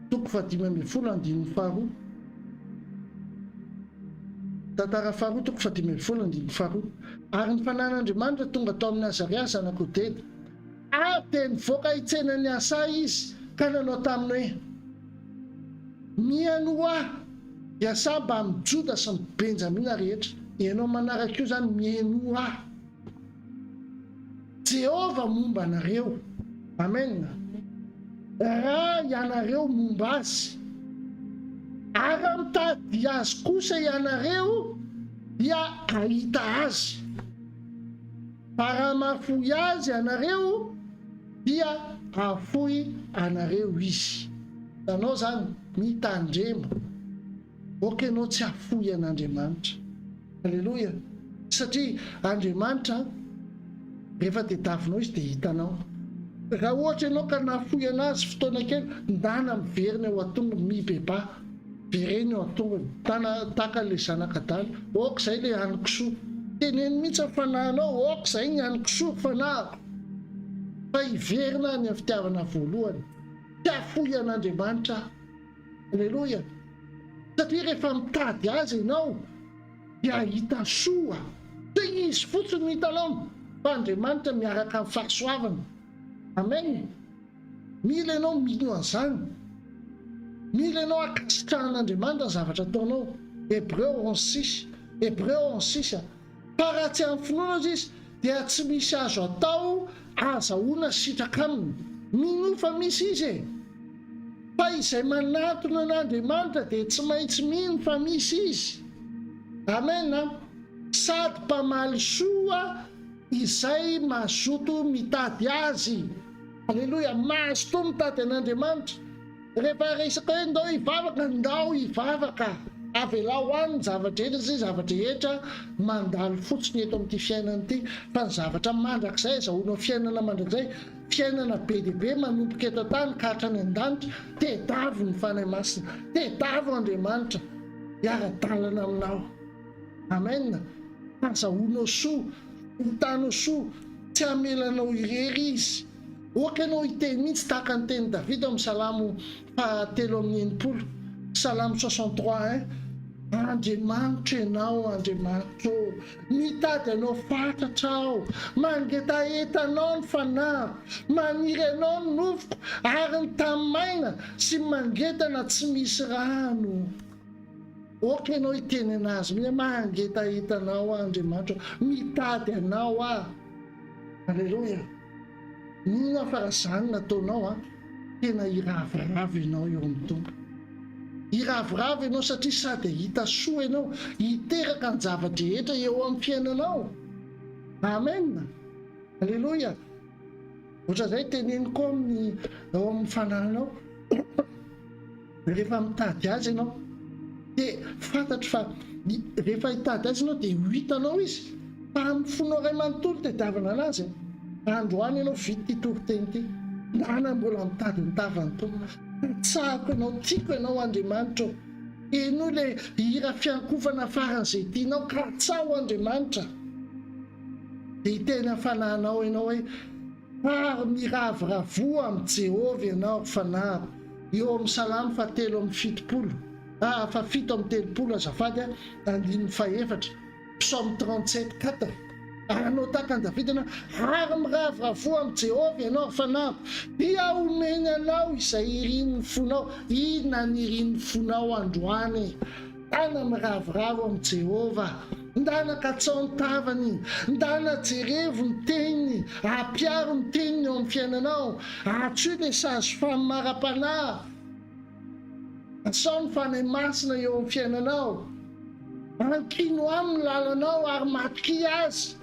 toko 5:12. Tantara faharoa toko 5:12. Ary ny fanan'Andriamanitra tonga tao amin'ny Azaria zanak'Odedy, dia nivoaka hitsena ny asa izy ka nanao taminy hoe mihaino ahy hiasa mba amin'ny Joda sy ny Benjamina rehetra. Ianao manaraka io zany, mihaino ahy Jehova momba anareo. Amen. Raha ianareo momba azy ary mitady azy kosa ianareo dia ahita azy, fa raha mahafoy azy ianareo dia afoy anareo izy. Anao zany mitandremo, oka ianao tsy afoy an'Andriamanitra. Alleloia. satria Andriamanitra rehefa tediavinao izy dia hitanao. Raha ohatra ianao ka nafoy anazy fotoana kely, ndana miverina eo an-tonga mibeba, vereny eo an-tonga taka le zanakadala, oka izay le hanikisoa. Teneny mihitsy amin'ny fanahinao, oka izay ny hanikisoa fanahy. Fa hiverina ny fitiavana voalohany, tiafoy an'Andriamanitra. Alleloia. Satria rehefa mitady azy ianao dia hita soa. Dia izy fotsiny hitanao fa Andriamanitra miaraka amin'ny fahasoavana. Amen. Mila ianao mino an'izany. Mila ianao akasitrahan'Andriamanitra ny zavatra ataonao. Hébreu 11:6. Hébreu 11:6. Fa raha tsy amin'ny finoana izy dia tsy misy azo atao azahoana sitraka aminy. Mino fa misy izy e. Fa izay manatona an'Andriamanitra dia tsy maintsy mino fa misy izy. Amen. Sady mpamaly soa izay mazoto mitady azy. Alleluia. Mahazo to mitady an'Andriamanitra. Rehefa resaka hoe ndao hivavaka, ndao hivavaka. Avela hoany zavatra etra zay zavatra etra mandalo fotsiny eto amin'ity fiainana ity. Fa ny zavatra mandrakizay azahoana fiainana mandrakizay, fiainana be dia be manomboka eto an-tany ka hatrany an-danitra. Tedavo ny fanahy masina, tedavo Andriamanitra hiara-dalana aminao. Amen. Azahoanao soa, hitanao soa, tsy hamelanao irery izy. Ohatra ianao hiteny mihitsy tahaka ny teny Davida amin'ny Salamo 3:9. Salamo 63. Andriamanitra ianao, Andriamanitra, mitady anao fatratra aho, mangeta entanao ny fanahy, maniry anao ny nofoko ary ny tamimaina sy mangetana tsy misy rano. Ohatra ianao hiteny anazy mihitsy, mangeta entanao Andriamanitra, mitady anao ah. Alleluia. Nina fa raha izany nataonao tena iravoravo ianao eo amin'ny tompo. Iravoravo ianao satria sady hita soa ianao, hiteraka ny zavatra rehetra eo amin'ny fiainanao. Amen. Alleluia. Ohatra izay teneniko eo amin'ny fanahinao. Rehefa mitady azy ianao dia fantatro fa rehefa hitady azy ianao dia hitanao izy. Fa amin'ny fonao iray manontolo tediavana anazy. Androany ianao vity toro-teny ity, nana mbola mitady ny tavany tompo. Tsahako ianao, tiako ianao Andriamanitra. Eno le hira fiankofana faran'izay tianao ka tsaho Andriamanitra. Dia hiteny fanahinao ianao hoe ary miravoravo amin'ny Jehovah ianao fanahy. Eo amin'ny Salamo 7:70. 7:30 azafady 9:4. Psaume 37:4. Anao tahaka ny Davida ary miravoravo amin'ny Jehovah ianao fanahy, dia omeny anao izay irin'ny fonao. Inona ny irin'ny fonao androany? Ndana miravoravo amin'ny Jehovah, ndana katsao ny tavany, ndana jerevo ny teniny, apiaro ny teniny eo amin'ny fiainanao, atsoy le sazy famara-panahy, asao ny fanahy masina eo amin'ny fiainanao, ankino amin'ny lalanao ary matoky azy.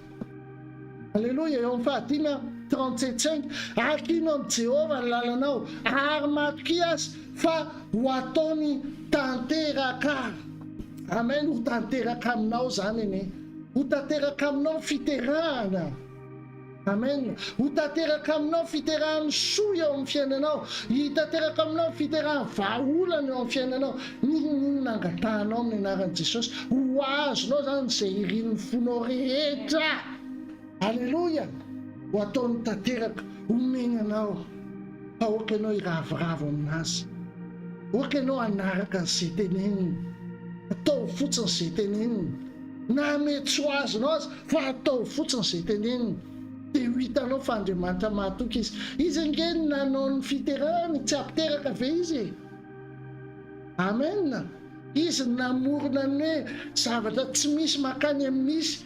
Alleluia. Eo amin'ny 37:5. Ankino amin'ny Jehovah ny lalanao ary matoky azy fa ho ataony tanteraka. Amen. Ho tanteraka aminao zany ene. Ho tanteraka aminao fiterahana. Amen. Ho tanteraka aminao fiterahany soa eo amin'ny fiainanao. Hitanteraka aminao fiterahany vahaolana eo amin'ny fiainanao. Nino nangatahanao amin'ny anaran'i Jesosy. Ho azonao zany izay irin'ny fonao rehetra. Alleluia. Ho ataony tanteraka, omeny anao. Fa ohatra ianao iravoravo aminazy, ohatra ianao anaraka izay teneniny, atao fotsiny izay teneniny. Na mety ho azonao azy fa atao fotsiny izay teneniny. Dia ho hitanao fa Andriamanitra mahatoky izy. Izy angeny nanao ny fiterahany, tsy apiteraka ve izy? Amen. Izy namorona ny hoe zavatra tsy misy makany amin'ny misy.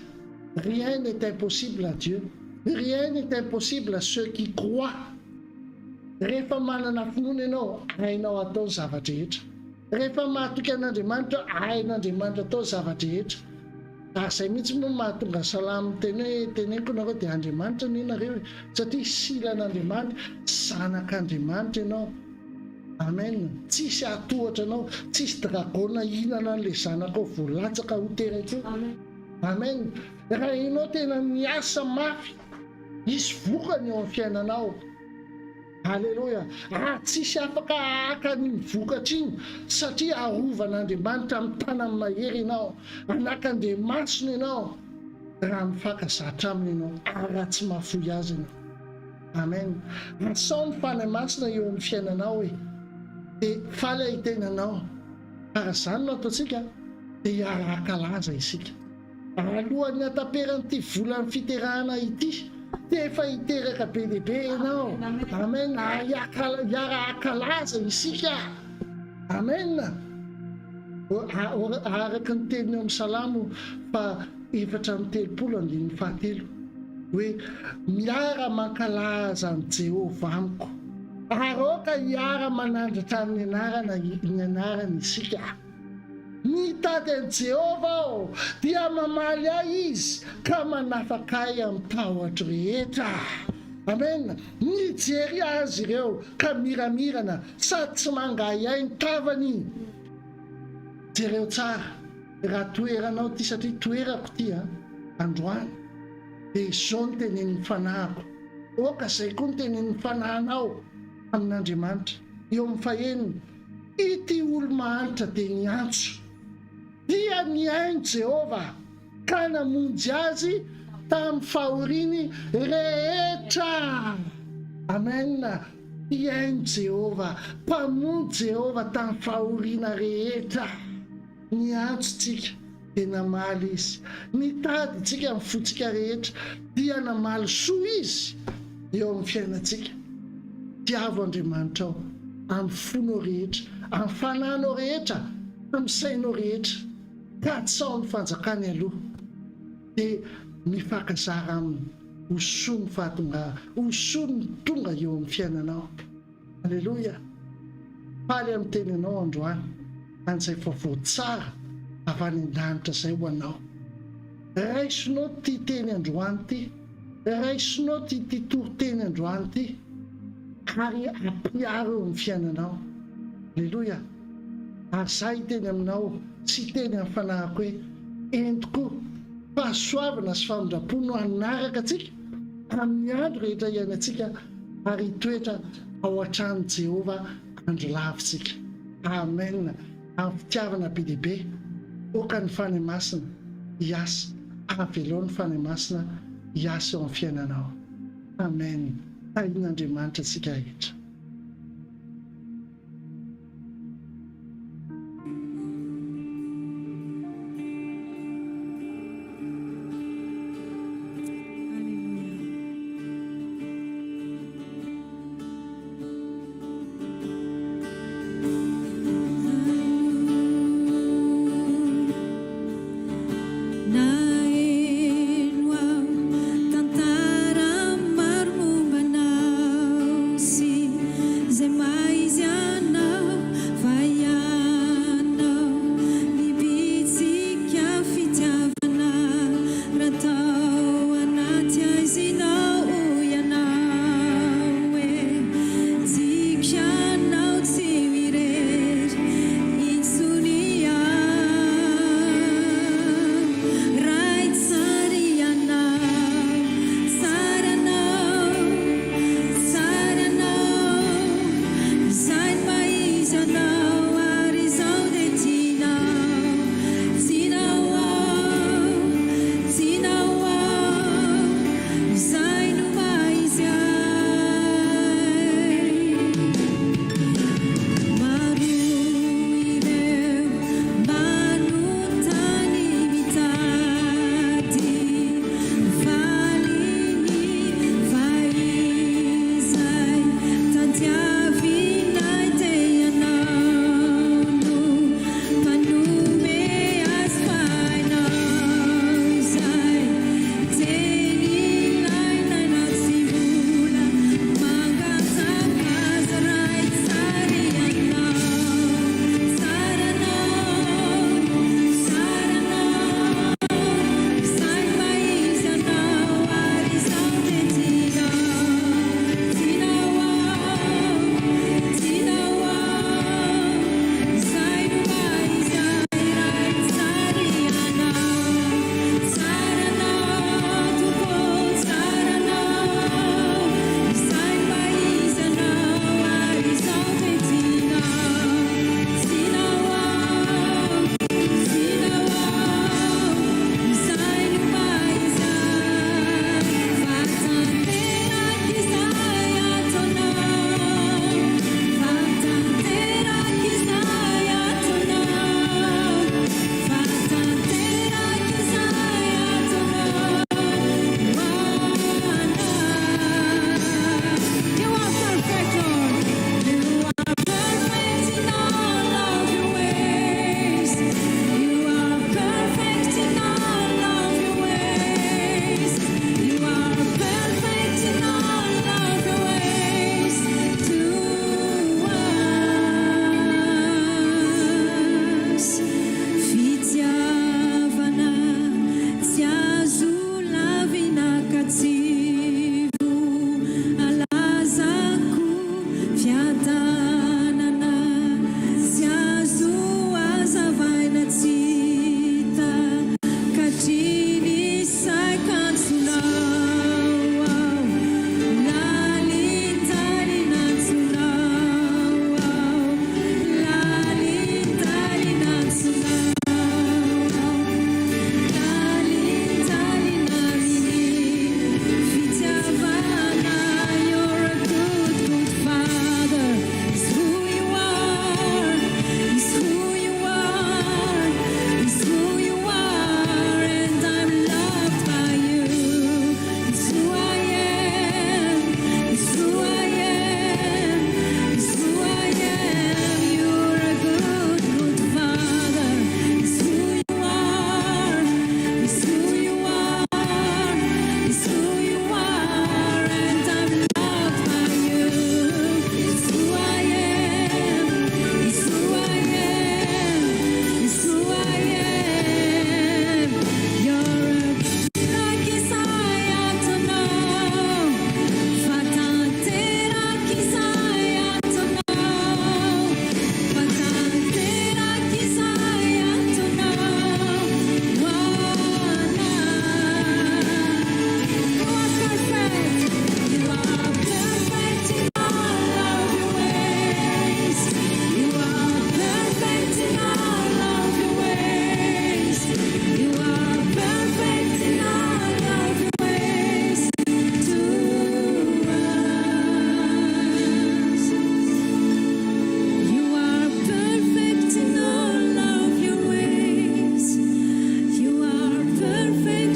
Rien n'est impossible à Dieu. Rien n'est impossible à ceux qui croient. Rehefa manana finoana ianao, hainao atao zavatra rehetra. Rehefa mahatoky an'Andriamanitra, hain'Andriamanitra atao zavatra rehetra. Ary izay mihitsy moa mahatonga Salamo teneniko nareo dia Andriamanitra ny nareo, satria silan'Andriamanitra, zanak'Andriamanitra ianao. Amen. Tsisy atohatra anao, tsisy dragona hihinana an'ilay zanakao voalatsaka ho teraka eo. amen. Raha ianao tena miasa mafy, isy vokany eo amin'ny fiainanao. Alleloia. Tsisy afaka haka ny vokatra iny satria arovan'Andriamanitra amin'ny tanany mahery ianao, anak'Andriamasina ianao, raha mifakazatra aminy ianao, raha tsy mahafoy azy ianao. Amen. Asao ny fanahy masina eo amin'ny fiainanao dia faly ahitenanao. Raha izany no ataontsika dia hiara-kalaza isika. Alohan'ny hataperan'ity volan'ny fiterahana ity, dia efa hiteraka be dia be ianao. Amen. Hiara-kalaza isika. Amen. Araka ny teniny amin'ny Salamo fa 4:7 hoe miara mankalaza ny Jehovah amiko, aroka hiara manandratra ny anarany isika. Mitady an'i Jehovah aho dia mamaly ahy izy ka manafaka ahy amin'ny tahotra rehetra. Amen. Mijery azy ireo ka miramirana sady tsy mangahy ahy ny tavany. Jereo tsara raha toeranao ty, satria toerako ty androany. Dia izao no tenenin'ny fanahiko. Oka izay koa no tenenin'ny fanahinao amin'Andriamanitra. Eo amin'ny 5, ity olo-mahantra dia niantso, dia niaino Jehovah ka namonjy azy tamin'ny fahoriany rehetra. Amen. Niaino Jehovah, mpamonjy Jehovah tamin'ny fahoriana rehetra. Niantso tsika dia namaly izy. Nitady tsika amin'ny fotsika rehetra dia namaly soa izy eo amin'ny fiainantsika. Tiavo Andriamanitra ao amin'ny fonao rehetra, amin'ny fanahinao rehetra, amin'ny sainao rehetra, ka tsao ny fanjakany aloha dia mifakazara aminy. Hosoa ny fahatongara, hosoa ny tonga eo amin'ny fiainanao. Alleloia. Faly amin'ny teninao androany an'izay vaovao tsara avy any an-danitra izay ho anao. Raisinao ty teny androany ty, raisinao ty toriteny androany ty, ary ampiaro eo amin'ny fiainanao. Alleloia. Ary zay teny aminao sy teny amin'ny fanahiko hoe entiko fahasoavana sy famindrapo no hanaraka atsika amin'ny andro rehetra iainantsika, ary toetra ao an-tranon'i Jehovah andro lavitsika. Amen. Amin'ny fitiavana be dia be, oka ny fanahy masina hiasa, avelo ny fanahy masina hiasa eo amin'ny fiainanao. Amen. Tahin'Andriamanitra tsika rehetra. Tantara maro mombanao sy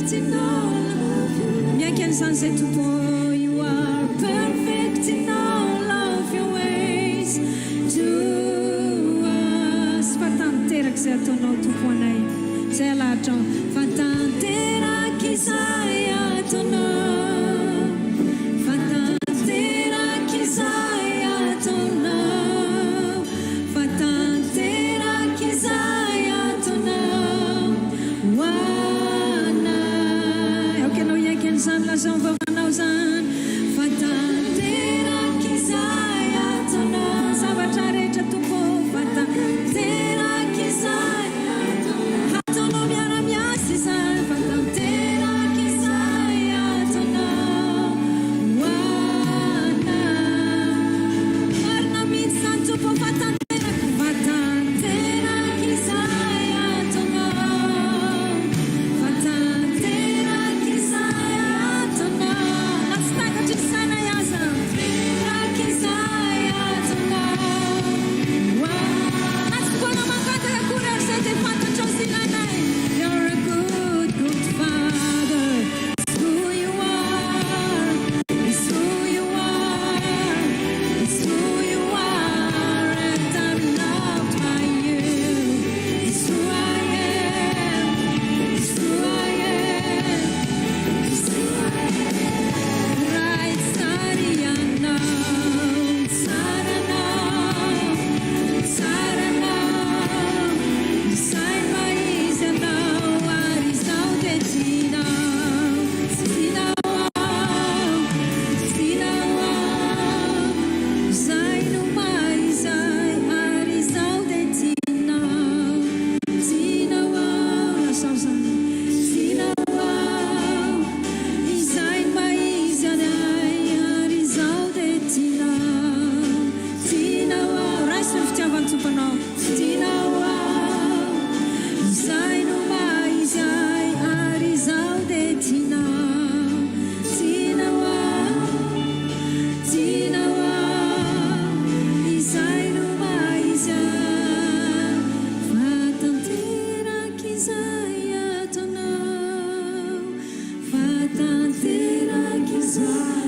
perfect in all of you. Miaiky an'izany zay tompo, you are perfect in all of your ways to us. Fa tanteraka izay ataonao tompo anay, zay alaritra fa tanteraka izay ataonao, fa tanteraka izay ataonao, fa tanteraka izay ataonao ho anay. Aoka anao iaiky an'izany lazao vavanao zany, fa tanteraka izay ataonao zavatra rehetra tompo, fa tanteraka izay ataonao miara-miasa izany, fa tanteraka izay ataonao ho anay. Marina mihitsy zany tompo, fa tanteraka izay ataonao, fa tanteraka izay ataonao. Na tsy takatry ny sainay aza, tanteraka izay ataonao ho anay. Na tsy foana mankataka akory ary zay dia fantatrao sy ilainay. You're a good, good father. It's who you are. It's who you are. It's who you are. And I'm loved by you. It's who I am. It's who I am. It's who I am. Right, Sarayana, Sarana, Sarana. Sai mais não, arisão de ti não, se não, sai no mais, arisão de ti não, se não, se não, sai mais, arisão de ti não, se não, resta no fitiavan tupanão, se não. Sai no mais, arisão de ti não, se não e sai no mais, fa tanteraka izay ataonao, fa tanteraka izay